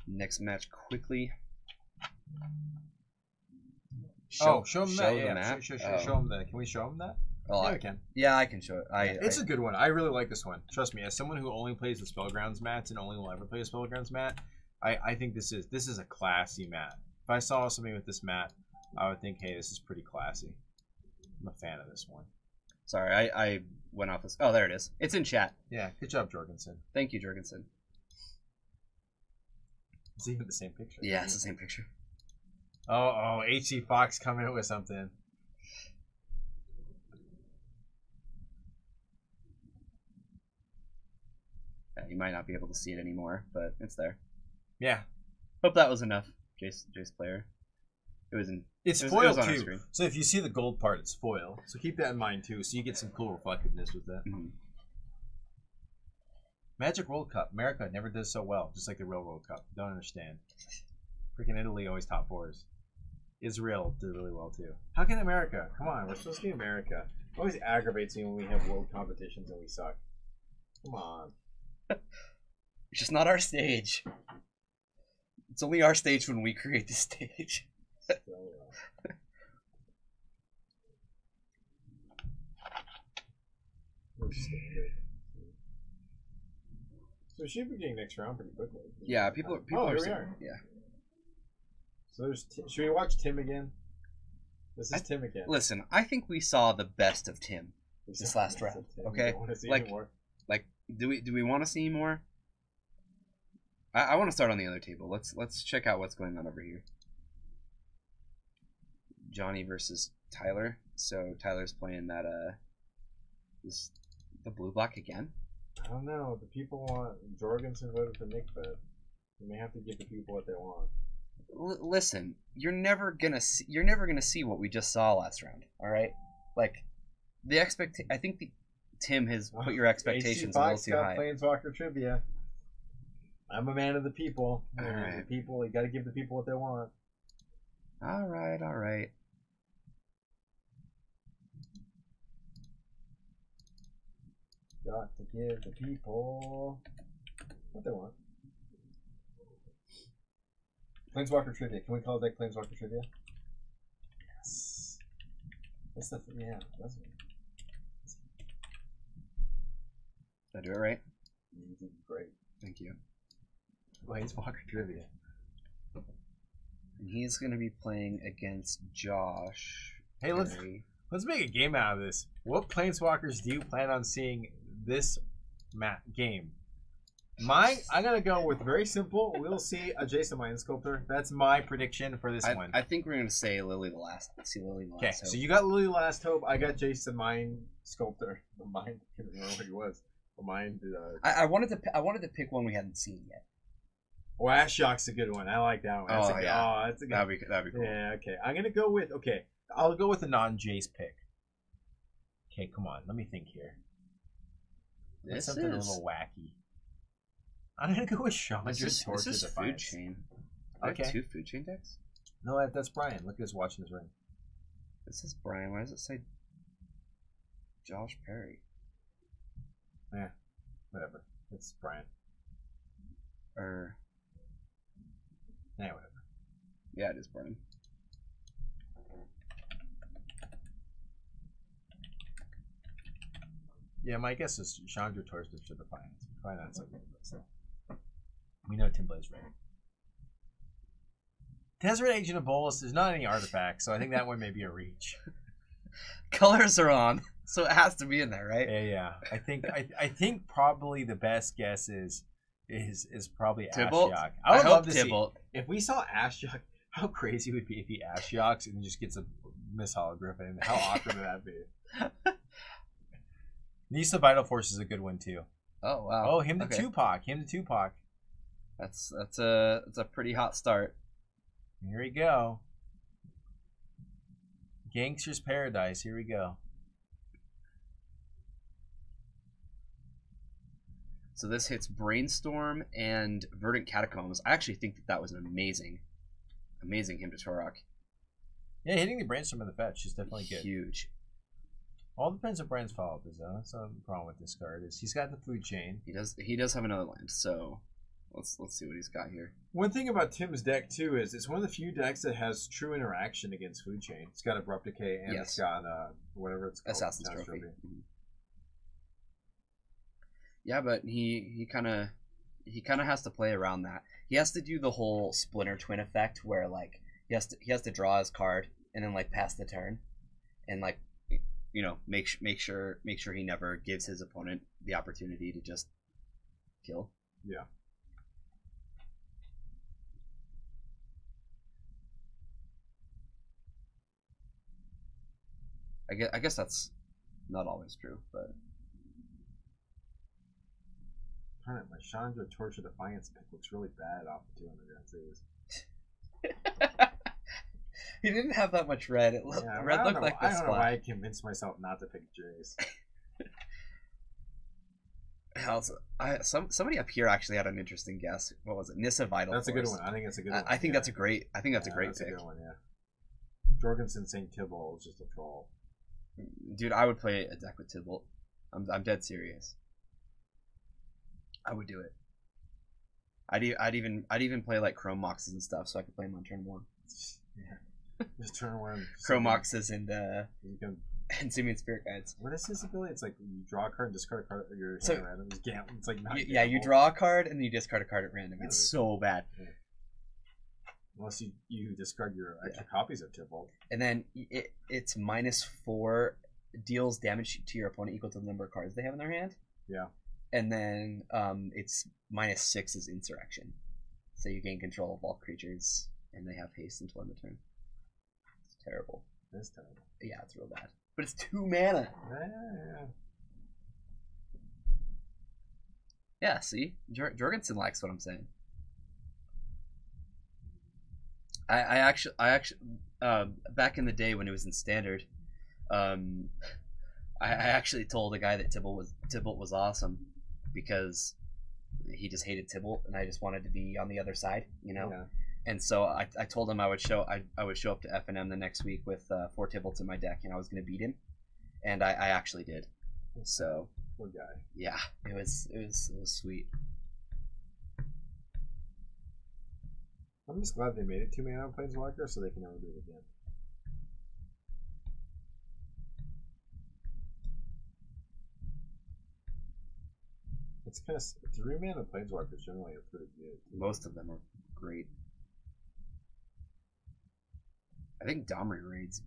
next match quickly. Show them that. the Yeah, map. show them that. Can we show them that? Oh, Yeah, we can. Yeah, I can show it. It's a good one. I really like this one. Trust me, as someone who only plays the Spellgrounds mats and only will ever play a Spellgrounds mat, I think this is a classy mat. If I saw something with this mat, I would think, hey, this is pretty classy. I'm a fan of this one. Sorry, I went off this. Oh, there it is. It's in chat. Yeah, good job, Jorgensen. Thank you, Jorgensen. It's even the same picture. Yeah, it's the same picture. Oh, HC Fox coming up with something. Yeah, you might not be able to see it anymore, but it's there. Yeah. Hope that was enough, Jace player. It was in. It's it was foil on our too. screen. So if you see the gold part, it's foil. So keep that in mind too. So you get some cool reflectiveness with that. Mm-hmm. Magic World Cup. America never does so well, just like the real World Cup. Don't understand. Freaking Italy always top fours. Israel did really well too. How can America? Come on, we're supposed to be America. It always aggravates me when we have world competitions and we suck. Come on. It's just not our stage. It's only our stage when we create the stage. So we should be getting next round pretty quickly. Yeah, people here are we saying, are. yeah. So there's. Should we watch Tim again? This is Tim again. Listen, I think we saw the best of Tim this last round. Okay, We don't want to see like, anymore. like, do we want to see more? I want to start on the other table. Let's check out what's going on over here. Johnny versus Tyler. So Tyler's playing that the blue black again. I don't know. The people want Jorgensen voted for Nick, but we may have to give the people what they want. Listen, you're never gonna see what we just saw last round. All right, like I think Tim has put your expectations a little too high. Planeswalker trivia. I'm a man of the people. All right. The people. You got to give the people what they want. All right. Got to give the people what they want. Planeswalker trivia. Can we call it like Planeswalker trivia? Yes. That's the yeah. That's it. Did I do it right? You did great. Thank you. Planeswalker trivia. And he's gonna be playing against Josh. Hey, let's make a game out of this. What Planeswalkers do you plan on seeing this game? I'm gonna go with very simple. We'll see a Jason Mind Sculptor. That's my prediction for this one. I think we're gonna say Lily the Last. See Lily the Last. Okay, so you got Lily Last Hope. I got Jason Mind Sculptor. The Mind. I can't remember what he was. The Mind. I wanted to pick one we hadn't seen yet. Oh, Ashiok's a good one. I like that one. That's a good, yeah. that's a good. That'd be cool. Yeah. Okay. I'm gonna go with. Okay. I'll go with a non-Jace pick. Okay, come on. Let me think here. This something is a little wacky. I'm gonna go with Chandra Torch this is of food Defiance. chain. I have Okay. 2 food chain decks. No, that's Brian. Look who's watching his ring. This is Brian. Why does it say Josh Perry? Whatever. It's Brian. Whatever. Yeah, it is Brian. Yeah, my guess is Chandra Torch of Defiance. Probably not something like this. We know Tim Blaze right. Tezzeret Agent of Bolus, there's not any artifacts, so I think that one may be a reach. Colors are on, so it has to be in there, right? Yeah. I think probably the best guess is probably Tybalt? Ashiok. I would hope love to Tybalt. see if we saw Ashiok. How crazy would it be if he Ashioks and just gets a Miss Hologriffin? How awkward would that be? Nisa Vital Force is a good one too. Oh wow. Oh, him to Okay. Tupac. Him to Tupac. That's a pretty hot start. Here we go. Gangster's Paradise. Here we go. So this hits Brainstorm and Verdant Catacombs. I actually think that was an amazing him to Torok. Yeah, hitting the Brainstorm of the fetch is definitely good. Huge. All depends on Brian's follow-up is though. That's not the problem with this card. Is he's got the food chain. He does have another land, so let's see what he's got here. One thing about Tim's deck too is it's one of the few decks that has true interaction against food chain. It's got Abrupt Decay and it's got whatever it's called. Assassin's Trophy. Mm-hmm. Yeah, but he kind of has to play around that. He has to do the whole Splinter Twin effect where like he has to draw his card and then like pass the turn and like make sure he never gives his opponent the opportunity to just kill. Yeah. I guess that's not always true, but My Chandra Torch of Defiance pick looks really bad off the 200 Cs. he didn't have that much red. Red looked like this. I don't know why I convinced myself not to pick Jace. Somebody up here actually had an interesting guess. What was it? Nissa Vital. That's Force. a good one. I think it's a good one. I think that's a great. I think that's a great that's pick. a good one. Yeah. Jorgensen St. Tybalt is just a troll. Dude, I would play a deck with Tybalt. I'm dead serious. I would do it. I'd even play like Chrome Moxes and stuff, so I could play them on turn 1. Yeah. Just turn 1. Chrome Moxes and you can and Simian Spirit Guides. What is this ability? It's like you draw a card and discard a card. Your hand So- random. It's like not Yeah, you gamble. draw a card and then you discard a card at random. It's Yeah. so bad. Unless you discard your extra copies of Tybalt. And then it's -4, deals damage to your opponent equal to the number of cards they have in their hand. Yeah. And then it's -6 is Insurrection. So you gain control of all creatures, and they have haste until end of turn. It's terrible. That's terrible. Yeah, it's real bad. But it's 2 mana. Yeah. Yeah, see? Jorgensen likes what I'm saying. I actually back in the day when it was in Standard, I actually told a guy that Tybalt was awesome because he just hated Tybalt and I just wanted to be on the other side, you know. Yeah. And so I told him I would show up to F&M the next week with 4 Tybalts in my deck and I was gonna beat him, and I actually did. So Poor guy. yeah, it was sweet. I'm just glad they made it 2 mana on Planeswalker so they can never do it again. It's kind of 3 mana Planeswalkers generally are pretty good. Most of them are great. I think Domri Raid's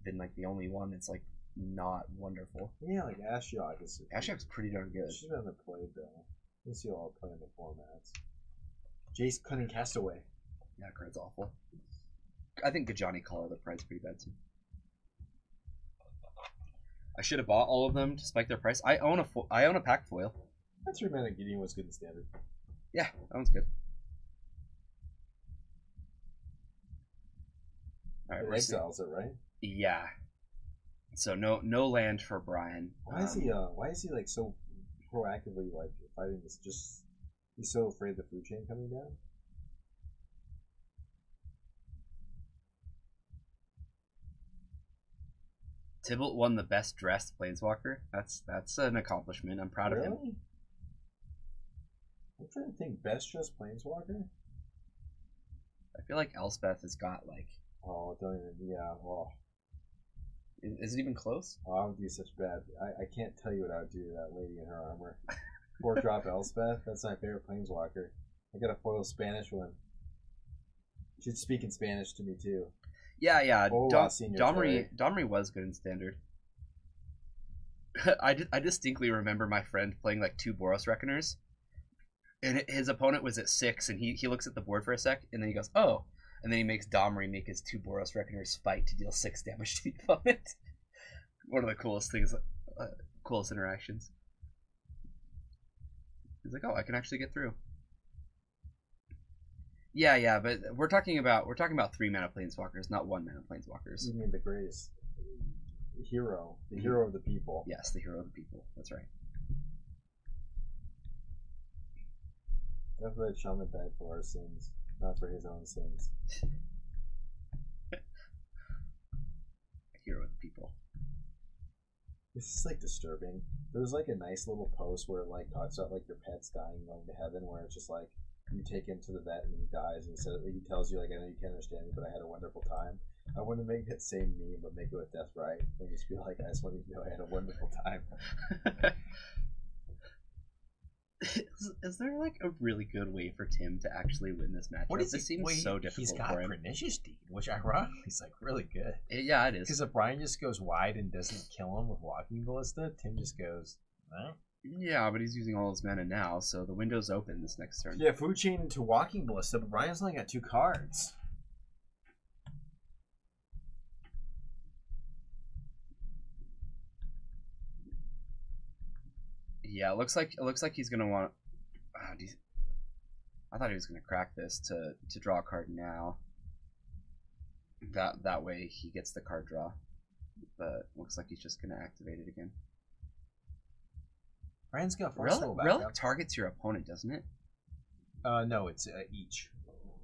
been like the only one that's like not wonderful. Yeah, like Ashiok is. Ashiok's pretty darn good. She's been played though. Let's see all play in the formats. Jace Cunning Castaway. Yeah, card's awful. I think Gajani Collar the price pretty bad too. I should have bought all of them to spike their price. I own a pack foil. That 3 mana Gideon was good in Standard. Yeah, that one's good. All right, It we're seeing- exiles it, right? Yeah. So no land for Brian. Why is he like so proactively like fighting this? Just he's so afraid of the food chain coming down. Tybalt won the best dressed Planeswalker. That's an accomplishment. I'm proud of him. Really? I'm trying to think. Best dressed Planeswalker? I feel like Elspeth has got like. Oh, don't even. Yeah. Oh, Is it even close? I would do such bad. I can't tell you what I would do to that lady in her armor. 4-drop Elspeth. That's my favorite Planeswalker. I got a foil Spanish one. She'd speak in Spanish to me too. Yeah. Hola, Señor Domri was good in Standard. I distinctly remember my friend playing like 2 Boros Reckoners, and his opponent was at 6, and he looks at the board for a sec, and then he goes, oh, and then he makes Domri make his 2 Boros Reckoners fight to deal 6 damage to the opponent. One of the coolest things, coolest interactions. He's like, oh, I can actually get through. Yeah, but we're talking about 3 mana Planeswalkers, not 1 mana Planeswalkers. You mean the greatest hero, the hero of the people? Yes, the hero of the people. That's right. That's right. Shaman died for our sins, not for his own sins. Hero of the people. This is like disturbing. There's like a nice little post where it like talks about like your pet's dying and going to heaven, where it's just like you take him to the vet and he dies, and he tells you like, I know you can't understand me, but I had a wonderful time. I want to make that same meme, but make it with Death Right, and just be like, I just want you to know I had a wonderful time. Is there like a really good way for Tim to actually win this match? This seems so difficult He's got for him. Pernicious Deed, which ironically is like really good. Yeah, it is. Because if Brian just goes wide and doesn't kill him with Walking Ballista, Tim just goes, eh? Yeah, but he's using all his mana now, so the window's open this next turn. Yeah, food chain into Walking Ballista, but Brian's only got 2 cards. Yeah, it looks like he's gonna want. I thought he was gonna crack this to draw a card now. That way he gets the card draw, but looks like he's just gonna activate it again. Brian's got forceful Relic backup. targets your opponent, doesn't it? No, it's each.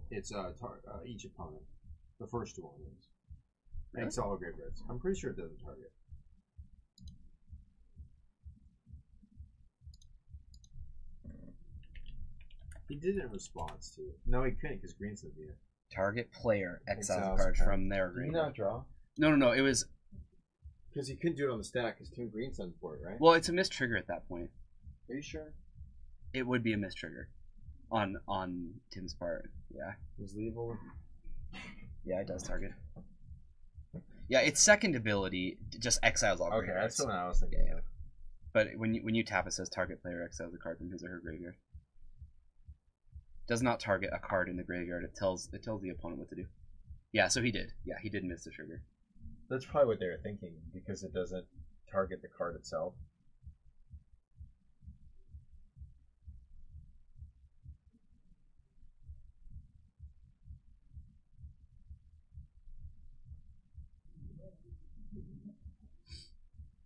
It's each opponent. The first one is. Really? Exile graveyards. I'm pretty sure it doesn't target. He did it in response to it. No, he couldn't because Green's not here. Target player exiles a Exiles card a card. from their Did he graveyard. not draw? No. It was Because he couldn't do it on the stack because Tim Green sent for it, right? Well, it's a missed trigger at that point. Are you sure? It would be a missed trigger on Tim's part. Yeah. Was Level? Yeah, it does target. Yeah, its second ability just exiles all Okay, graveyards. that's the one I was thinking of. But when you tap, it says target player exiles a card from his or her graveyard. Does not target a card in the graveyard. It tells the opponent what to do. Yeah, so he did. Yeah, he did miss the trigger. That's probably what they were thinking because it doesn't target the card itself.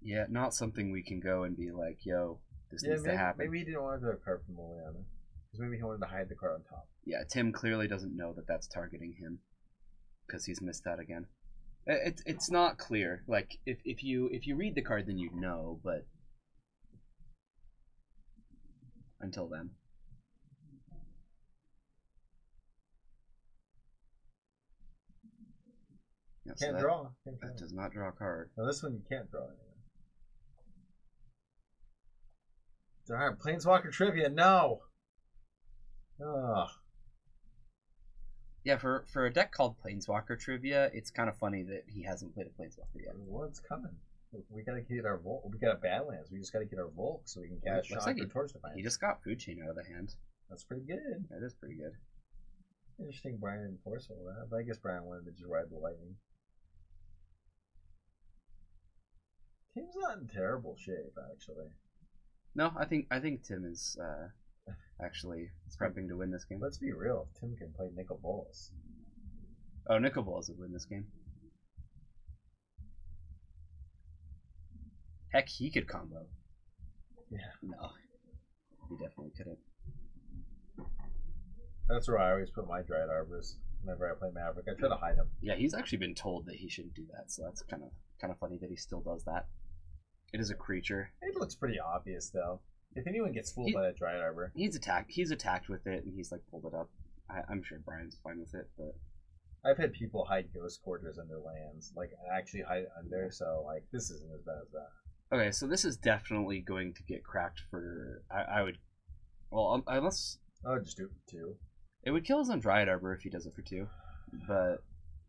Yeah, not something we can go and be like, yo, this needs to happen. Maybe he didn't want to do a card from Liliana. Because maybe he wanted to hide the card on top. Yeah, Tim clearly doesn't know that that's targeting him because he's missed that again. It's not clear. Like if you read the card, then you'd know. But until then, yeah, so Can't that- draw. That does not draw a card. No, this one you can't draw anything. Alright, Planeswalker Trivia, no! Ugh. Yeah, for a deck called Planeswalker Trivia, it's kind of funny that he hasn't played a Planeswalker yet. What's coming? We gotta get our Volk. We got a Badlands. We just gotta get our Volk so we can cast Looks Shock like or Torch Defiance. He just got Food Chain out of the hand. That's pretty good. That is pretty good. Interesting Brian didn't force all that, but I guess Brian wanted to just ride the lightning. Team's not in terrible shape, actually. No, I think Tim is actually prepping to win this game. Let's be real. Tim can play Nicol Bolas. Oh, Nicol Bolas would win this game. Heck, he could combo. Yeah. No, he definitely couldn't. That's where I always put my Dryad Arbors whenever I play Maverick. I try to hide them. Yeah, he's actually been told that he shouldn't do that, so that's kind of funny that he still does that. It is a creature. It looks pretty obvious, though. If anyone gets fooled by that Dryad Arbor. He's attacked with it, and he's like pulled it up. I'm sure Brian's fine with it, but I've had people hide Ghost Quarters under lands. Like, actually hide it under, so, like, this isn't as bad as that. okay. So this is definitely going to get cracked for. I would. Well, unless I would just do it for 2. it would kill us on Dryad Arbor if he does it for 2, but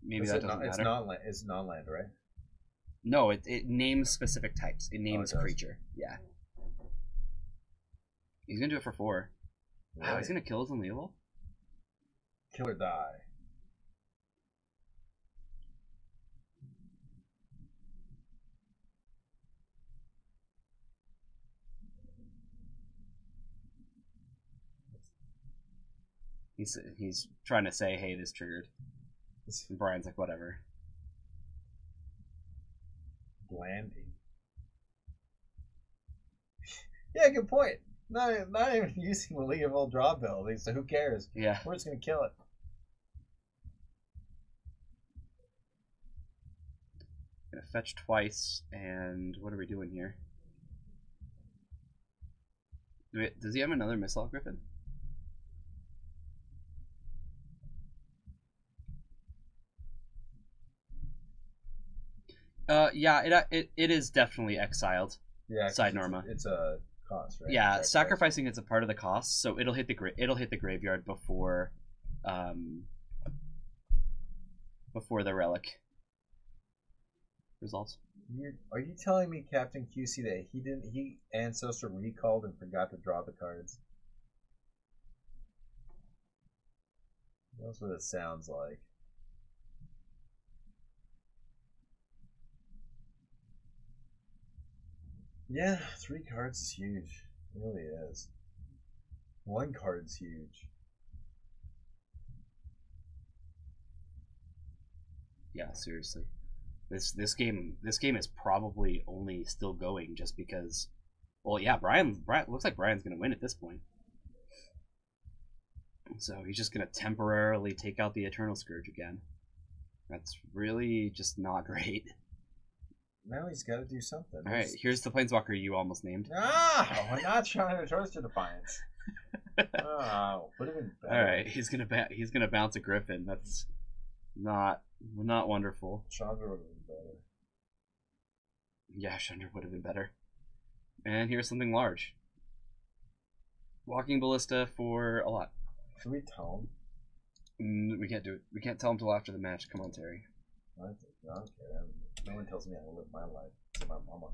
maybe that doesn't matter. It's non-land, right? No, it names specific types. It names it does. creature. Yeah. He's gonna do it for 4. Wow, Really? he's gonna kill his unleavable? Kill or die. He's trying to say, hey, this triggered. And Brian's like, whatever. Landing. Yeah, good point. Not even using the League of All draw ability, so who cares? Yeah. We're just gonna kill it. Gonna fetch twice, and what are we doing here? Does he have another Missile Griffin? Yeah, it is definitely exiled. Yeah. 'cause Side Norma. It's a cost, right? Yeah, Right, sacrificing it's a part of the cost, so it'll hit the graveyard before the relic resolves. Are you telling me, Captain QC, that he Ancestor recalled and forgot to draw the cards? That's what it sounds like. Yeah, 3 cards is huge. It really is. 1 card's huge. Yeah, seriously. This game is probably only still going just because. Well, yeah, Brian looks like Brian's gonna win at this point. So he's just gonna temporarily take out the Eternal Scourge again. That's really just not great. Now he's got to do something. All right, here's the Planeswalker you almost named. Ah, we're not trying to Torch to Defiance. Oh, would have been better. All right, he's gonna bounce a Griffin. That's not wonderful. Chandra would have been better. Yeah, Shunder would have been better. And here's something large. Walking Ballista for a lot. Should we tell him? We can't do it. We can't tell him till after the match. Come on, Terry. I don't care. No one tells me how to live my life. Except my mama.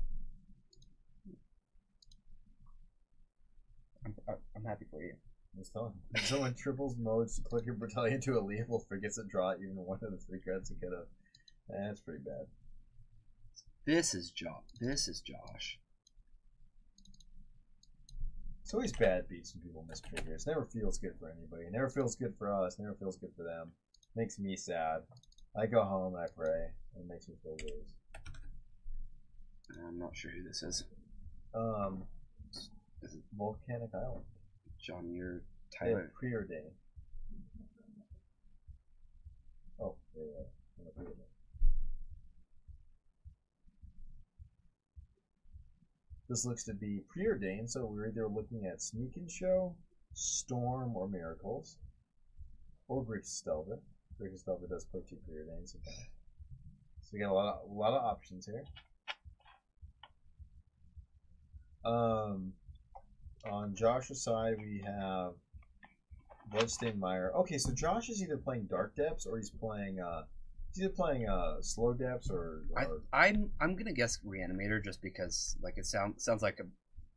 I'm happy for you. Just tell him. If someone triples modes to click your battalion to a lethal, forgets to draw even one of the 3 cards it could have. That's pretty bad. This is Josh. It's always bad beats when people miss triggers. Never feels good for anybody. Never feels good for us. Never feels good for them. Makes me sad. I go home and I pray. It makes me feel weird. I'm not sure who this is. Is it Volcanic Island? John, you're They Tyler. have preordained. Oh, there you are. Preordained. This looks to be preordained, so we're either looking at Sneak and Show, Storm, or Miracles, or Grixis Delver. Grixis Delver does play 2 preordained sometimes. So we got a lot of options here. On Josh's side, we have Bloodstained Mire. Okay, so Josh is either playing Dark Depths or he's playing Slow Depths or I'm gonna guess Reanimator just because like it sounds like a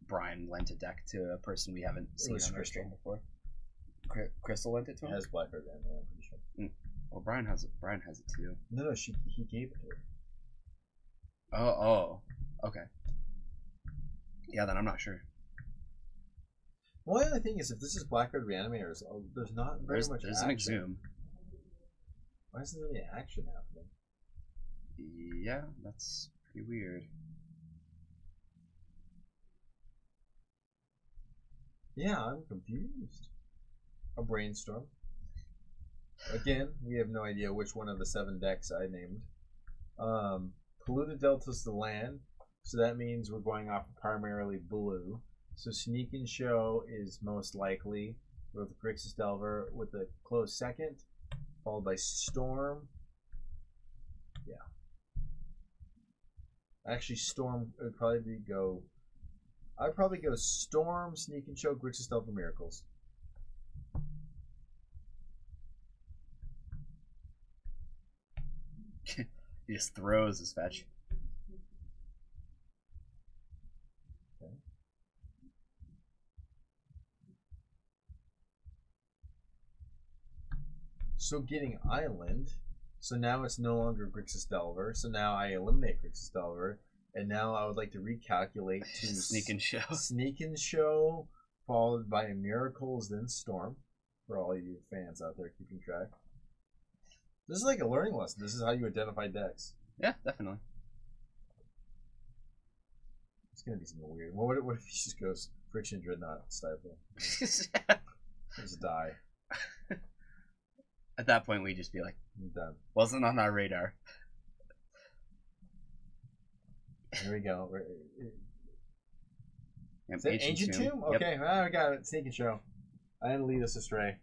Brian lent a deck to a person we haven't seen on our stream before. Crystal lent it to him. has Blackheart Reanimator, I'm pretty sure. Well, Brian has it too. No, he gave it to her. Oh, okay. Yeah, then I'm not sure. Well, the only thing is, if this is Blackheart Reanimators, there's not very much There's action. an Exhume. Why isn't there any action happening? Yeah, that's pretty weird. Yeah, I'm confused. A Brainstorm. Again, we have no idea which one of the 7 decks I named. Polluted Delta's the land, so that means we're going off primarily blue. So Sneak and Show is most likely with Grixis Delver with a close second, followed by Storm. Yeah. Actually, Storm would probably go. I'd probably go Storm, Sneak and Show, Grixis Delver, Miracles. He just throws his fetch. So getting Island, so now it's no longer Grixis Delver, so now I eliminate Grixis Delver, and now I would like to recalculate to Sneak and Show. Sneak and Show, followed by Miracles, then Storm, for all you fans out there keeping track. This is like a learning lesson. This is how you identify decks. Yeah, definitely. It's going to be something weird. What if he just goes Friction Dreadnought Stifle? Just die. At that point, we'd just be like, I'm done. wasn't on our radar. Here we go. Yep, Is that Ancient Tomb? Yep. Okay, I got it. Sneak and Show. I didn't lead us astray.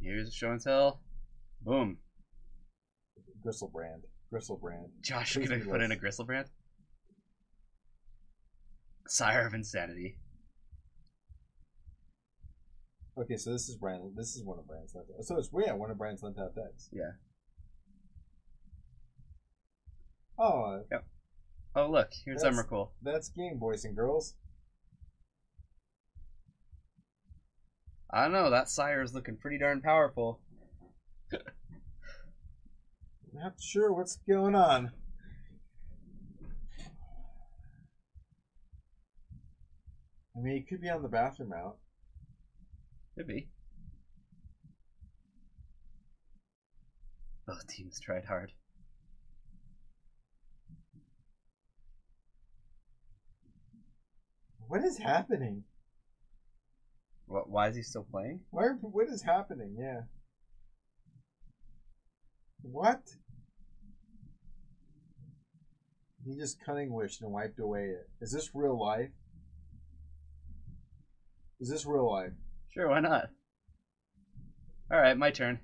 Here's a show and tell. Boom. Gristlebrand. Josh Please gonna be put in less. a Gristlebrand. Sire of Insanity. Okay, so this is Brand. This is one of Brand's left. So it's one of Brand's left out decks. Yeah. Oh, Oh look, here's That's- Emrakul. that's game, boys and girls. I don't know, that Sire is looking pretty darn powerful. Not sure what's going on. I mean, he could be on the bathroom out. Could be. Both teams tried hard. What is happening? Why is he still playing? What is happening? Yeah. What? He just cunning wished and wiped away it. Is this real life? Is this real life? Sure, why not? Alright, my turn.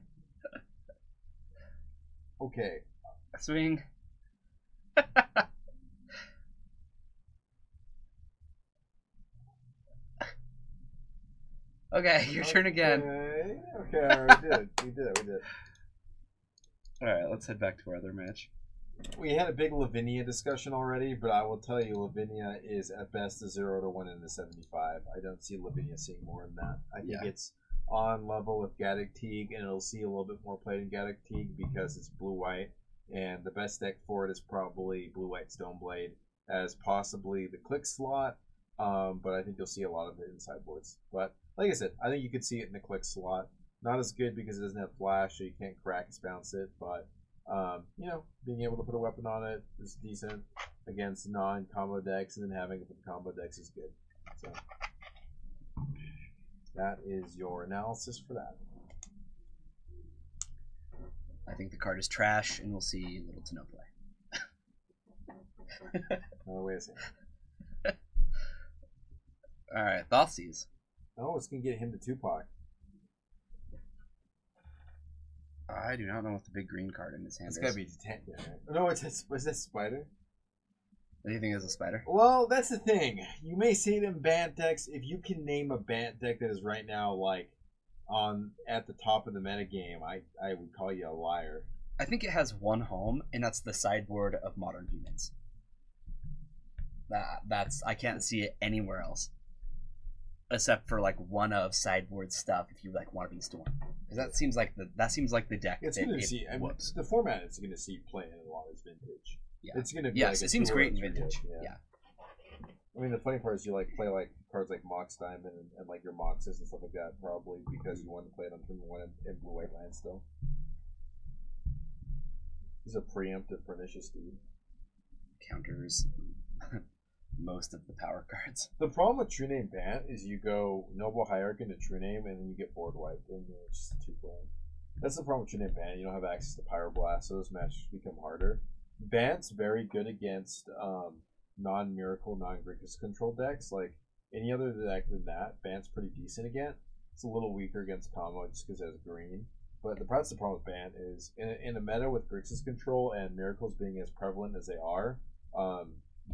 Okay. Swing. Okay, your turn again. Okay, alright, we did it. Alright, let's head back to our other match. We had a big Lavinia discussion already, but I will tell you, Lavinia is at best a 0-1 in the 75. I don't see Lavinia seeing more than that. I think it's on level with Gaddock Teague, and it'll see a little bit more played in Gaddock Teague because it's blue-white, and the best deck for it is probably blue-white Stoneblade as possibly the click slot, but I think you'll see a lot of it in sideboards. But like I said, I think you could see it in the click slot. Not as good because it doesn't have flash, so you can't crack bounce it, but being able to put a weapon on it is decent against non-combo decks, and then having it for the combo decks is good. So that is your analysis for that. I think the card is trash, and we'll see little to no play. Wait a second. Alright, Thoughtseize. Oh, it's going to get him to Tupac. I do not know what the big green card in his hand It's is. got to be Detention, right? No, is that Spider? What do you think is a spider? Well, that's the thing. You may see it in Bant decks. If you can name a Bant deck that is right now, like, at the top of the metagame, I would call you a liar. I think it has one home, and that's the sideboard of Modern Humans. That's I can't see it anywhere else, except for like one of sideboard stuff. If you like want to be Storm, because that seems like the deck. It's going to see. I mean, the format it's going to see playing in a lot is Vintage. Yeah, it's going to be. Yes, like it seems great in Vintage. Yeah. I mean, the funny part is you like play like cards like Mox Diamond and like your Moxes and stuff like that, probably because you want to play it on turn 1 in blue white land still. He's a preemptive pernicious dude. Counters most of the power cards. The problem with True Name Bant is you go Noble Hierarch into True Name and then you get board wiped and it's just too playing. That's the problem with True Name Bant. You don't have access to Pyroblast, so those matches become harder. Bant's very good against non-Miracle, non-Grixis control decks. Like any other deck than that, Bant's pretty decent against. It's a little weaker against combo just because it has green. But that's the problem with Bant is in a meta with Grixis control and Miracles being as prevalent as they are,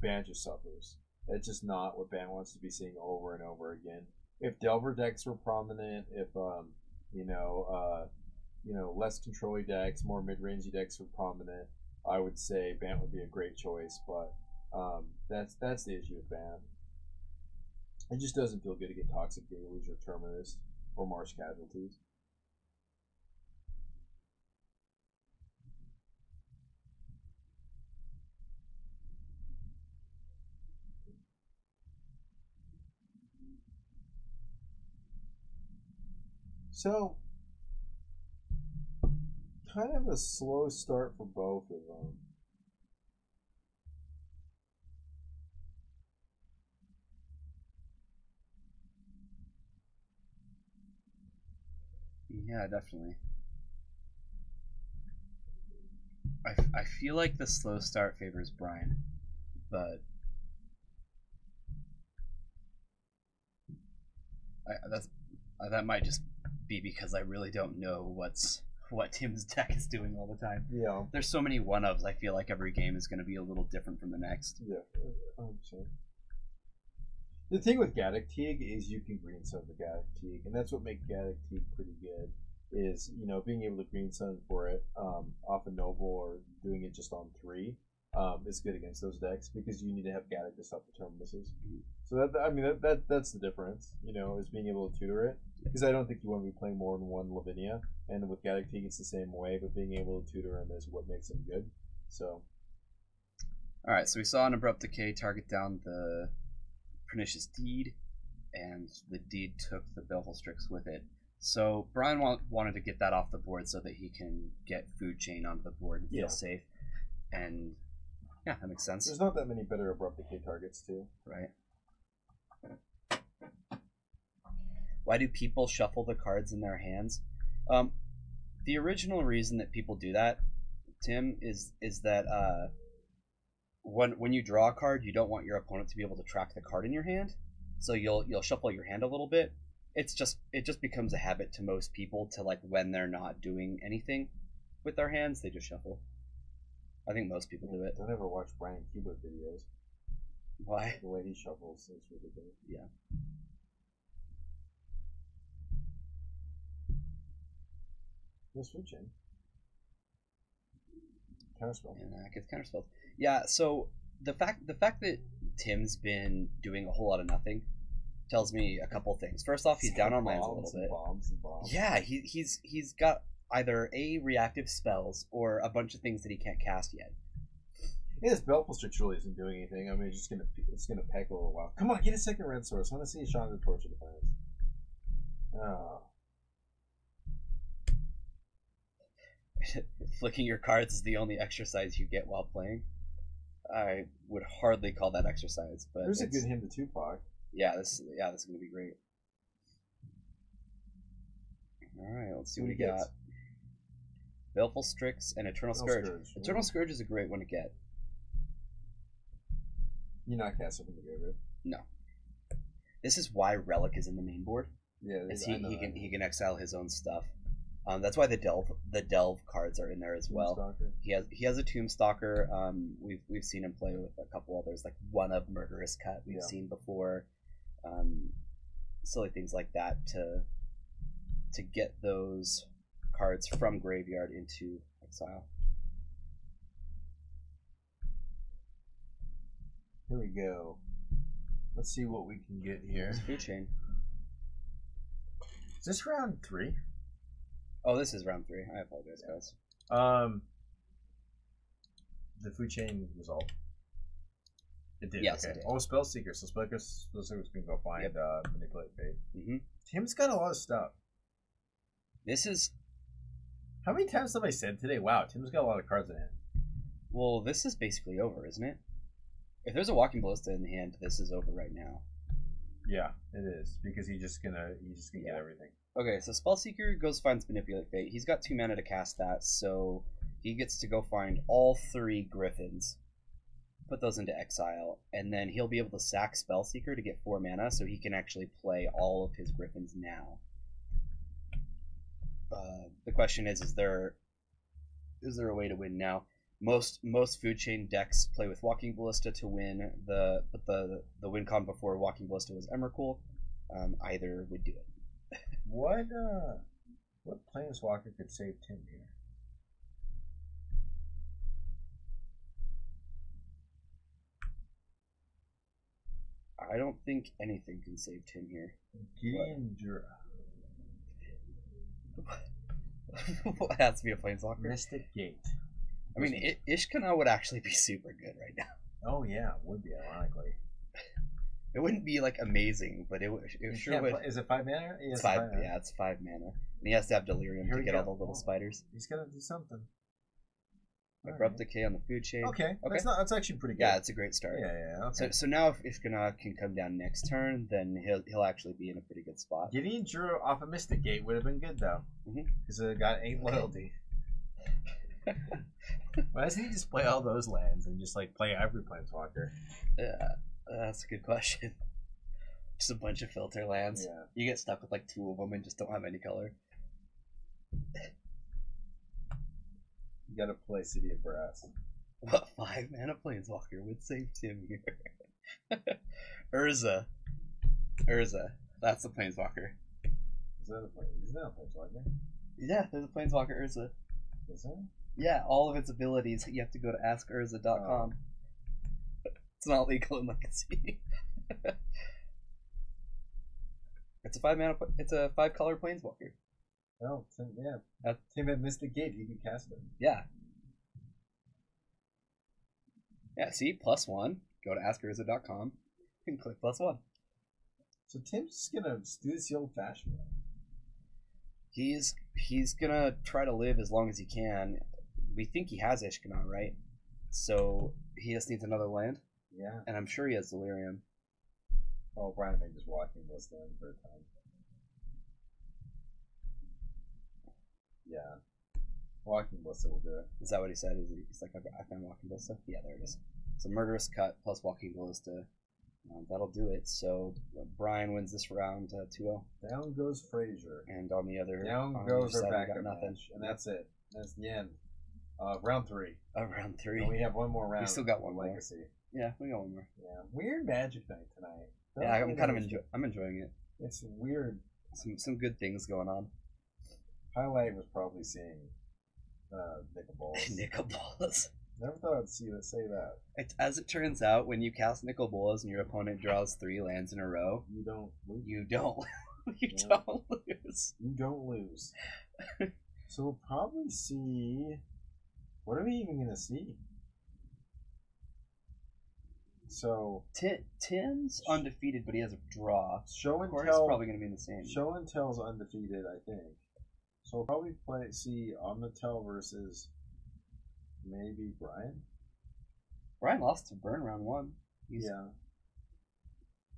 Bant just suffers. It's just not what Bant wants to be seeing over and over again. If Delver decks were prominent, if less control-y decks, more mid-rangey decks were prominent, I would say Bant would be a great choice. But that's the issue with Bant. It just doesn't feel good to get Toxic Deluge or Terminus or Marsh Casualties. So, kind of a slow start for both of them. Yeah, definitely. I feel like the slow start favors Brian, but that might just be because I really don't know what Tim's deck is doing all the time. Yeah. There's so many one-ofs, I feel like every game is going to be a little different from the next. Yeah, 100%. The thing with Gaddock Teague is you can green sun the Gaddock Teague, and that's what makes Gaddock Teague pretty good. Is being able to green sun for it off a noble or doing it just on 3 is good against those decks because you need to have Gaddock to stop the Terminuses. So that's the difference. Is being able to tutor it because I don't think you want to be playing more than one Lavinia, and with Gaddock Teague it's the same way. But being able to tutor him is what makes him good. So. All right, so we saw an Abrupt Decay target down the Pernicious Deed, and the Deed took the Baleful Strix with it. So Brian wanted to get that off the board so that he can get Food Chain onto the board and feel safe. And yeah, that makes sense. There's not that many better Abrupt Decay targets too. Right. Why do people shuffle the cards in their hands? The original reason that people do that, Tim, is that when you draw a card, you don't want your opponent to be able to track the card in your hand, so you'll shuffle your hand a little bit. It just becomes a habit to most people to, like, when they're not doing anything with their hands, they just shuffle. I think most people do it. Don't ever watch Brian Cuba videos. Why? The way he shuffles is ridiculous. Yeah. Where's food chain? Counterspell. And gets counterspelled. Yeah, so the fact that Tim's been doing a whole lot of nothing tells me a couple things. First off, he's down on lands a little bit. Bombs. Yeah, he's got either reactive spells or a bunch of things that he can't cast yet. Yeah, this Belfast truly isn't doing anything. I mean, it's gonna peck a little while. Come on, get a second red source. I want to see Chandra Torch of Defiance. Oh. Flicking your cards is the only exercise you get while playing. I would hardly call that exercise, but there's a good hymn to Tupac. Yeah, this is gonna be great. All right, let's see what we got. Baleful Strix and Eternal Scourge. Eternal Scourge is a great one to get. You're not casting from the graveyard. No. This is why Relic is in the main board. Yeah, he can exile his own stuff. That's why the delve cards are in there as well. He has a Tombstalker. We've seen him play with a couple others, like one of Murderous Cut we've seen before. Silly things like that to get those cards from graveyard into exile. Here we go. Let's see what we can get here. Food chain. Is this round 3? Oh, this is round 3. I apologize, guys. The food chain resolved. It did. Yes, okay. it did. Oh, Spellseeker. So Spellseeker's can go find Manipulate Fate. Mm-hmm. Tim's got a lot of stuff. This is. How many times have I said today? Wow, Tim's got a lot of cards in hand. Well, this is basically over, isn't it? If there's a Walking Ballista in hand, this is over right now. Yeah, it is because he's just gonna get everything. Okay, so Spellseeker goes finds Manipulate Fate. He's got 2 mana to cast that, so he gets to go find all 3 Griffins, put those into exile, and then he'll be able to sack Spellseeker to get 4 mana, so he can actually play all of his Griffins now. The question is there a way to win now? Most food chain decks play with Walking Ballista to win. The win con before Walking Ballista was Emrakul. Either would do it. What Planeswalker could save Tim here? I don't think anything can save Tim here. Gideon Jura. What has to be a Planeswalker? Mystic Gate. I mean, Ishkana would actually be super good right now. Oh yeah, it would be, ironically. It wouldn't be like amazing, but it sure would. Is it 5 mana? It's 5. Yeah, it's 5 mana. And he has to have Delirium to get all the little spiders. He's gonna do something. Abrupt Decay on the food chain. Okay. That's actually pretty good. Yeah, it's a great start. Yeah. Okay. So now if Ishkana can come down next turn, then he'll actually be in a pretty good spot. Gideon Jura off a Mystic Gate would have been good though, because it got 8 loyalty. Why doesn't he just play all those lands and just like play every Planeswalker? Yeah, that's a good question. Just a bunch of filter lands. Yeah. You get stuck with like 2 of them and just don't have any color. You gotta play City of Brass. What 5 mana Planeswalker would save Tim here? Urza. That's the Planeswalker. Isn't that a Planeswalker? Yeah, there's a Planeswalker Urza. Is there? Yeah, all of its abilities, you have to go to askurza.com. It's not legal in Legacy. It's a 5 mana. It's a 5 color Planeswalker. Oh, yeah. Tim had Mystic Gate. He could cast it. Yeah. Yeah. See, +1. Go to askurza.com and click +1. So Tim's just gonna do this the old-fashioned way. He's gonna try to live as long as he can. We think he has Ishkana, right? So he just needs another land. Yeah. And I'm sure he has Delirium. Oh, Brian may just Walking Ballista in for a time. Yeah. Walking Ballista will do it. Is that what he said? He's like, I found Walking Ballista? Yeah, there it is. So Murderous Cut plus Walking Ballista. That'll do it. So Brian wins this round 2-0. Down goes Frazier. And on the other Down on goes the our other side, we backup got nothing. match. And that's it. That's the end Round 3. Round 3. And we have one more round. We still got one more. Legacy. Yeah, we got one more. Yeah, weird Magic night tonight. Yeah, I'm enjoying it. It's weird. Some good things going on. Highlight was probably seeing Nicol Bolas. Nicol Bolas. Never thought I'd say that. As it turns out, when you cast Nicol Bolas and your opponent draws 3 lands in a row, You don't lose. you don't. You Yeah. don't lose. You don't lose. So we'll probably see. What are we even gonna see? So Tim's undefeated, but he has a draw. show and Corey's tell. probably going to be in the same. Show and tell's undefeated, I think. So we'll probably see Omnitel versus maybe Brian. Brian lost to Burn round 1. Yeah.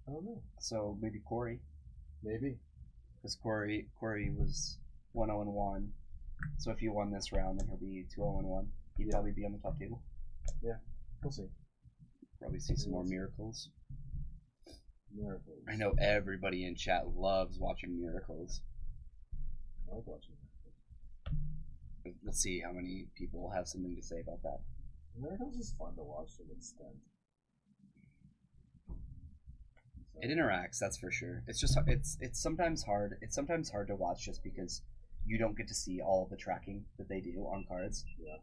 I don't know. So maybe Corey. Maybe. Because Corey was 1-0-1. So if he won this round, then he'll be 2-0-1. He'd probably be on the top table. We'll see. Probably see some more miracles. Miracles. I know everybody in chat loves watching miracles. I like watching We'll see how many people have something to say about that. Miracles is fun to watch to an extent. So, It interacts, that's for sure. It's just it's sometimes hard. It's sometimes hard to watch just because you don't get to see all the tracking that they do on cards. Yeah.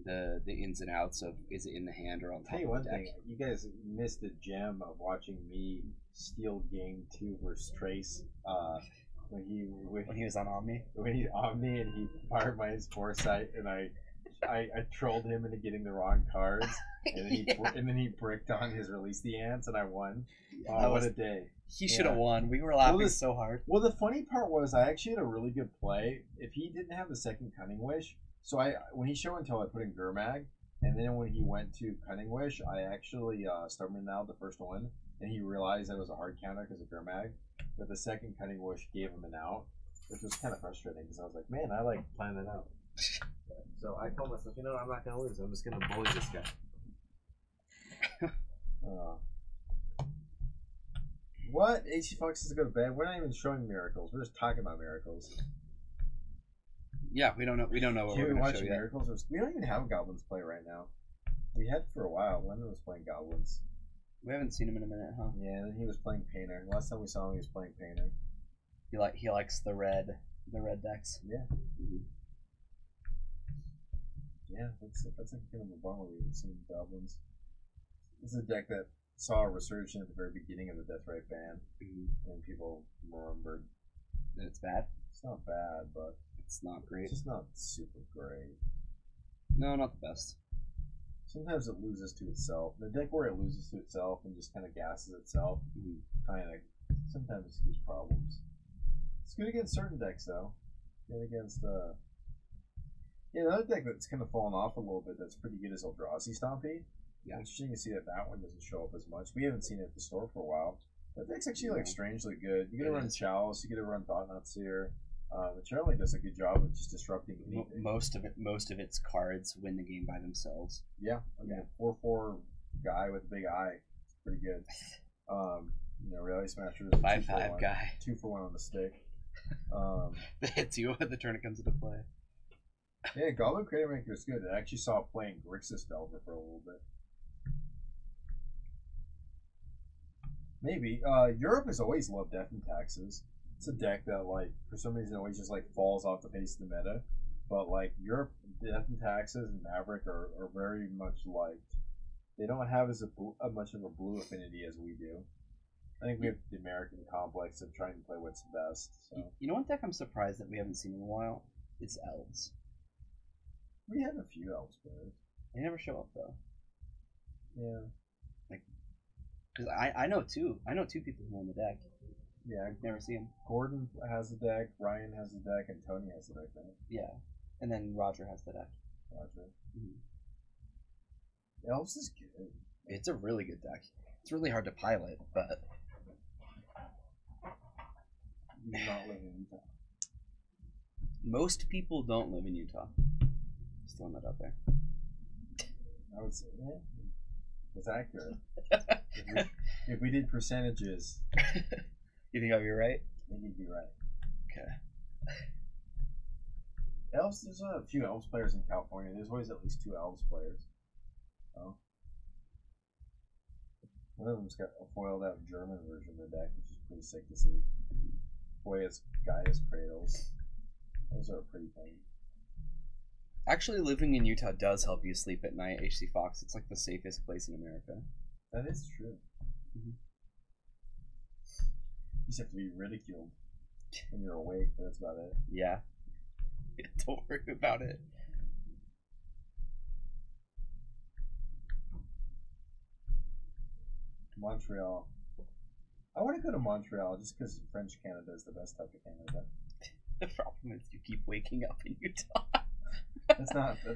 The ins and outs of is it in the hand or on top Tell you of one the deck. thing, you guys missed the gem of watching me steal game 2 versus Trace when When he was on Omni. when he Omni and he fired my foresight and I trolled him into getting the wrong cards and then he bricked on his release the ants and I won. That What was- a day. He should have Yeah. won. We were laughing Well, so hard. Well, the funny part was I actually had a really good play. If he didn't have the second Cunning Wish, so when he showed until I put in Gurmag, and then when he went to Cunning Wish, I actually Stubborn Now the first one, and he realized that it was a hard counter because of Gurmag. But the second Cunning Wish gave him an out, which was kind of frustrating because I was like, man, I like planning out. So I told myself, you know, I'm not gonna lose. I'm just gonna bully this guy. What? AC Fox is go to bed. We're not even showing miracles. We're just talking about miracles. Yeah, we don't know. We don't know what You we're going to show watching yet. miracles? We don't even have Goblins play right now. We had for a while. Lennon was playing Goblins. We haven't seen him in a minute, huh? Yeah, and then he was playing Painter. Last time we saw him, he was playing Painter. He likes the red decks. Yeah. Mhm. Yeah, that's like kind of a bummer we haven't seen Goblins. This is a deck that saw a resurgence at the very beginning of the Deathrite ban, and people remembered. That it's bad. It's not bad, but It's not great. it's just not super great. No, not the best. Sometimes it loses to itself. The deck where it loses to itself and just kind of gasses itself, kind of sometimes it's gives problems. It's good against certain decks though. Good against another deck that's kind of fallen off a little bit that's pretty good is Eldrazi Stompy. Yeah. Interesting to see that one doesn't show up as much. We haven't seen it at the store for a while. That deck's actually like strangely good. You get to It run is. Chalice, you get to run Thought-Knot Seer. It generally does a good job of just disrupting anything. Most of its cards win the game by themselves. Yeah, I mean, a 4/4 guy with a big eye. It's pretty good. Reality Smasher is a 5/5 2-for-1. guy 2-for-1 on the stick. that hits you when the turn comes into play. Yeah, Goblin Creator Maker is good. I actually saw playing Grixis Delver for a little bit. Maybe. Europe has always loved Death and Taxes. It's a deck that, like, for some reason always just, like, falls off the face of the meta. But, like, Europe, Death and Taxes and Maverick are very much liked. They don't have as much of a blue affinity as we do. I think we have the American complex of trying to play what's best. So You know one deck I'm surprised that we haven't seen in a while? It's Elves. we have a few elves players. They never show up though. Yeah. Because I know two people who own the deck. Yeah. Never see them. Gordon has a deck, Ryan has a deck, and Tony has a deck now. Yeah, and then Roger has the deck. Roger. Mhm. Elves is good. It's a really good deck. It's really hard to pilot, but You do not live in Utah. most people don't live in Utah. Just throwing that out there. I would say that. That's accurate. if we did percentages, You think I'll be right? I think you'd be right. Okay. Elves, there's a few Elves players in California. There's always at least 2 Elves players. Oh. One of them's got a foiled out German version of the deck, which is pretty sick to see. Boy, it's Gaia's Cradles. Those are pretty fun. Actually, living in Utah does help you sleep at night, HC Fox. It's like the safest place in America. That is true. You just have to be ridiculed when you're awake, but that's about it. Yeah. Don't worry about it. Montreal. I want to go to Montreal just because French Canada is the best type of Canada. The problem is you keep waking up in Utah. That's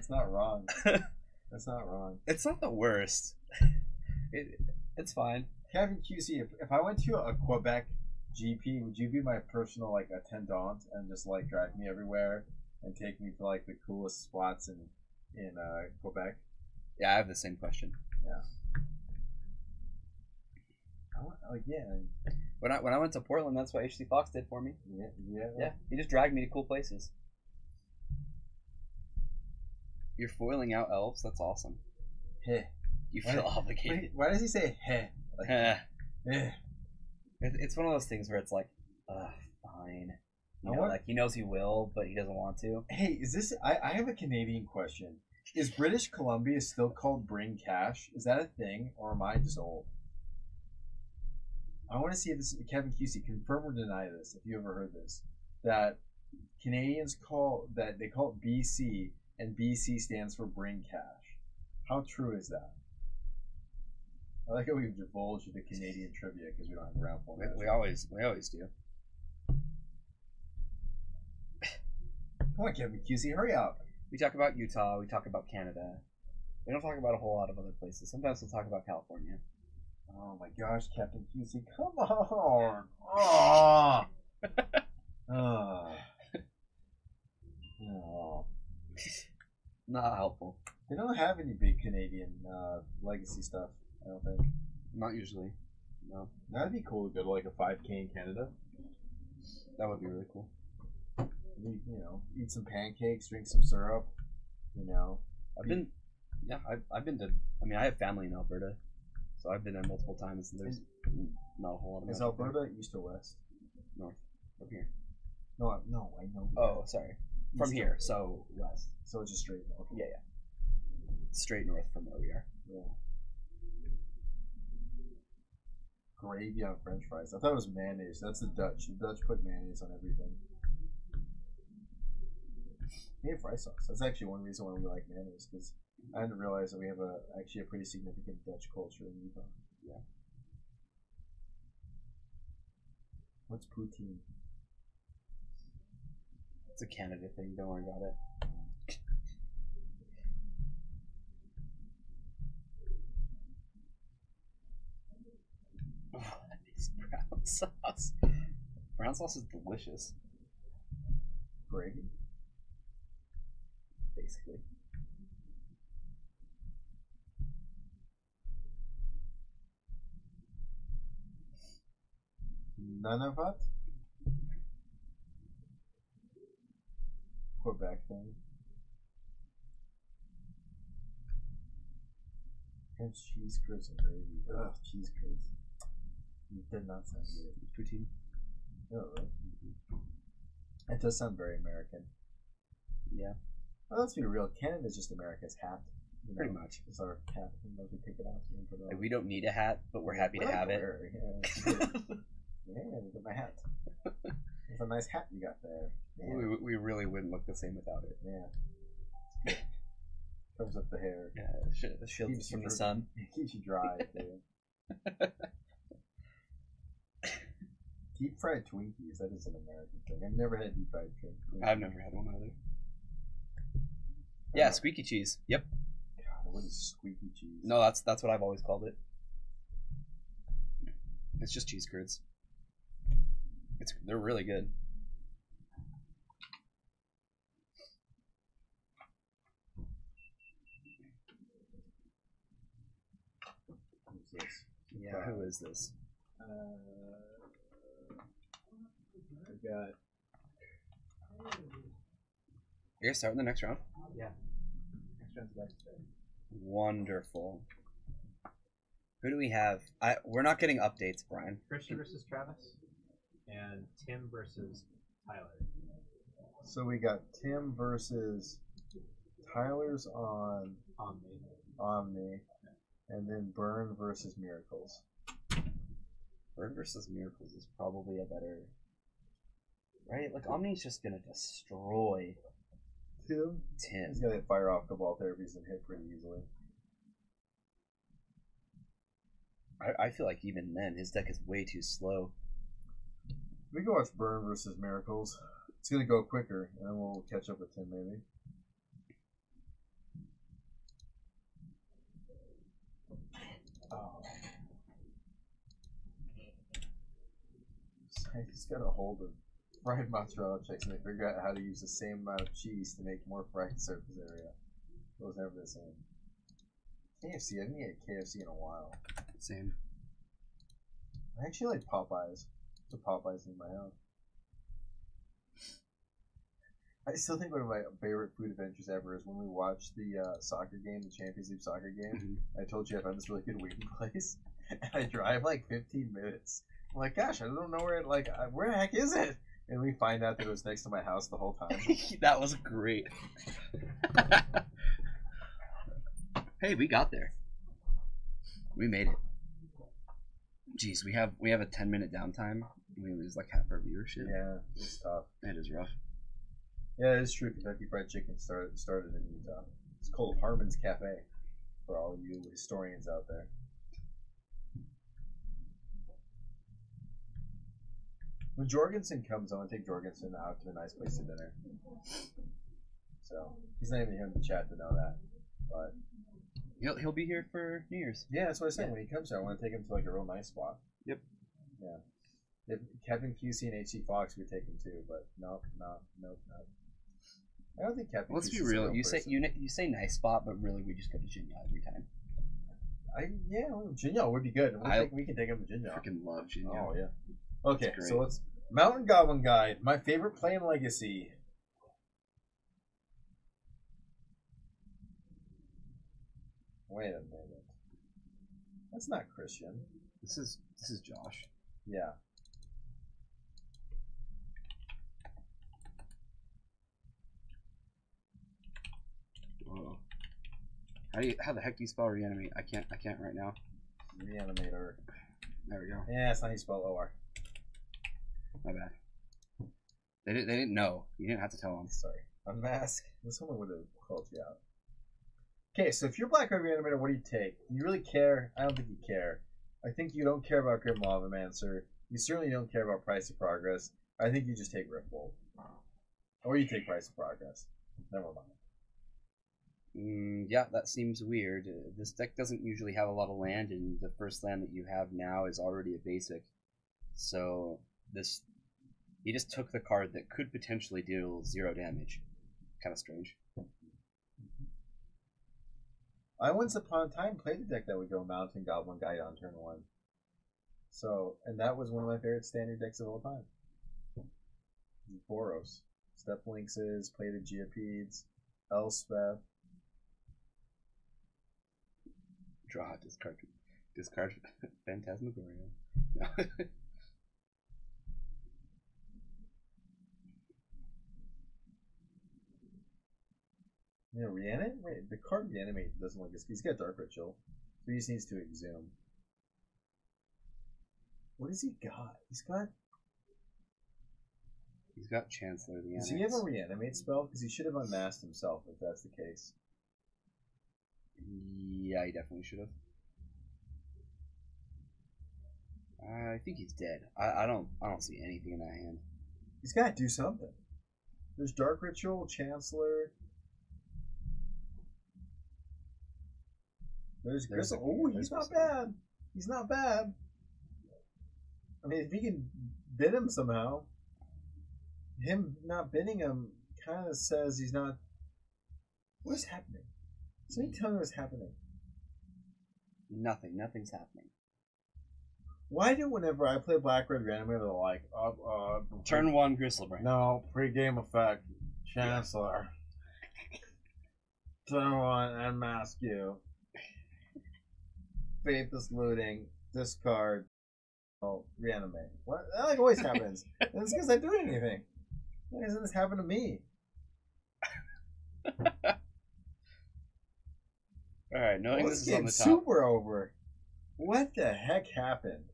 not wrong. That's not wrong. It's not the worst. It's fine. Kevin QC, if I went to a Quebec GP, would you be my personal like attendant and just like drive me everywhere and take me to like the coolest spots in Quebec? Yeah, I have the same question. Yeah. Yeah. When I went to Portland, that's what HC Fox did for me. Yeah. He just dragged me to cool places. You're foiling out elves. That's awesome. Heh. You feel obligated. Why does he say heh? Like, heh. It's one of those things where it's like, fine. You know, like he knows he will, but he doesn't want to. Hey, is this? I have a Canadian question. Is British Columbia still called Bring Cash? Is that a thing, or am I just old? I want to see if this Kevin QC confirm or deny this. If you ever heard this, that Canadians call it BC, and BC stands for Bring Cash. How true is that? I like how we've divulged the Canadian trivia because we don't have ground form. We always do. Come on, Kevin QC, hurry up. We talk about Utah. We talk about Canada. We don't talk about a whole lot of other places. Sometimes we'll talk about California. Oh my gosh, Captain QC, come on! Oh. Oh. Not helpful. They don't have any big Canadian legacy stuff, I don't think. Not usually. No. That'd be cool to go to like a 5K in Canada. That would be really cool. You know, eat some pancakes, drink some syrup. You know, I've been to. I mean, I have family in Alberta, so I've been there multiple times. And there's not a whole lot of. Is Alberta east or west? North, from here. No, I know. Oh, sorry. From East here, or- so west. So it's just straight north. Yeah. Straight north from where we are. Yeah. Gravy on French fries. I thought it was mayonnaise. That's the Dutch. The Dutch put mayonnaise on everything. We have fry sauce. That's actually one reason why we like mayonnaise, because I didn't realize that we have actually a pretty significant Dutch culture in Utah. Yeah. What's poutine? It's a Canada thing. Don't worry about it. Oh, that is brown sauce. Brown sauce is delicious. Gravy? Basically. Nunavut? Quebec thing. French cheese curds and gravy. Ugh, cheese curds. It did not sound good. Poutine. Oh, really? It does sound very American. Yeah. Well, let's be real. Canada's just America's hat. You know, Pretty much. It's our hat. We take it off. And put it on. Like, we don't need a hat, but we're happy to have it. Yeah, it's good. Yeah, look at my hat. It's a nice hat you got there. Yeah. We really wouldn't look the same without it. Yeah. Covers up the hair. Yeah, it shields us from the sun. It keeps you dry, too. Deep fried Twinkies, that is an American thing. I've never had deep fried Twinkies. I've never had one either. Yeah, squeaky cheese. Yep. God, what is squeaky cheese? No, that's what I've always called it. It's just cheese curds. They're really good. Who's this? Yeah, who is this? I got You guys start in the next round? Yeah. Next round's about to start. Wonderful. Who do we have? We're not getting updates, Brian. Christian versus Travis, and Tim versus Tyler. So we got Tim versus Tyler's on Omni, and then Burn versus Miracles. Bird versus Miracles is probably a better... Right? Like, Omni's just gonna destroy Tim? Tim. He's gonna fire off Cabal therapies and hit pretty easily. I feel like even then, his deck is way too slow. We can watch Burn versus Miracles. It's gonna go quicker, and then we'll catch up with Tim maybe. Oh. He's got a hold of fried mozzarella checks, and they figure out how to use the same amount of cheese to make more fried surface area. It was never the same. KFC, I haven't eaten KFC in a while. Same. I actually like Popeyes. There's a Popeyes in my house. I still think one of my favorite food adventures ever is when we watched the soccer game, the Champions League soccer game. Mm-hmm. I told you I found this really good waiting place, and I drive like 15 minutes. I'm like, gosh, I don't know where where the heck is it? And we find out that it was next to my house the whole time. That was great. Hey, we got there. We made it. Jeez, we have a 10-minute downtime. We lose like half our viewership. Yeah, it's tough. It is rough. Yeah, it's true. Kentucky Fried Chicken started in Utah. It's called Harmon's Cafe for all you historians out there. When Jorgensen comes, I want to take Jorgensen out to a nice place to dinner. So he's not even here in the chat to know that, but He'll be here for New Year's. yeah, that's what I said. When he comes here, I want to take him to like a real nice spot. Yep. Yeah. If Captain QC and HC Fox would take him too, but no. I don't think Captain. Let's QC be is a real. You say person. you say nice spot, but really we just go to Jinya every time. Jinyo would be good. We can take him to Jinyo. Freaking love Jinya. Oh yeah. Okay, That's so great. let's Mountain Goblin Guide. My favorite play in Legacy. Wait a minute. That's not Christian. This is Josh. Yeah. Whoa. How the heck do you spell reanimate? I can't right now. Reanimator. There we go. Yeah, that's not how you spell OR. My bad. They didn't know. You didn't have to tell them. Sorry. Unmask. Someone would have called you out. Okay, so if you're Black Card Reanimator, what do you take? You really care? I don't think you care. I think you don't care about Grim Lavamancer. You certainly don't care about Price of Progress. I think you just take Riftbolt. Or you take Price of Progress. Never mind. Yeah, that seems weird. This deck doesn't usually have a lot of land, and the first land that you have now is already a basic. So he just took the card that could potentially deal 0 damage. Kind of strange. I once upon a time played a deck that would go Mountain Goblin Guide on turn 1. So, and that was one of my favorite standard decks of all time. Boros. Step Lynxes, Plated Geopedes, Elspeth. Draw, discard Phantasmagoria. No. Yeah, Reanimate? Wait, the card Reanimate doesn't look as... He's got Dark Ritual. So he just needs to Exhume. What has he got? He's got Chancellor the Does Annex. he have a Reanimate spell? Because he should have unmasked himself if that's the case. Yeah, he definitely should have. I think he's dead. I don't see anything in that hand. He's got to do something. There's Dark Ritual, Chancellor. There's Gristle. Oh, he's not bad. He's not bad. I mean, if he can bid him somehow. Him not bidding him kind of says he's not... What is happening? Somebody tell me what's happening. Nothing's happening. Why do whenever I play Black Red Reanimator, they're like... Turn 1, Gristlebrain. No, pre-game effect. Chancellor. Someone unmask you. Faithless looting. Discard. Oh, reanimate. What? That like always happens. And it's because I do anything. Why doesn't this happen to me? Alright, knowing This this is on the game's top. super over. What the heck happened?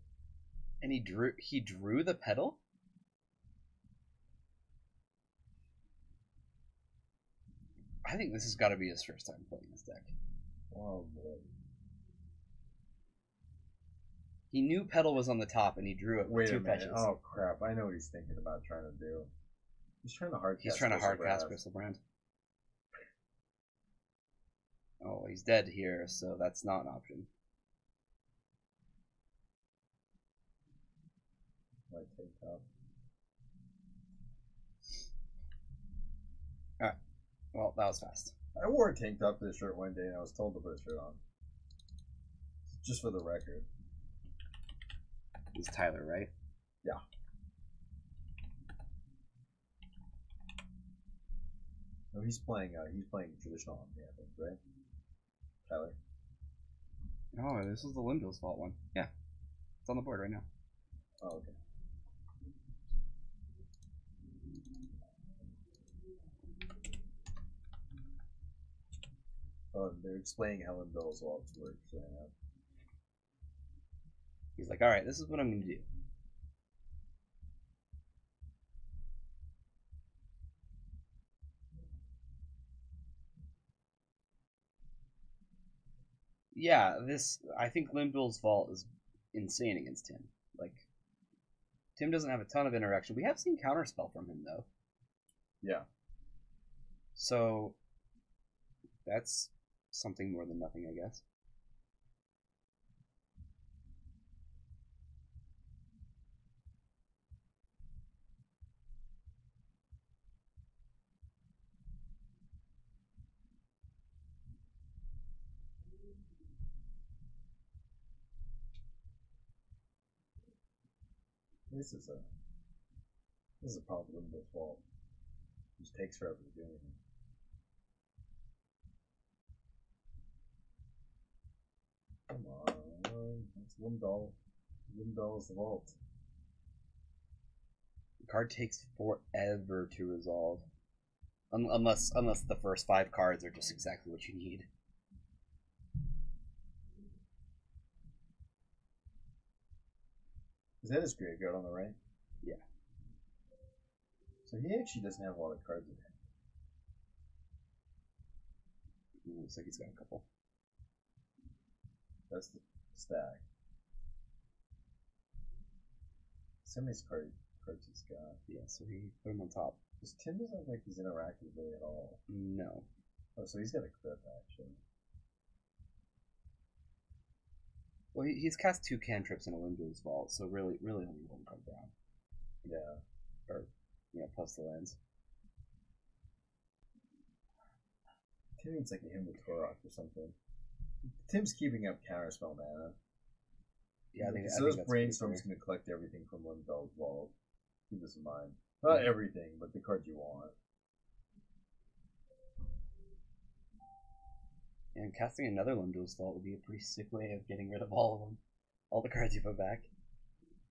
And he drew the pedal? I think this has got to be his first time playing this deck. Oh boy. He knew pedal was on the top and he drew it with Wait a two minute. fetches. Oh crap! I know what he's thinking about trying to do. He's trying to He's trying to hard cast Crystal Brand. Oh, he's dead here, so that's not an option. Might take top. Alright. Well, that was fast. I wore a tank top to this shirt one day and I was told to put a shirt on. Just for the record. It's Tyler, right? Yeah. No, he's playing traditional on me, I think, right? Tyler. Oh, this is the Limdill's fault one. Yeah. It's on the board right now. Oh, okay. Oh, they're explaining how Bill's walks work, so yeah. He's like, alright, this is what I'm going to do. Yeah, I think Limdill's vault is insane against Tim. Like, Tim doesn't have a ton of interaction. We have seen Counterspell from him, though. Yeah. So, that's something more than nothing, I guess. This is a problem with Bill's fault. It just takes forever to do anything. Come on, it's Limdall. Limdall is the vault. The card takes forever to resolve. Unless the first 5 cards are just exactly what you need. Is that his graveyard on the right? Yeah. So he actually doesn't have a lot of cards in him. Looks like he's got a couple. That's the stack. So many cards he's got. Yeah, so he put him on top. Because Tim doesn't look like he's interactive really at all. No. Oh, so he's got a clip actually. Well, he's cast 2 cantrips in a Limdill's vault, so really only 1 card down. Yeah. Or, plus the lands. Tim needs like a hymn to Torok or something. Tim's keeping up Counterspell mana. Yeah, I think so that's this pretty brainstorm's clear. going to collect everything from Limdall's vault. Keep this in mind. Not everything, but the cards you want. And casting another Limdill's vault would be a pretty sick way of getting rid of all of them. All the cards you put back.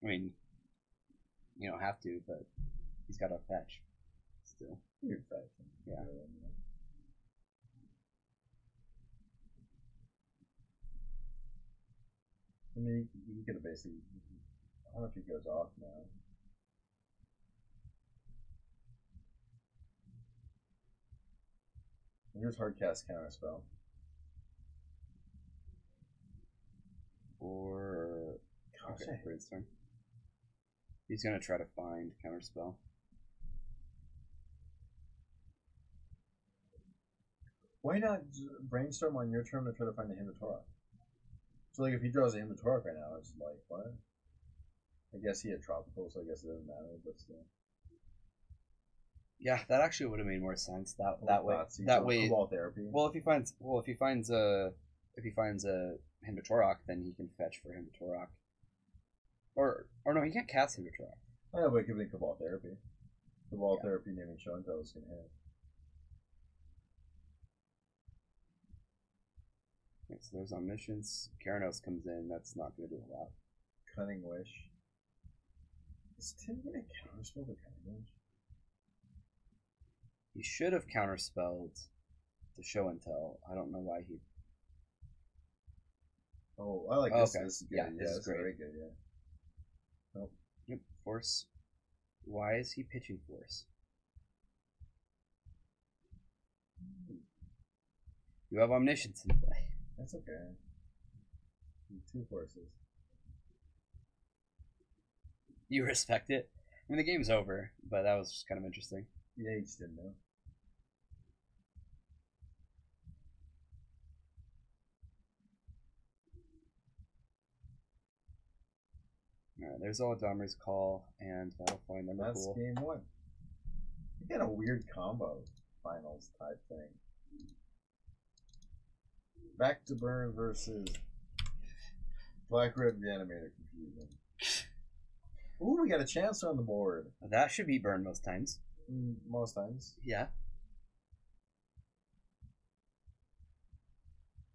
I mean, you don't have to, but he's got a fetch. Still. Weird fact. Yeah. I mean, you could have basically. I don't know if he goes off now. Here's Hardcast Counterspell. Or Gosh, okay, brainstorm. He's gonna try to find Counterspell. Why not brainstorm on your turn to try to find a Hymn to Torah? So, like, if he draws a Hymn to Torah right now, it's like, what? I guess he had Tropical, so I guess it doesn't matter, but still. Yeah, that actually would have made more sense. That way. Cobalt Therapy. Well, if he finds a Hymn to Torok, then he can fetch for Hymn to Torok. Or no, he can't cast Hymn to Torok. I know, but it could be Cobalt Therapy. Cobalt Therapy naming show and tell us can hit. Alright, so there's Omniscience. Keranos comes in. That's not going to do a lot. Cunning Wish. Is Tim gonna counterspell the Cunning Wish? He should have counterspelled the Show and Tell. I don't know why he... Oh, I like this. Okay. This is good. Yeah, this is great. Very good, yeah. Nope. Yep, Force. Why is he pitching Force? You have Omniscience in play. That's okay. 2 forces. You respect it. I mean, the game's over, but that was just kind of interesting. Yeah, you just didn't know. Alright, there's Oladomri's Call, and that'll find number That's cool. game 1. You got a weird combo finals type thing. Back to Burn versus Black Red Reanimator Confusion. Ooh, we got a chance on the board. That should be Burn most times. Most times. Yeah.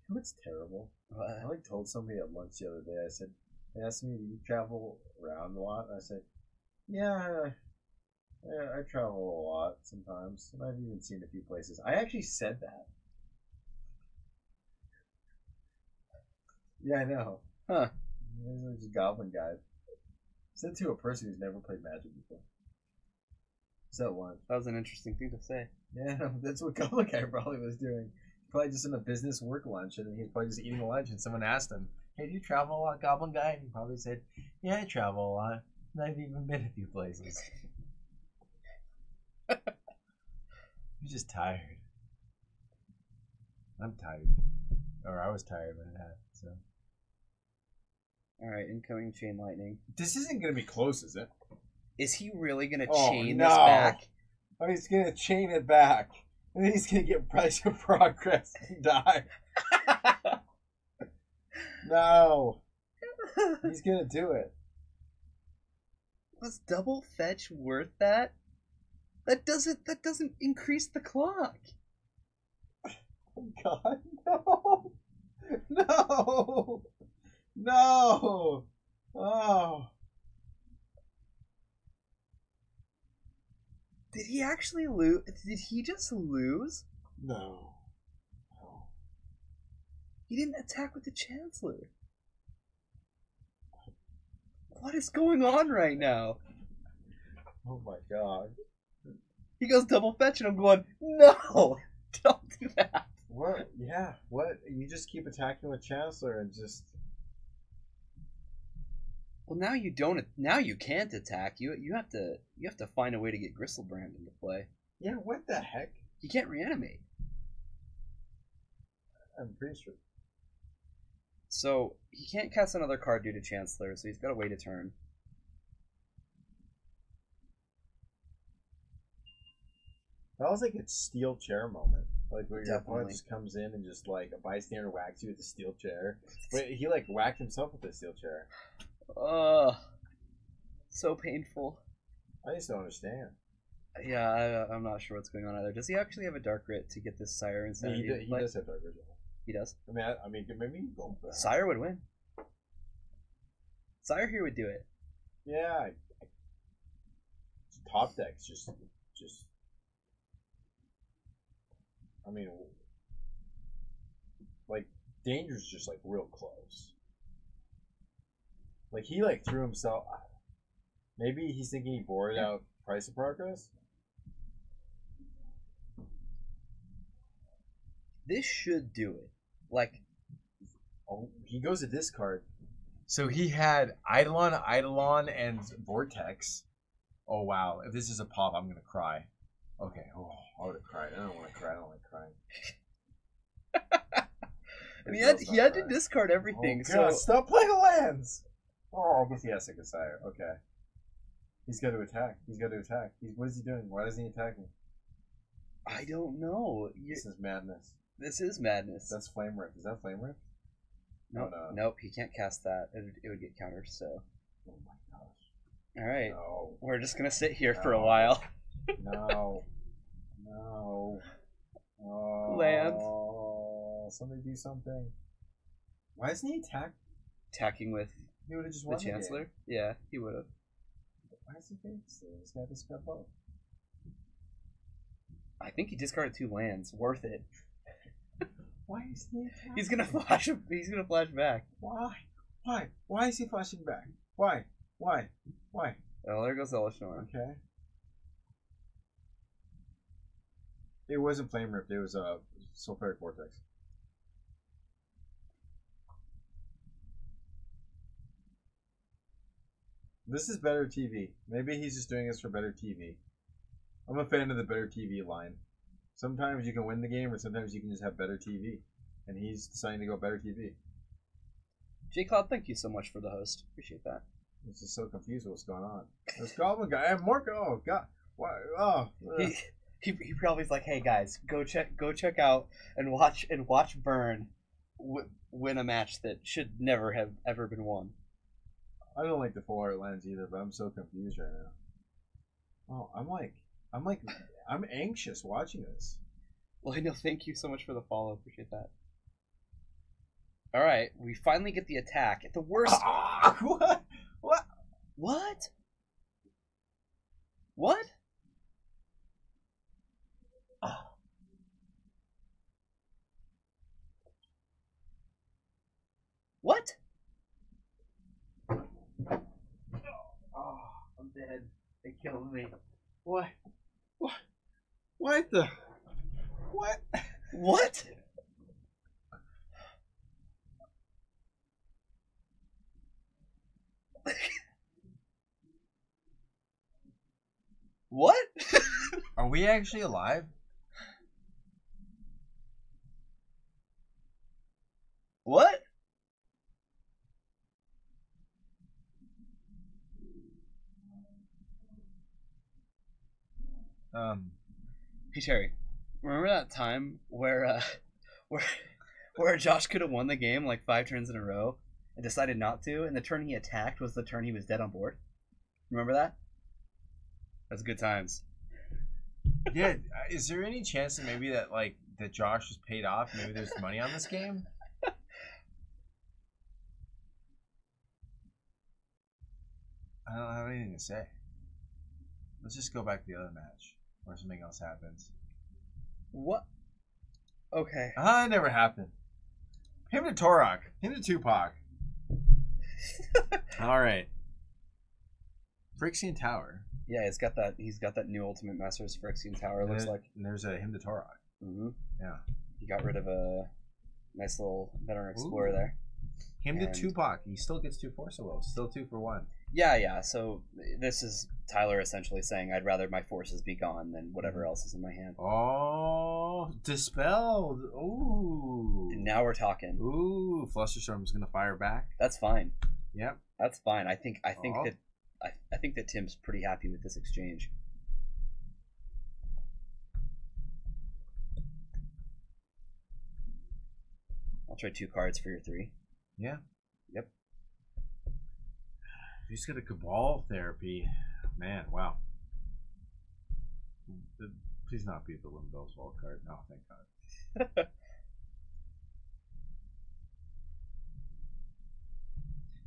You know what's terrible? What? I told somebody at lunch the other day, I said, they asked me, do you travel around a lot? And I said, yeah, I travel a lot sometimes. And I've even seen a few places. I actually said that. Yeah, I know. Huh. There's a goblin guy. Said to a person who's never played Magic before. So lunch. That was an interesting thing to say. Yeah, that's what Goblin Guy probably was doing. Probably just in a business work lunch, and he was probably just eating lunch, and someone asked him, hey, do you travel a lot, Goblin Guy? And he probably said, yeah, I travel a lot. And I've even been a few places. He's just tired. I'm tired. Or I was tired when it happened, so. Alright, incoming Chain Lightning. This isn't going to be close, is it? Is he really going to Oh, chain no. this back? Oh, he's going to chain it back. And then he's going to get Price of Progress and die. No. He's going to do it. Was double fetch worth that? That doesn't increase the clock. Oh, God, no. No. No. Oh. Did he actually lose? Did he just lose? No. He didn't attack with the Chancellor. What is going on right now? Oh my God. He goes double fetch and I'm going, no! Don't do that. What? Yeah. What? You just keep attacking with Chancellor and just... Well, now you don't. Now you can't attack. You have to find a way to get Gristlebrand into play. Yeah, what the heck? You can't reanimate. I'm pretty sure. So he can't cast another card due to Chancellor, so he's got to wait a turn. That was like a steel chair moment. Like where your Definitely. opponent just comes in and just like a bystander whacks you with a steel chair. But he like whacked himself with a steel chair. So painful. I just don't understand. Yeah, I'm not sure what's going on either. Does he actually have a Dark Grit to get this Sire Insanity? He does have Dark Vision. He does. I mean, maybe you go for that. Sire would win. Sire here would do it. Yeah. Top decks just. I mean, like Danger's just like real close. Like he like threw himself. Maybe he's thinking he bored out Price of Progress. This should do it. Like, oh, he goes to discard. So he had Eidolon, and Vortex. Oh wow! If this is a pop, I'm gonna cry. Okay. Oh, I would have cried. I don't want to cry. I don't like crying. and he had to discard everything. Oh, God, so stop playing the lands. Oh, I guess he has to Sire. Okay. He's got to attack. What is he doing? Why doesn't he attack me? I don't know. This is madness. This is madness. That's Flame Rift. Is that Flame Rift? Nope. No. Nope. He can't cast that. It would get countered. So. Oh my gosh. All right. No. We're just gonna sit here for a while. No. Land. Somebody do something. Why isn't he attacking with He would have just the won the Chancellor. game. Yeah, he would have. Why is he famous? He's got this crap up. I think he discarded 2 lands. Worth it. Why is he attacking? He's gonna flash. He's gonna flash back. Why? Why? Why is he flashing back? Why? Why? Why? Oh, there goes Elishnorn. Okay. It wasn't Flame Rift. It was Sulfuric Vortex. This is better TV. Maybe he's just doing this for better TV. I'm a fan of the better TV line. Sometimes you can win the game, or sometimes you can just have better TV. And he's deciding to go better TV. J Cloud, thank you so much for the host. Appreciate that. I'm just so confused with what's going on. This Goblin guy, I have more. Oh God! Why? Oh. He probably's like, hey guys, go check out and watch Burn win a match that should never have ever been won. I don't like the full art lens either, but I'm so confused right now. Oh, I'm anxious watching this. Well, I know. Thank you so much for the follow. Appreciate that. All right, we finally get the attack at the worst. What? What? What? What? What? Oh, I'm dead. They killed me. What? What? What the? What? What? What? Are we actually alive? What? Hey Terry, remember that time where Josh could have won the game like 5 turns in a row and decided not to, and the turn he attacked was the turn he was dead on board? Remember that? That's good times. Yeah. Is there any chance that maybe that Josh was paid off? Maybe there's money on this game. I don't have anything to say. Let's just go back to the other match where something else happens. What? Okay. It never happened. Him to Torok. Him to Tupac. All right. Phyrexian Tower. Yeah, he's got that new Ultimate Masters Phyrexian Tower. It looks like. And there's a him to Torok. Mm-hmm. Yeah. He got rid of a nice little veteran explorer there. Him to Tupac. He still gets 2 Force of Will. Still 2 for 1. Yeah. So this is Tyler essentially saying, I'd rather my forces be gone than whatever else is in my hand. Oh, dispelled. Ooh. And now we're talking. Ooh, Flusterstorm's gonna fire back. That's fine. Yep. That's fine. I think that Tim's pretty happy with this exchange. I'll trade 2 cards for your 3. Yeah. Yep. He's got a Cabal therapy. Man, wow. Please not be the Limbo's Vault card. No, thank God.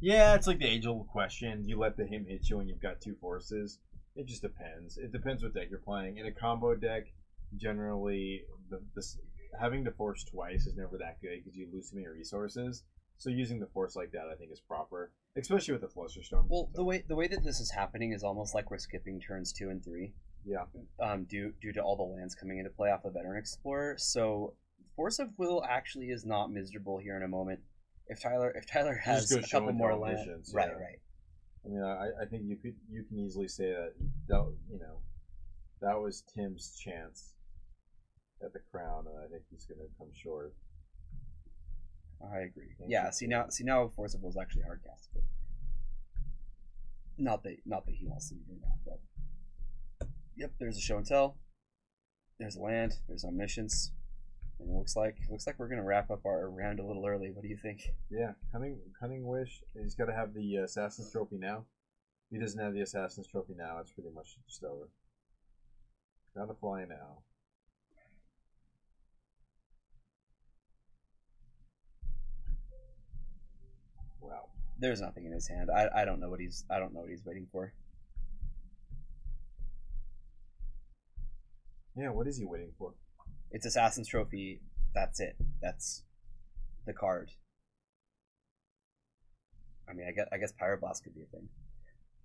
Yeah, it's like the age-old question. You let the him hit you when you've got 2 forces. It just depends. It depends what deck you're playing. In a combo deck, generally, having to force twice is never that good because you lose too many resources. So using the force like that, I think, is proper, especially with the Flusterstorm. Well, the way that this is happening is almost like we're skipping turns 2 and 3. Yeah. Due to all the lands coming into play off the Veteran Explorer. So Force of Will actually is not miserable here in a moment. If Tyler has a couple more lands, right. I mean, I think you can easily say that that was Tim's chance at the crown, and I think he's going to come short. I agree. Yeah. See now, Force of Will is actually hard castable. Not that he wants to be doing that, but yep. There's a show and tell. There's a land. There's omniscience. And it looks like we're gonna wrap up our round a little early. What do you think? Yeah, Cunning Wish. He's got to have the Assassin's Trophy now. If he doesn't have the Assassin's Trophy now, it's pretty much just over. Got to fly now. There's nothing in his hand. I don't know what he's waiting for. Yeah, what is he waiting for? It's Assassin's Trophy. That's it. That's the card. I mean, I guess Pyroblast could be a thing.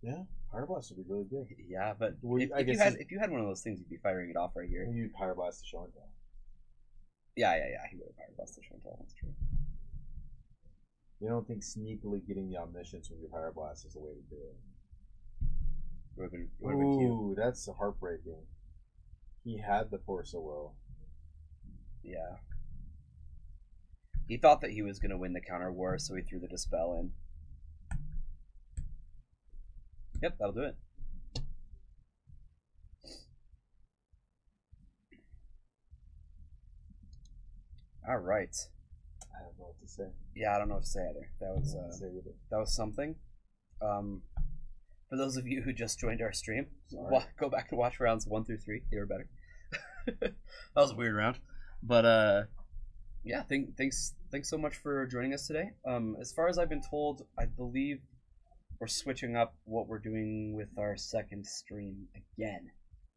Yeah, Pyroblast would be really good. Yeah, but Well, if you had one of those things, you'd be firing it off right here. You Pyroblast to show and tell. Yeah. He would have Pyroblast the show and tell. That's true. You don't think sneakily getting the Omniscience with your Pyroblast is the way to do it? Would have been cute. Ooh, that's heartbreaking. He had the Force of Will. Yeah. He thought that he was going to win the counter war, so he threw the Dispel in. Yep, that'll do it. All right. I don't know what to say. Yeah, I don't know what to say either. That was something. For those of you who just joined our stream, go back and watch rounds 1 through 3. They were better. That was a weird round, but yeah. Thanks so much for joining us today. As far as I've been told, I believe we're switching up what we're doing with our second stream again.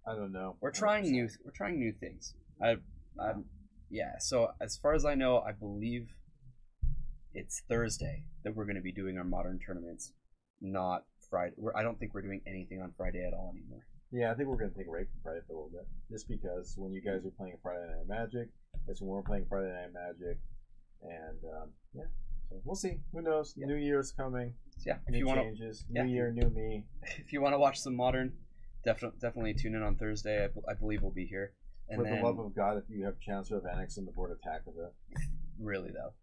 I don't know. We're trying new things. Yeah. So as far as I know, I believe it's Thursday that we're going to be doing our modern tournaments, not Friday. I don't think we're doing anything on Friday at all anymore. Yeah, I think we're going to take a break from Friday for a little bit. Just because when you guys are playing Friday Night Magic, it's when we're playing Friday Night Magic. And, yeah. So we'll see. Who knows? Yeah. New Year's coming. Yeah. New changes. New year, new me. If you want to watch some modern, definitely tune in on Thursday. I believe we'll be here. And For the love of God, if you have Chancellor of Annex in the board attack of it. Really, though.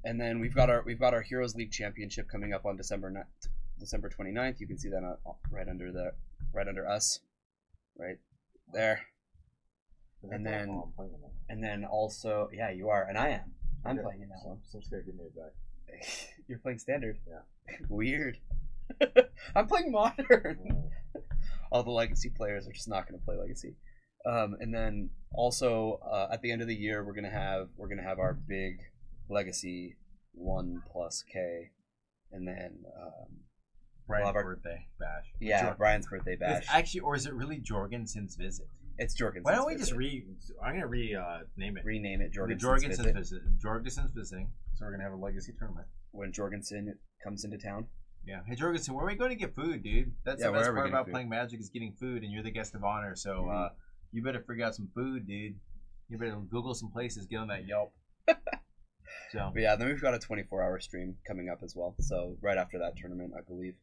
And then we've got our Heroes League Championship coming up on December 29th. You can see that right under us, right there. And then also, yeah, you are, and I am. I'm playing in that one. So I'm scared. Give me it back. You're playing standard. Yeah. Weird. I'm playing modern. All the legacy players are just not going to play legacy. And then also at the end of the year, we're gonna have our big legacy 1+K, and then Brian's birthday bash. Yeah, Brian's birthday bash. Actually, or is it really Jorgensen's visit? It's Jorgensen's. Why don't we visit. just I'm gonna name it. Rename it Jorgensen's visit. Jorgensen's visiting. So we're gonna have a legacy tournament when Jorgensen comes into town. Yeah. Hey Jorgensen, where are we going to get food, dude? That's the best part about playing Magic is getting food, and you're the guest of honor. So you better figure out some food, dude. You better Google some places, get on that Yelp. But yeah, then we've got a 24-hour stream coming up as well. So right after that tournament, I believe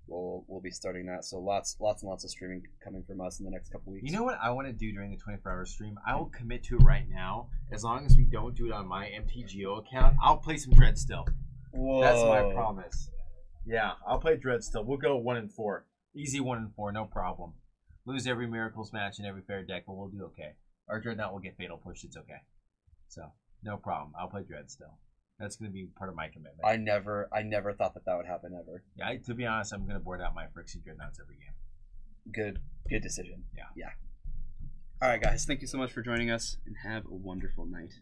we'll be starting that. So lots and lots of streaming coming from us in the next couple weeks. You know what I want to do during the 24-hour stream? I will commit to it right now. As long as we don't do it on my MTGO account, I'll play some Dread still. Whoa. That's my promise. Yeah, I'll play Dread still. We'll go 1-4. Easy 1-4, no problem. Lose every Miracles match and every fair deck, but we'll do okay. Our Dreadnought will get Fatal Push, it's okay. So, no problem. I'll play Dread still. That's going to be part of my commitment. I never thought that would happen ever. Yeah, to be honest, I'm going to board out my Frixie Dreadnoughts every game. Good decision. Yeah. All right, guys. Thank you so much for joining us, and have a wonderful night.